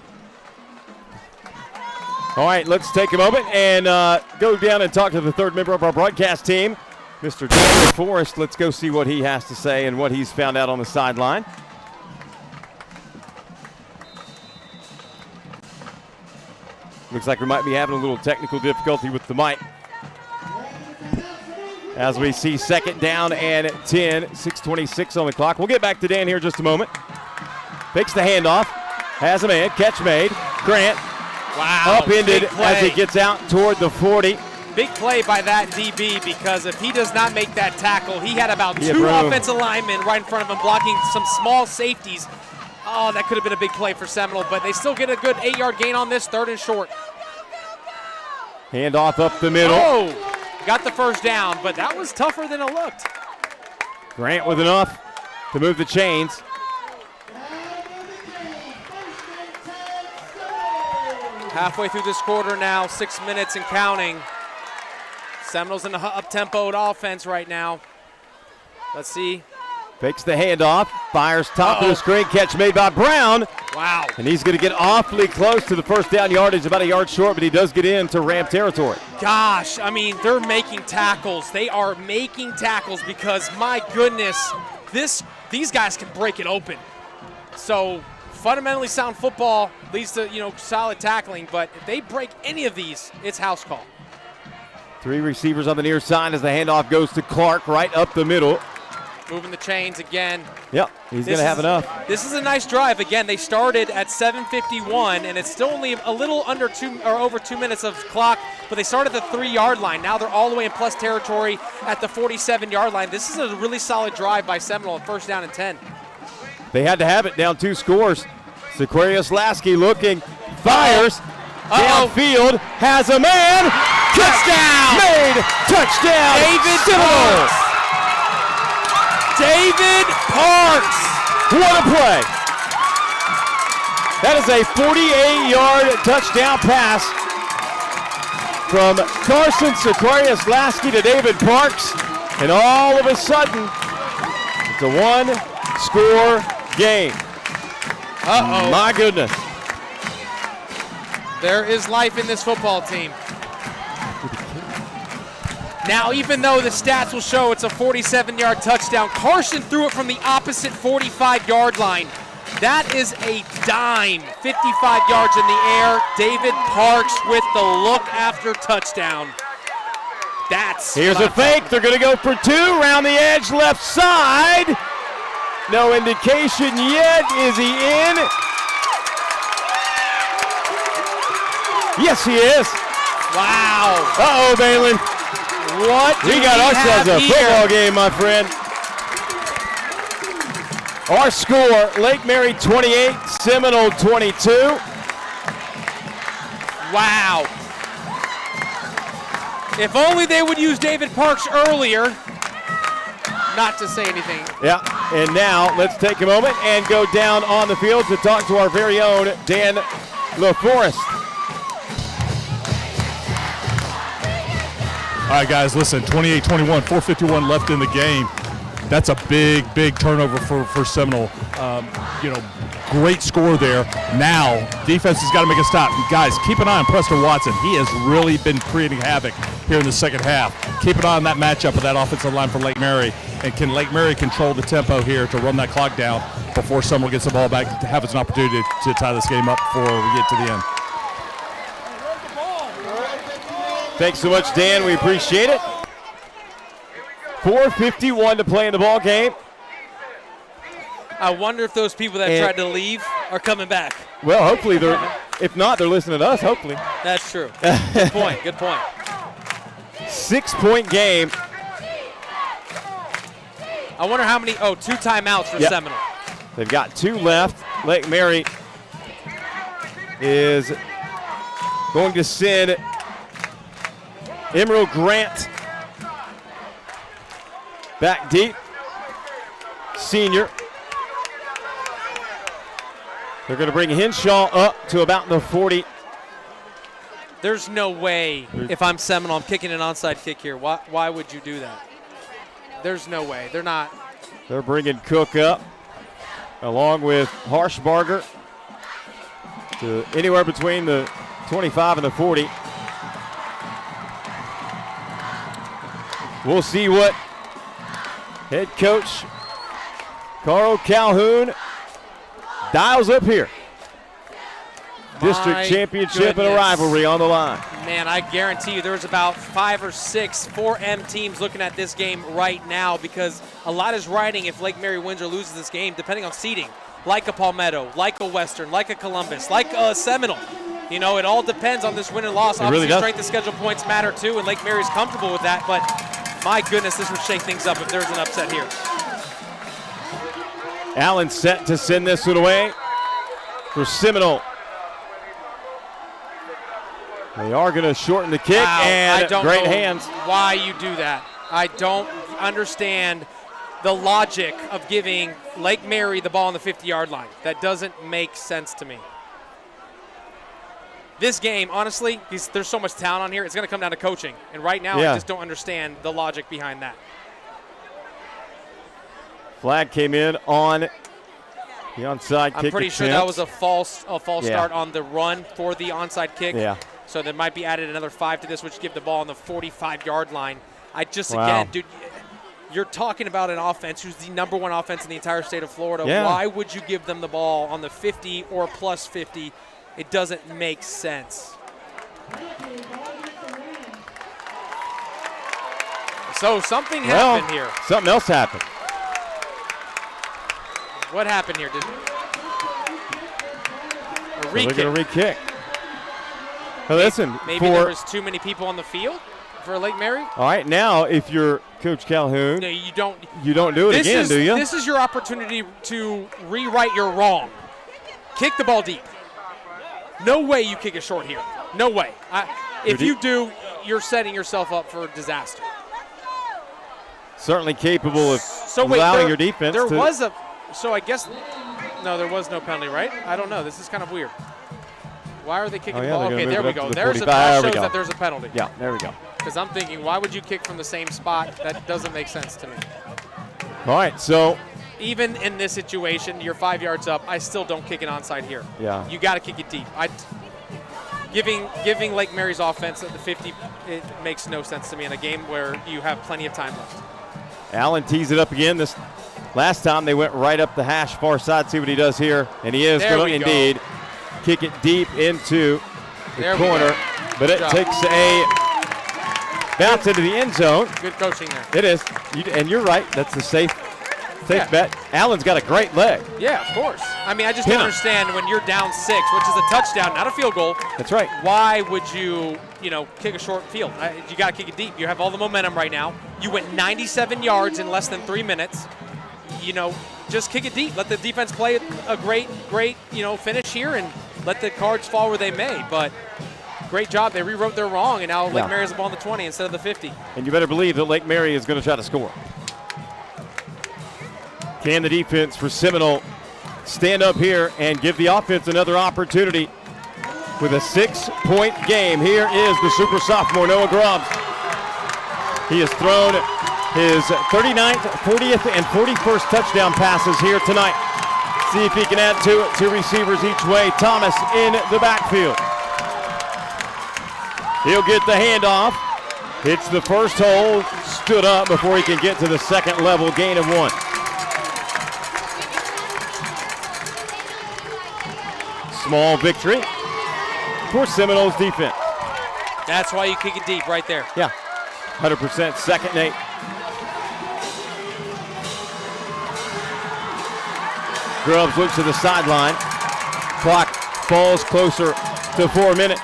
All right, let's take a moment and go down and talk to the third member of our broadcast team, Mr. Daniel Forrest. Let's go see what he has to say and what he's found out on the sideline. Looks like we might be having a little technical difficulty with the mic. As we see second down and 10, 6:26 on the clock. We'll get back to Dan here in just a moment. Fakes the handoff, has a man, catch made. Grant, upended as he gets out toward the 40. Big play by that DB because if he does not make that tackle, he had about 2 offensive linemen right in front of him blocking some small safeties. Oh, that could have been a big play for Seminole, but they still get a good 8-yard gain on this, 3rd and short. Handoff up the middle. Oh, got the first down, but that was tougher than it looked. Grant with enough to move the chains. Halfway through this quarter now, 6 minutes and counting. Seminoles in the up-tempoed offense right now. Let's see. Fakes the handoff, fires top of the screen, catch made by Brown. Wow. And he's going to get awfully close to the first down yardage, about a yard short, but he does get into Ram territory. Gosh, I mean, they're making tackles. They are making tackles because, my goodness, these guys can break it open. So fundamentally sound football leads to, solid tackling, but if they break any of these, it's house call. 3 receivers on the near side as the handoff goes to Clark right up the middle. Moving the chains again. Yep, he's going to have enough. This is a nice drive. Again, they started at 7:51, and it's still only a little under over 2 minutes of clock, but they started at the 3-yard line. Now they're all the way in plus territory at the 47-yard line. This is a really solid drive by Seminole on first down and 10. They had to have it, down 2 scores. Sequarius Lasky looking, fires, downfield, has a man, touchdown! Made, touchdown, David Seminole! Parks. David Parks! What a play! That is a 48-yard touchdown pass from Carson Sequarius Lasky to David Parks, and all of a sudden, it's a 1-score game. My goodness. There is life in this football team. Now, even though the stats will show it's a 47-yard touchdown, Carson threw it from the opposite 45-yard line. That is a dime, 55 yards in the air. David Parks with the look after touchdown. Here's a fake. They're going to go for 2. Round the edge, left side. No indication yet. Is he in? Yes, he is. Wow. Uh-oh, Balin. What we got ourselves a football game, my friend. Our score, Lake Mary 28, Seminole 22. Wow. If only they would use David Parks earlier. Not to say anything. Yeah, and now let's take a moment and go down on the field to talk to our very own Dan LaForest. All right, guys, listen, 28-21, 4:51 left in the game. That's a big, big turnover for Seminole. Great score there. Now, defense has got to make a stop. Guys, keep an eye on Preston Watson. He has really been creating havoc here in the second half. Keep an eye on that matchup of that offensive line for Lake Mary. And can Lake Mary control the tempo here to run that clock down before Seminole gets the ball back to have an opportunity to tie this game up before we get to the end? Thanks so much, Dan. We appreciate it. 4:51 to play in the ball game. I wonder if those people that tried to leave are coming back. Well, hopefully they're. If not, they're listening to us. Hopefully. That's true. Good point. Good point. 6-point game. I wonder how many. 2 timeouts for Seminole. They've got 2 left. Lake Mary is going to send Emerald Grant back deep. Senior. They're going to bring Henshaw up to about the 40. There's no way, if I'm Seminole, I'm kicking an onside kick here. Why would you do that? There's no way. They're not. They're bringing Cook up along with Harshbarger to anywhere between the 25 and the 40. We'll see what head coach Carl Calhoun dials up here. District championship and a rivalry on the line. Man, I guarantee you there's about 5 or 6 4M teams looking at this game right now because a lot is riding if Lake Mary wins or loses this game, depending on seeding. Like a Palmetto, like a Western, like a Columbus, like a Seminole. It all depends on this win and loss. Obviously, really strength of schedule points matter too, and Lake Mary's comfortable with that, but my goodness, this would shake things up if there's an upset here. Allen set to send this one away for Seminole. They are going to shorten the kick, and great hands. Why you do that. I don't understand the logic of giving Lake Mary the ball on the 50-yard line. That doesn't make sense to me. This game, honestly, there's so much talent on here, it's going to come down to coaching. And right now, I just don't understand the logic behind that. Flag came in on the onside kick. I'm pretty sure that was a false start on the run for the onside kick. Yeah. So there might be added another 5 to this, which give the ball on the 45-yard line. Wow. Again, dude, you're talking about an offense who's the number 1 offense in the entire state of Florida. Yeah. Why would you give them the ball on the 50 or plus 50? It doesn't make sense. So something happened here. Something else happened. What happened here? A They're re-kick. going to re-kick. Now listen, Maybe there was too many people on the field for Lake Mary. all right, now if you're Coach Calhoun, No, you don't. you don't do it again, do you? This is your opportunity to rewrite your wrong. Kick the ball deep. No way you kick it short here. No way. If you do, you're setting yourself up for disaster. Certainly capable of So wait, allowing your defense there to. was a. So I guess no, there was no penalty, right? I don't know. This is kind of weird. Why are they kicking Oh, the yeah, ball? they're gonna Okay, move there it we up to go. the That 45. There we shows go. that there's a penalty. Yeah, there we go. Because I'm thinking, why would you kick from the same spot? That doesn't make sense to me. All right, so Even in this situation, you're 5 yards up. I still don't kick it onside here. Yeah. You got to kick it deep. Giving Lake Mary's offense at the 50, it makes no sense to me in a game where you have plenty of time left. Allen tees it up again. This last time they went right up the hash far side. See what he does here, and he is There going we to go. indeed kick it deep into the There we corner, go. but it Good job. takes a bounce into the end zone. Good coaching there. It is, and you're right. That's a safe Yeah. bet. Allen's got a great leg. Yeah, of course. I mean, I just Pin don't him. understand when you're down 6, which is a touchdown, not a field goal. That's right. Why would you, kick a short field? You got to kick it deep. You have all the momentum right now. You went 97 yards in less than 3 minutes. Just kick it deep. Let the defense play a great, finish here and let the cards fall where they may. But great job. They rewrote their wrong, and now Lake Mary has the ball on the 20 instead of the 50. And you better believe that Lake Mary is going to try to score. Can the defense for Seminole stand up here and give the offense another opportunity with a 6-point game? Here is the super sophomore, Noah Grubbs. He has thrown his 39th, 40th, and 41st touchdown passes here tonight. See if he can add to it. 2 receivers each way. Thomas in the backfield. He'll get the handoff. Hits the first hole, stood up before he can get to the second level, gain of 1. Small victory for Seminole's defense. That's why you kick it deep right there. Yeah, 100%. Second and 8. Grubbs looks to the sideline. Clock falls closer to 4 minutes.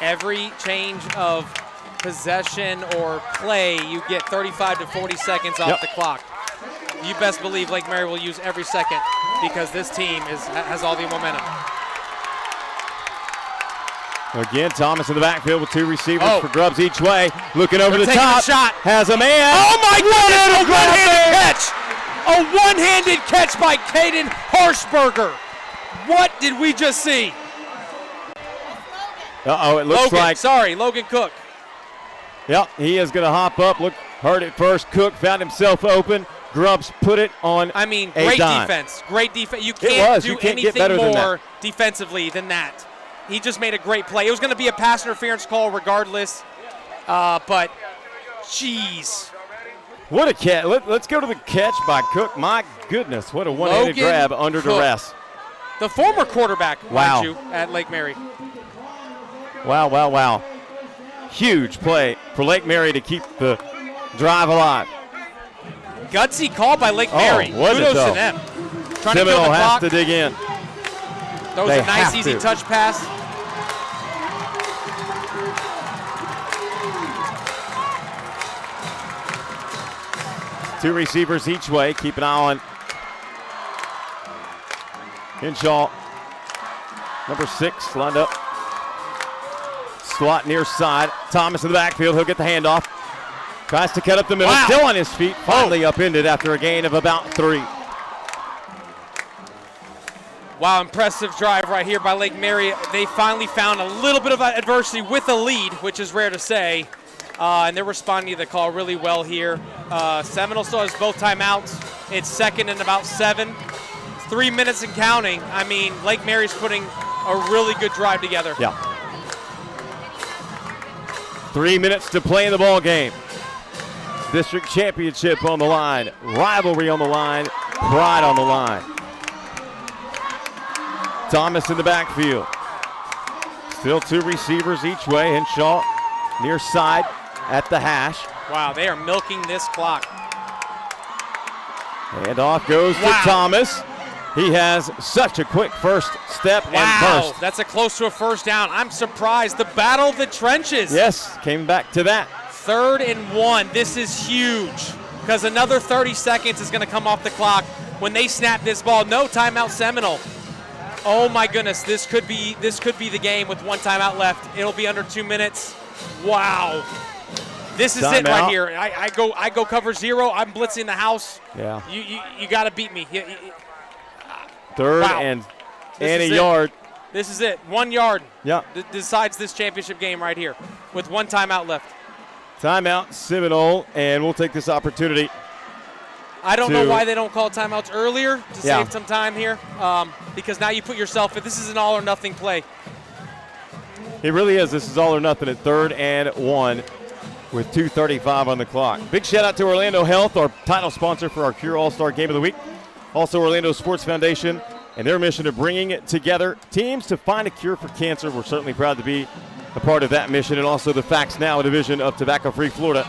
Every change of possession or play, you get 35 to 40 seconds off the clock. You best believe Lake Mary will use every second because this team has all the momentum. Again, Thomas in the backfield with 2 receivers for Grubbs each way. Looking over the taking top. a shot. Has a man. Oh my goodness! A grab one-handed there. catch! A one-handed catch by Caden Harshberger. What did we just see? Uh-oh, it looks like. Logan Cook. Yep, he is going to hop up. Heard it first. Cook found himself open. Grubbs put it on. I mean, a great dime. defense. Great defense. You It can't was. do You can't get anything better than more that. defensively than that. He just made a great play. It was going to be a pass interference call regardless, but jeez. What a catch. Let's go to the catch by Cook. My goodness, what a one-handed Logan grab under Cook. duress. The former quarterback, Wow. mind you, at Lake Mary. Wow, wow, wow. Huge play for Lake Mary to keep the drive alive. Gutsy call by Lake Mary. was it Kudos though? to them. Trying to Seminole kill the has clock. to dig in. Throws They a nice, have easy to. touch pass. Two receivers each way. Keep an eye on Henshaw. Number 6 lined up. Slot near side. Thomas in the backfield. He'll get the handoff. Tries to cut up the middle. Wow. Still on his feet. Finally upended after a gain of about 3. Wow, impressive drive right here by Lake Mary. They finally found a little bit of adversity with a lead, which is rare to say. and they're responding to the call really well here. Seminole still has both timeouts. It's second and about 7. 3 minutes and counting. I mean, Lake Mary's putting a really good drive together. Yeah. 3 minutes to play in the ball game. District championship on the line. Rivalry on the line. Pride on the line. Thomas in the backfield. Still 2 receivers each way. Henshaw near side at the hash. Wow, they are milking this clock. And off goes to Thomas. He has such a quick first step and burst. That's a close to a first down. I'm surprised. The battle of the trenches. Yes, came back to that. 3rd and 1. This is huge because another 30 seconds is going to come off the clock when they snap this ball. No timeout, Seminole. Oh my goodness, this could be the game with 1 timeout left. It'll be under 2 minutes. Wow. This is it right here. I go cover 0. I'm blitzing the house. Yeah. You got to beat me. 3rd and a yard. This is it. 1 yard. Yeah. Decides this championship game right here with 1 timeout left. Timeout, Seminole, and we'll take this opportunity. I don't know why they don't call timeouts earlier to save some time here, because now you put yourself in. This is an all or nothing play. It really is. This is all or nothing at 3rd and 1 with 2:35 on the clock. Big shout out to Orlando Health, our title sponsor for our Cure All-Star Game of the Week. Also, Orlando Sports Foundation and their mission of bringing together teams to find a cure for cancer. We're certainly proud to be a part of that mission. And also the Facts Now, a division of Tobacco Free Florida,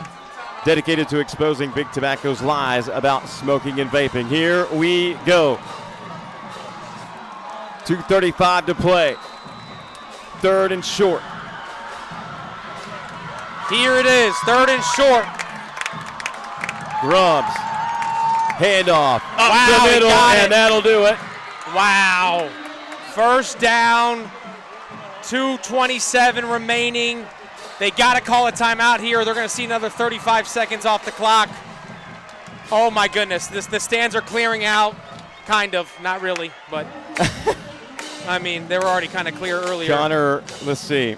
dedicated to exposing Big Tobacco's lies about smoking and vaping. Here we go. 2:35 to play. 3rd and short. Here it is, 3rd and short. Grubbs. Handoff up Wow, the middle, and that'll do it. Wow. First down, 2:27 remaining. They got to call a timeout here. They're going to see another 35 seconds off the clock. Oh, my goodness. The stands are clearing out. Kind of. Not really, but, I mean, they were already kind of clear earlier. Connor, let's see.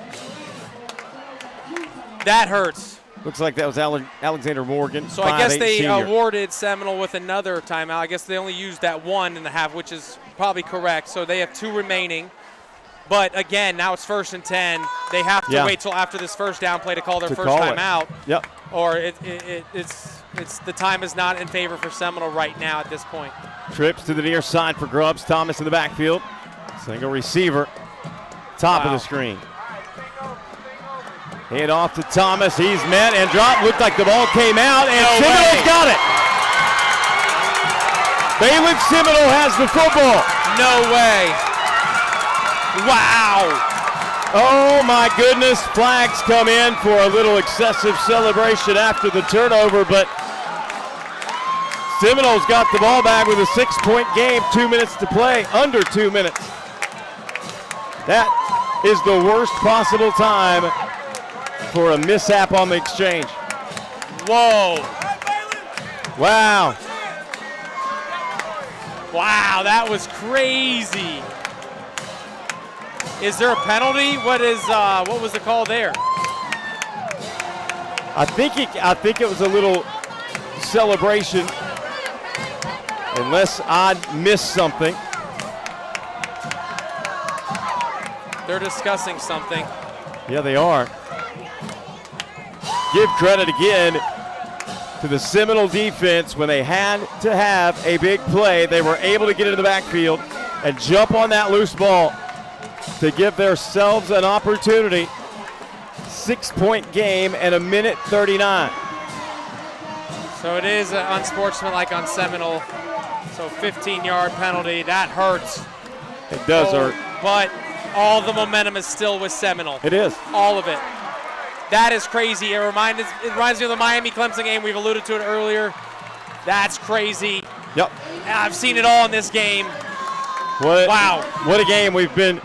That hurts. Looks like that was Alexander Morgan. So I guess they senior. awarded Seminole with another timeout. I guess they only used that 1.5, which is probably correct. So they have 2 remaining. But again, now it's 1st and 10. They have to wait till after this first down play to call their first timeout. Yep. Or it's the time is not in favor for Seminole right now at this point. Trips to the near side for Grubbs. Thomas in the backfield. Single receiver. Top of the screen. Hand off to Thomas. He's met and dropped. Looked like the ball came out, and Seminole's got it. Bailiff Seminole has the football. No way. Wow. Oh, my goodness. Flags come in for a little excessive celebration after the turnover, but Seminole's got the ball back with a 6-point game, 2 minutes to play, under 2 minutes. That is the worst possible time for a mishap on the exchange. Whoa. Wow. Wow, that was crazy. Is there a penalty? What was the call there? I think it was a little celebration, unless I missed something. They're discussing something. Yeah, they are. Give credit again to the Seminole defense. When they had to have a big play, they were able to get into the backfield and jump on that loose ball to give themselves an opportunity. 6-point game and 1:39. So it is unsportsmanlike on Seminole. So 15-yard penalty. That hurts. It does hurt. But all the momentum is still with Seminole. It is. All of it. That is crazy. It reminds me of the Miami-Clemson game. We've alluded to it earlier. That's crazy. Yep. I've seen it all in this game. Wow. What a game we've been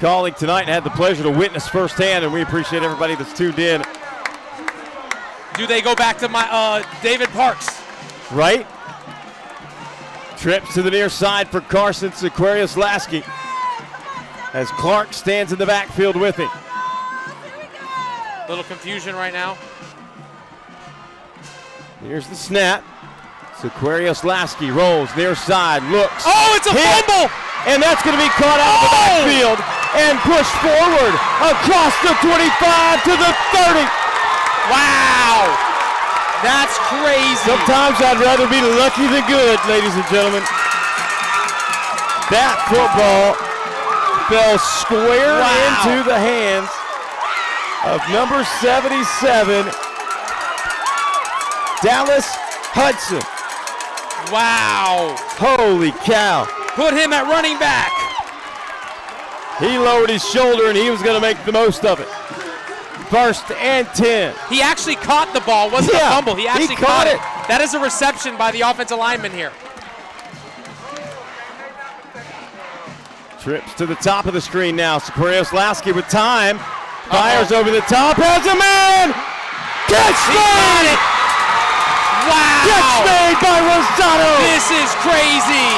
calling tonight and had the pleasure to witness firsthand, and we appreciate everybody that's tuned in. Do they go back to David Parks? Right. Trips to the near side for Carson Sequarius Lasky as Clark stands in the backfield with him. Little confusion right now. Here's the snap. Sequarius Lasky rolls near side, looks. Oh, it's a fumble! And that's going to be caught out of the backfield and pushed forward across the 25 to the 30. Wow! That's crazy. Sometimes I'd rather be lucky than good, ladies and gentlemen. That football fell square into the hands of number 77, Dallas Hudson. Wow. Holy cow. Put him at running back. He lowered his shoulder and he was going to make the most of it. 1st and 10. He actually caught the ball. It wasn't a fumble. He actually caught it. That is a reception by the offensive lineman here. Trips to the top of the screen now. Sequarius Lasky with time. Fires over the top. Has a man. Catch made! Wow! Catch made by Rosado. This is crazy.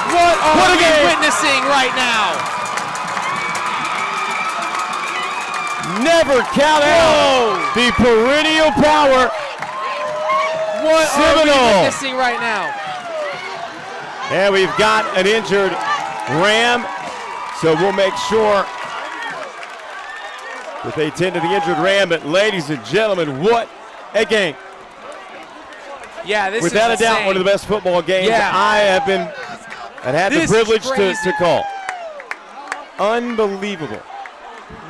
What are we witnessing right now? Never count out the perennial power. What Seminole. are we witnessing right now? And we've got an injured Ram, so we'll make sure that they tend to the injured Ram. But ladies and gentlemen, what a game. Yeah, this Without is a doubt, insane. one of the best football games Yeah. I've had the privilege to call. Unbelievable.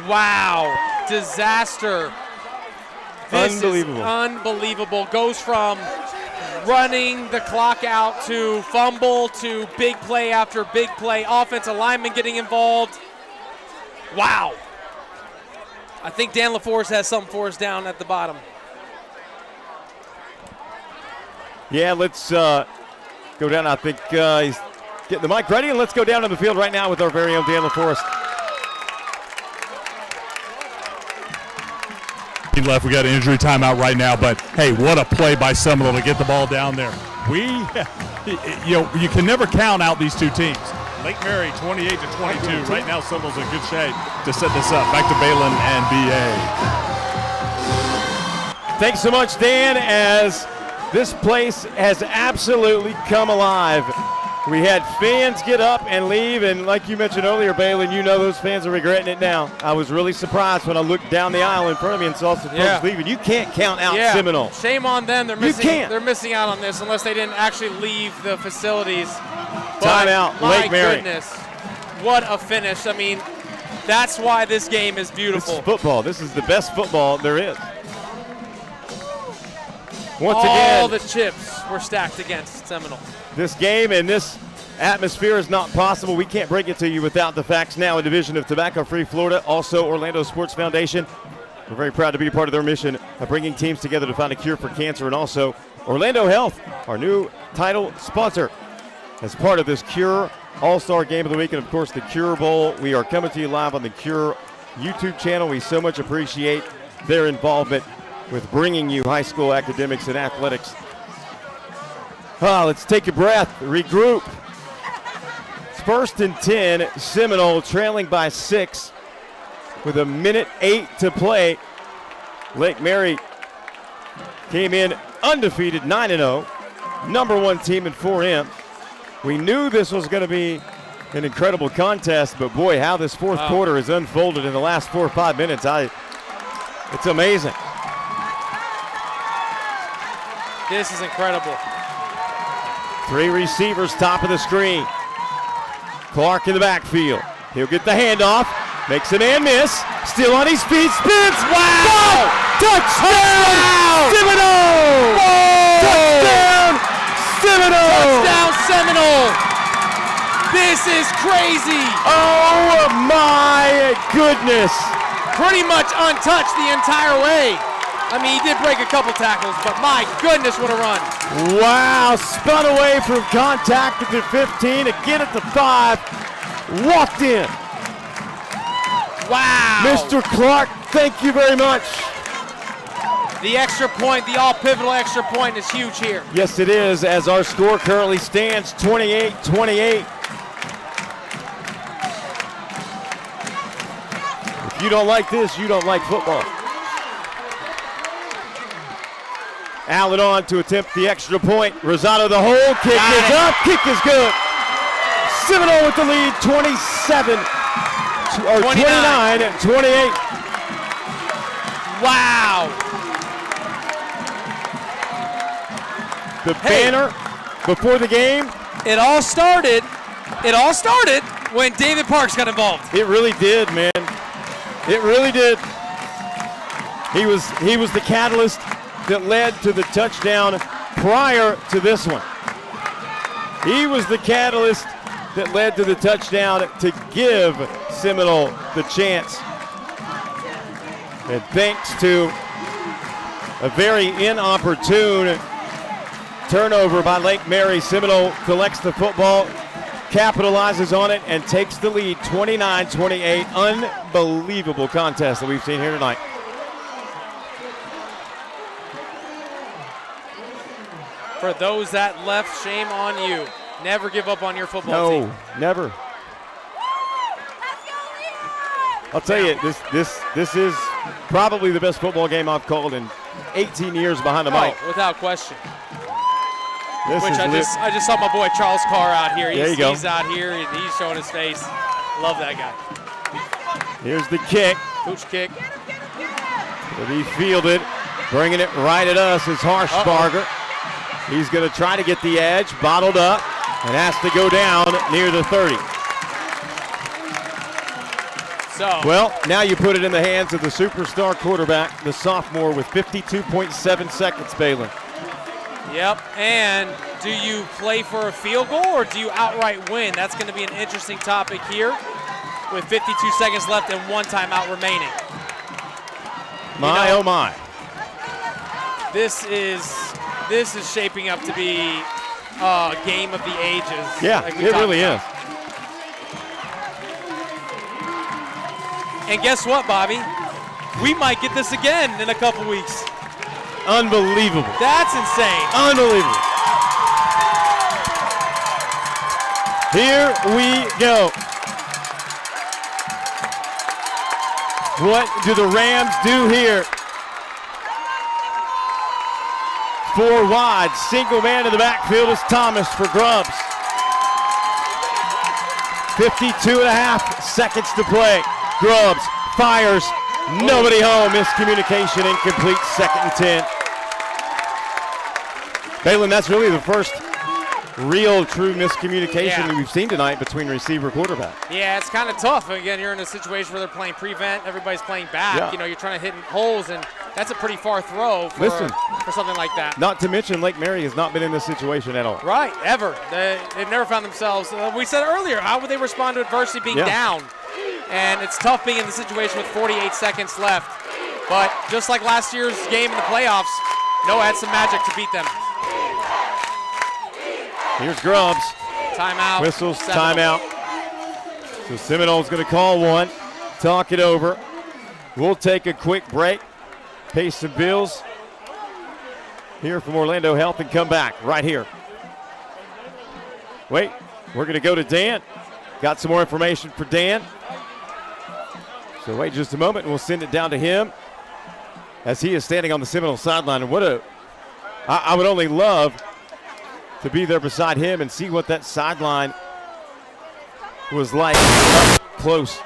Wow. Disaster. This Unbelievable. Is unbelievable. Goes from running the clock out to fumble to big play after big play. Offensive lineman getting involved. Wow. I think Dan LaForce has something for us down at the bottom. Yeah, let's go down. I think he's getting the mic ready, and let's go down to the field right now with our very own Dan LaForce. Left, we got an injury timeout right now, but hey, what a play by Seminole to get the ball down there. You can never count out these two teams. Lake Mary 28-22. Right now, Seminole's in good shape to set this up. Back to Balin and BA. Thanks so much, Dan, as this place has absolutely come alive. We had fans get up and leave, and like you mentioned earlier, Balin, you know those fans are regretting it now. I was really surprised when I looked down the aisle in front of me and saw some folks leaving. You can't count out Seminole. Shame on them. They're missing out on this unless they didn't actually leave the facilities. Timeout, Lake Mary. My goodness, what a finish. I mean, that's why this game is beautiful. This is football. This is the best football there is. Once All again, the chips were stacked against Seminole. this game and this atmosphere is not possible. We can't bring it to you without the facts. Now, a division of Tobacco-Free Florida, also Orlando Sports Foundation. We're very proud to be a part of their mission of bringing teams together to find a cure for cancer, and also Orlando Health, our new title sponsor, as part of this Cure All-Star Game of the Week, and of course the Cure Bowl. We are coming to you live on the Cure YouTube channel. We so much appreciate their involvement with bringing you high school academics and athletics. Let's take a breath, regroup. It's 1st and 10, Seminole trailing by 6 with 1:08 to play. Lake Mary came in undefeated, 9-0, number 1 team in 4M. We knew this was going to be an incredible contest, but boy, how this fourth quarter has unfolded in the last 4 or 5 minutes. It's amazing. This is incredible. 3 receivers, top of the screen. Clark in the backfield. He'll get the handoff, makes a man miss, still on his feet, spins. Wow! Touchdown! Seminole! Touchdown! Seminole! Touchdown Seminole! This is crazy! Oh my goodness! Pretty much untouched the entire way. I mean, he did break a couple tackles, but my goodness, what a run. Wow, spun away from contact at the 15, again at the 5, walked in. Wow. Mr. Clark, thank you very much. The extra point, the all-pivotal extra point is huge here. Yes, it is, as our score currently stands 28-28. If you don't like this, you don't like football. Allen on to attempt the extra point. Rosado the hole, kick is up, kick is good. Seminole with the lead, 29-28. Wow. The banner before the game. It all started when David Parks got involved. It really did, man. It really did. He was the catalyst that led to the touchdown prior to this one. He was the catalyst that led to the touchdown to give Seminole the chance. And thanks to a very inopportune turnover by Lake Mary, Seminole collects the football, capitalizes on it, and takes the lead 29-28. Unbelievable contest that we've seen here tonight. For those that left, shame on you. Never give up on your football team. No, never. I'll tell you, this is probably the best football game I've called in 18 years behind the mic. Oh, without question. This Which is I just saw my boy Charles Carr out here. There you go. He's out here and he's showing his face. Love that guy. Here's the kick. Pooch kick. But he fielded, bringing it right at us is Harshbarger. He's going to try to get the edge, bottled up, and has to go down near the 30. Well, now you put it in the hands of the superstar quarterback, the sophomore, with 52.7 seconds, Balin. Yep, and do you play for a field goal or do you outright win? That's going to be an interesting topic here with 52 seconds left and one timeout remaining. Oh my. This is shaping up to be a game of the ages. Yeah, like it really is. And guess what, Bobby? We might get this again in a couple weeks. Unbelievable. That's insane. Unbelievable. Here we go. What do the Rams do here? 4 wide, single man in the backfield is Thomas for Grubbs. 52.5 seconds to play. Grubbs fires, nobody home, miscommunication, incomplete, 2nd and 10. Balin, that's really the first real true miscommunication that we've seen tonight between receiver and quarterback. Yeah, it's kind of tough. Again, you're in a situation where they're playing prevent, everybody's playing back. Yeah. You know, you're trying to hit holes, and that's a pretty far throw for something like that. Not to mention Lake Mary has not been in this situation at all. Right, ever. They've never found themselves. We said earlier, how would they respond to adversity being down? And it's tough being in the situation with 48 seconds left. But just like last year's game in the playoffs, Noah had some magic to beat them. Here's Grubbs. Timeout. Whistles, Seminole. timeout. So Seminole's going to call one, talk it over. We'll take a quick break, pay some bills here from Orlando Health, and come back right here. Wait, we're going to go to Dan. Got some more information for Dan. So wait just a moment, and we'll send it down to him as he is standing on the Seminole sideline. And I would only love to be there beside him and see what that sideline was like up close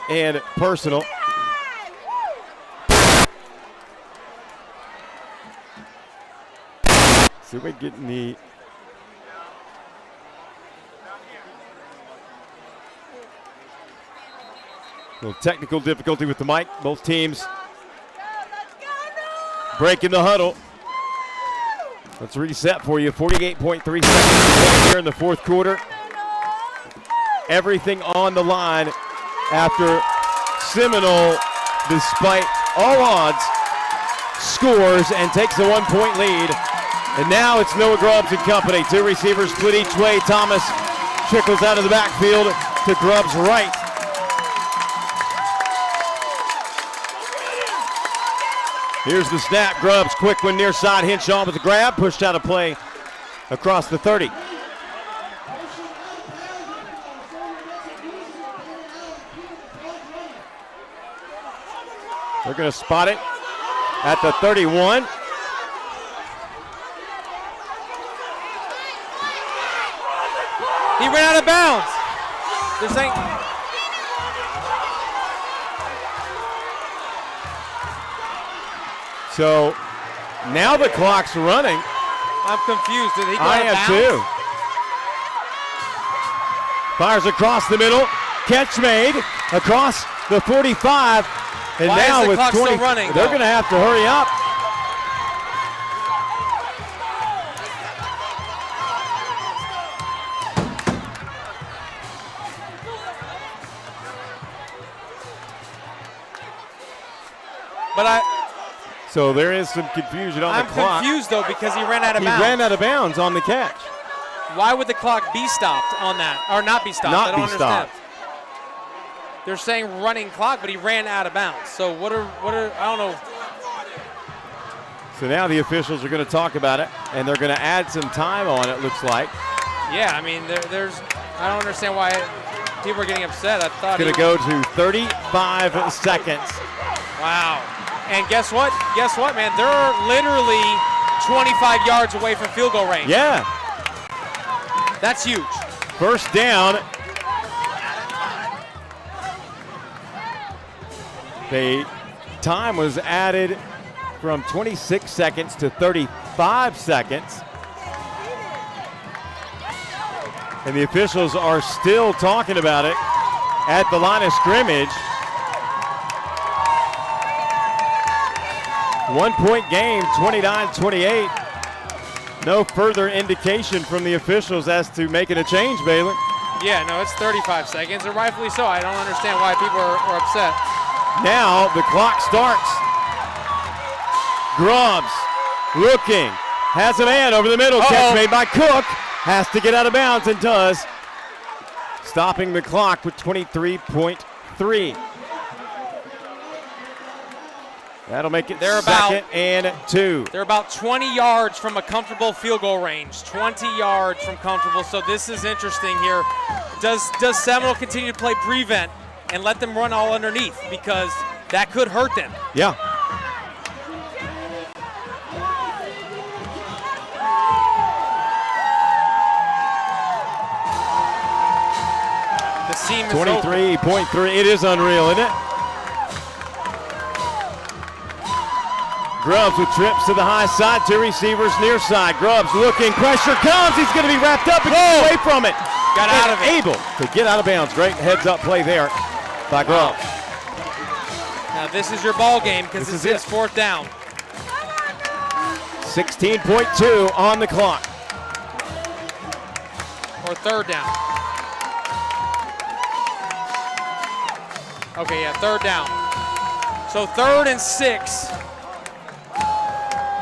and personal. So we're getting the little technical difficulty with the mic. Both teams breaking the huddle. Let's reset for you. 48.3 seconds here in the 4th quarter. Everything on the line after Seminole, despite all odds, scores and takes a 1-point lead. And now it's Noah Grubbs and company. 2 receivers split each way. Thomas trickles out of the backfield to Grubbs' right. Here's the snap. Grubbs, quick one near side. Hinshaw with the grab. Pushed out of play across the 30. They're going to spot it at the 31. He ran out of bounds. They're saying. So now the clock's running. I'm confused. Did he go I out of am bounds? too. Fires across the middle. Catch made across the 45. And Why now is the with clock 20, still running, they're though? going to have to hurry up. So there is some confusion on I'm the clock. I'm confused, though, because he ran out of He bounds. ran out of bounds on the catch. Why would the clock be stopped on that? Or not be stopped? Not I don't be understand. stopped. They're saying running clock, but he ran out of bounds. So what are I don't know. So now the officials are going to talk about it, and they're going to add some time on it, looks like. Yeah, I mean, there's I don't understand why people are getting upset. I thought Going to go to 35 seconds. Wow. And guess what? Guess what, man? They're literally 25 yards away from field goal range. Yeah. That's huge. First down. The time was added from 26 seconds to 35 seconds. And the officials are still talking about it at the line of scrimmage. 1 point game, 29-28. No further indication from the officials as to making a change, Baylor. Yeah, no, it's 35 seconds, and rightfully so. I don't understand why people are upset. Now the clock starts. Grubbs looking, has a man over the middle. Catch made by Cook. Has to get out of bounds and does. Stopping the clock with 23.3. That'll make it second and 2. They're about 20 yards from a comfortable field goal range. 20 yards from comfortable. So this is interesting here. Does Seminole continue to play prevent and let them run all underneath? Because that could hurt them. Yeah. The seam is 23.3. It is unreal, isn't it? Grubbs with trips to the high side, 2 receivers near side. Grubbs looking, pressure comes. He's going to be wrapped up and get away from it. Got out of it. Able to get out of bounds. Great heads-up play there by Grubbs. Now this is your ball game because this is fourth down. 16.2 on the clock. Or third down. Okay, yeah, third down. So 3rd and 6.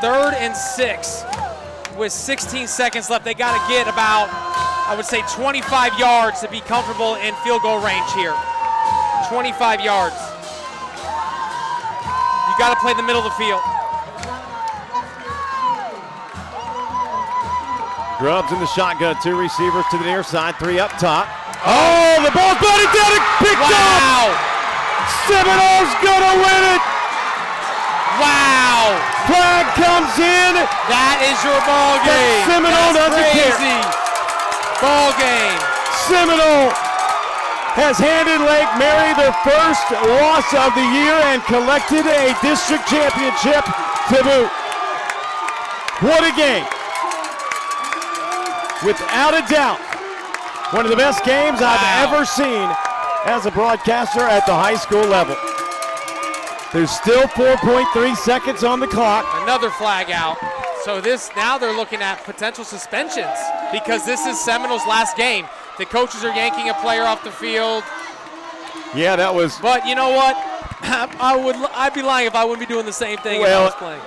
3rd and 6 with 16 seconds left. They got to get about, I would say, 25 yards to be comfortable in field goal range here. 25 yards. You got to play the middle of the field. Grubbs in the shotgun, 2 receivers to the near side, 3 up top. Oh, the ball's batted down and picked up! Seminole's gonna win it! Wow! Flag comes in. That is your ball game. Seminole doesn't crazy. Ball game. Seminole has handed Lake Mary their first loss of the year and collected a district championship to boot. What a game. Without a doubt, one of the best games I've ever seen as a broadcaster at the high school level. There's still 4.3 seconds on the clock. Another flag out. So now they're looking at potential suspensions because this is Seminole's last game. The coaches are yanking a player off the field. Yeah, that was. But you know what? I'd be lying if I wouldn't be doing the same thing if I was playing.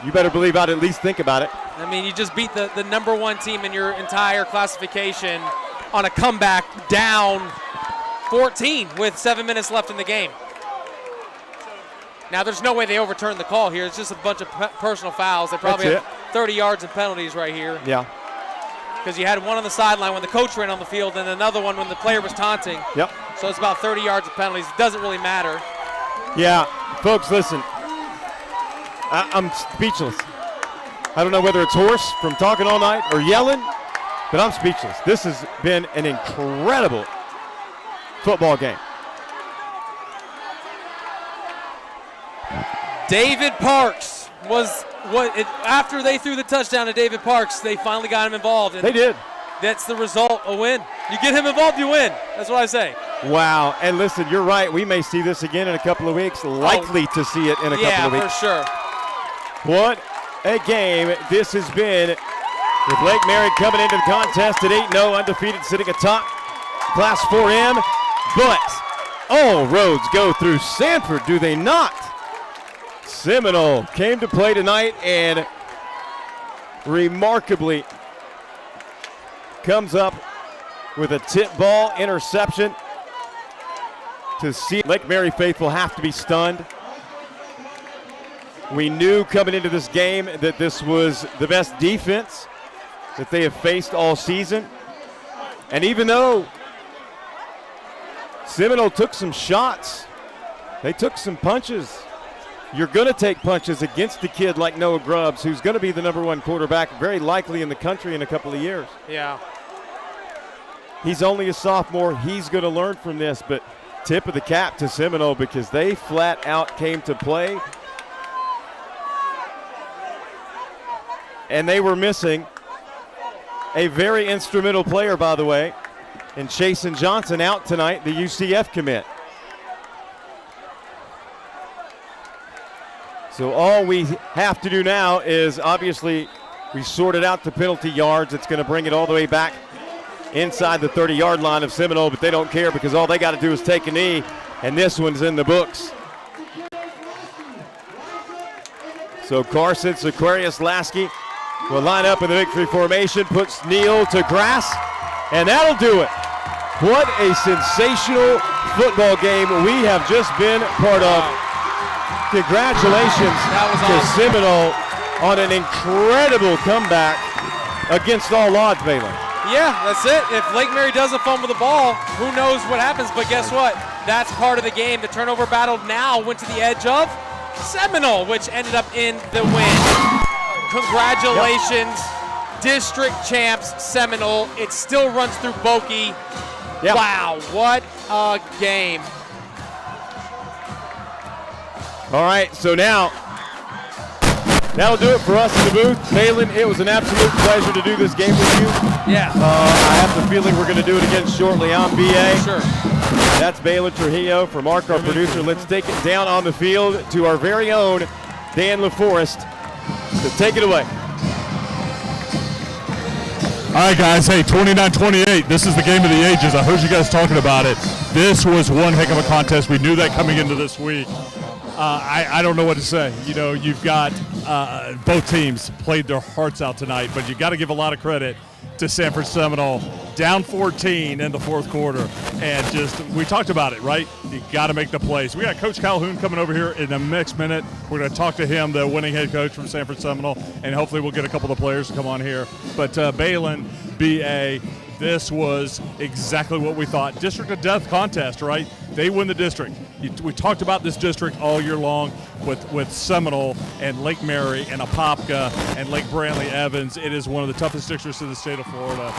You better believe I'd at least think about it. I mean, you just beat the #1 team in your entire classification on a comeback down 14 with 7 minutes left in the game. Now, there's no way they overturn the call here. It's just a bunch of personal fouls. They probably have 30 yards in penalties right here. Yeah. Because you had one on the sideline when the coach ran on the field and another one when the player was taunting. Yep. So it's about 30 yards of penalties. It doesn't really matter. Yeah, Folks, listen. I'm speechless. I don't know whether it's hoarse from talking all night or yelling, but I'm speechless. This has been an incredible football game. David Parks was after they threw the touchdown to David Parks, they finally got him involved. And they did. That's the result, a win. You get him involved, you win. That's what I say. Wow. And listen, you're right. We may see this again in a couple of weeks. Likely to see it in a couple of weeks. Yeah, for sure. What a game this has been, with Lake Mary coming into the contest at 8-0, undefeated, sitting atop Class 4M. But all roads go through Sanford, do they not? Seminole came to play tonight and remarkably comes up with a tip ball interception to see Lake Mary faithful have to be stunned. We knew coming into this game that this was the best defense that they have faced all season. And even though Seminole took some shots, they took some punches. You're going to take punches against a kid like Noah Grubbs, who's going to be the #1 quarterback, very likely in the country in a couple of years. Yeah. He's only a sophomore. He's going to learn from this, but tip of the cap to Seminole because they flat out came to play. And they were missing a very instrumental player, by the way, in Chasen Johnson, out tonight, the UCF commit. So all we have to do now is obviously we sorted out the penalty yards. It's going to bring it all the way back inside the 30-yard line of Seminole, but they don't care because all they got to do is take a knee, and this one's in the books. So Carson Sequarius Lasky will line up in the victory formation, puts Neal to grass, and that'll do it. What a sensational football game we have just been part of. Congratulations to Seminole on an incredible comeback against all odds, Baylor. Yeah, that's it. If Lake Mary doesn't fumble the ball, who knows what happens. But guess what? That's part of the game. The turnover battle now went to the edge of Seminole, which ended up in the win. Congratulations, district champs Seminole. It still runs through Bokie. Yep. Wow, what a game. All right, so now that'll do it for us in the booth. Balin, it was an absolute pleasure to do this game with you. Yeah. I have the feeling we're going to do it again shortly. I'm BA. Sure. That's Balin Trujillo for Mark, our producer. Let's take it down on the field to our very own Dan LaForest. So take it away. All right, guys. Hey, 29-28. This is the game of the ages. I heard you guys talking about it. This was one heck of a contest. We knew that coming into this week. I don't know what to say. You know, you've got both teams played their hearts out tonight, but you got to give a lot of credit to Sanford Seminole, down 14 in the fourth quarter, and just we talked about it, right? You got to make the plays. We got Coach Calhoun coming over here in the next minute. We're going to talk to him, the winning head coach from Sanford Seminole, and hopefully we'll get a couple of the players to come on here. But Balin, BA, this was exactly what we thought. District of Death contest, right? They win the district. We talked about this district all year long with Seminole and Lake Mary and Apopka and Lake Brantley Evans. It is one of the toughest districts in the state of Florida.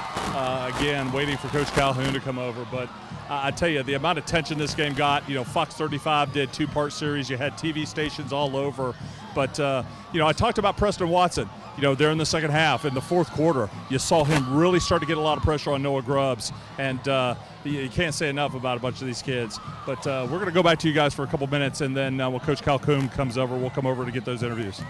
Again, waiting for Coach Calhoun to come over. But I tell you, the amount of tension this game got, Fox 35 did two-part series. You had TV stations all over. But, I talked about Preston Watson. There in the second half, in the fourth quarter, you saw him really start to get a lot of pressure on Noah Grubbs. And you can't say enough about a bunch of these kids. But we're going to go back to you guys for a couple minutes, and then when Coach Calhoun comes over, we'll come over to get those interviews.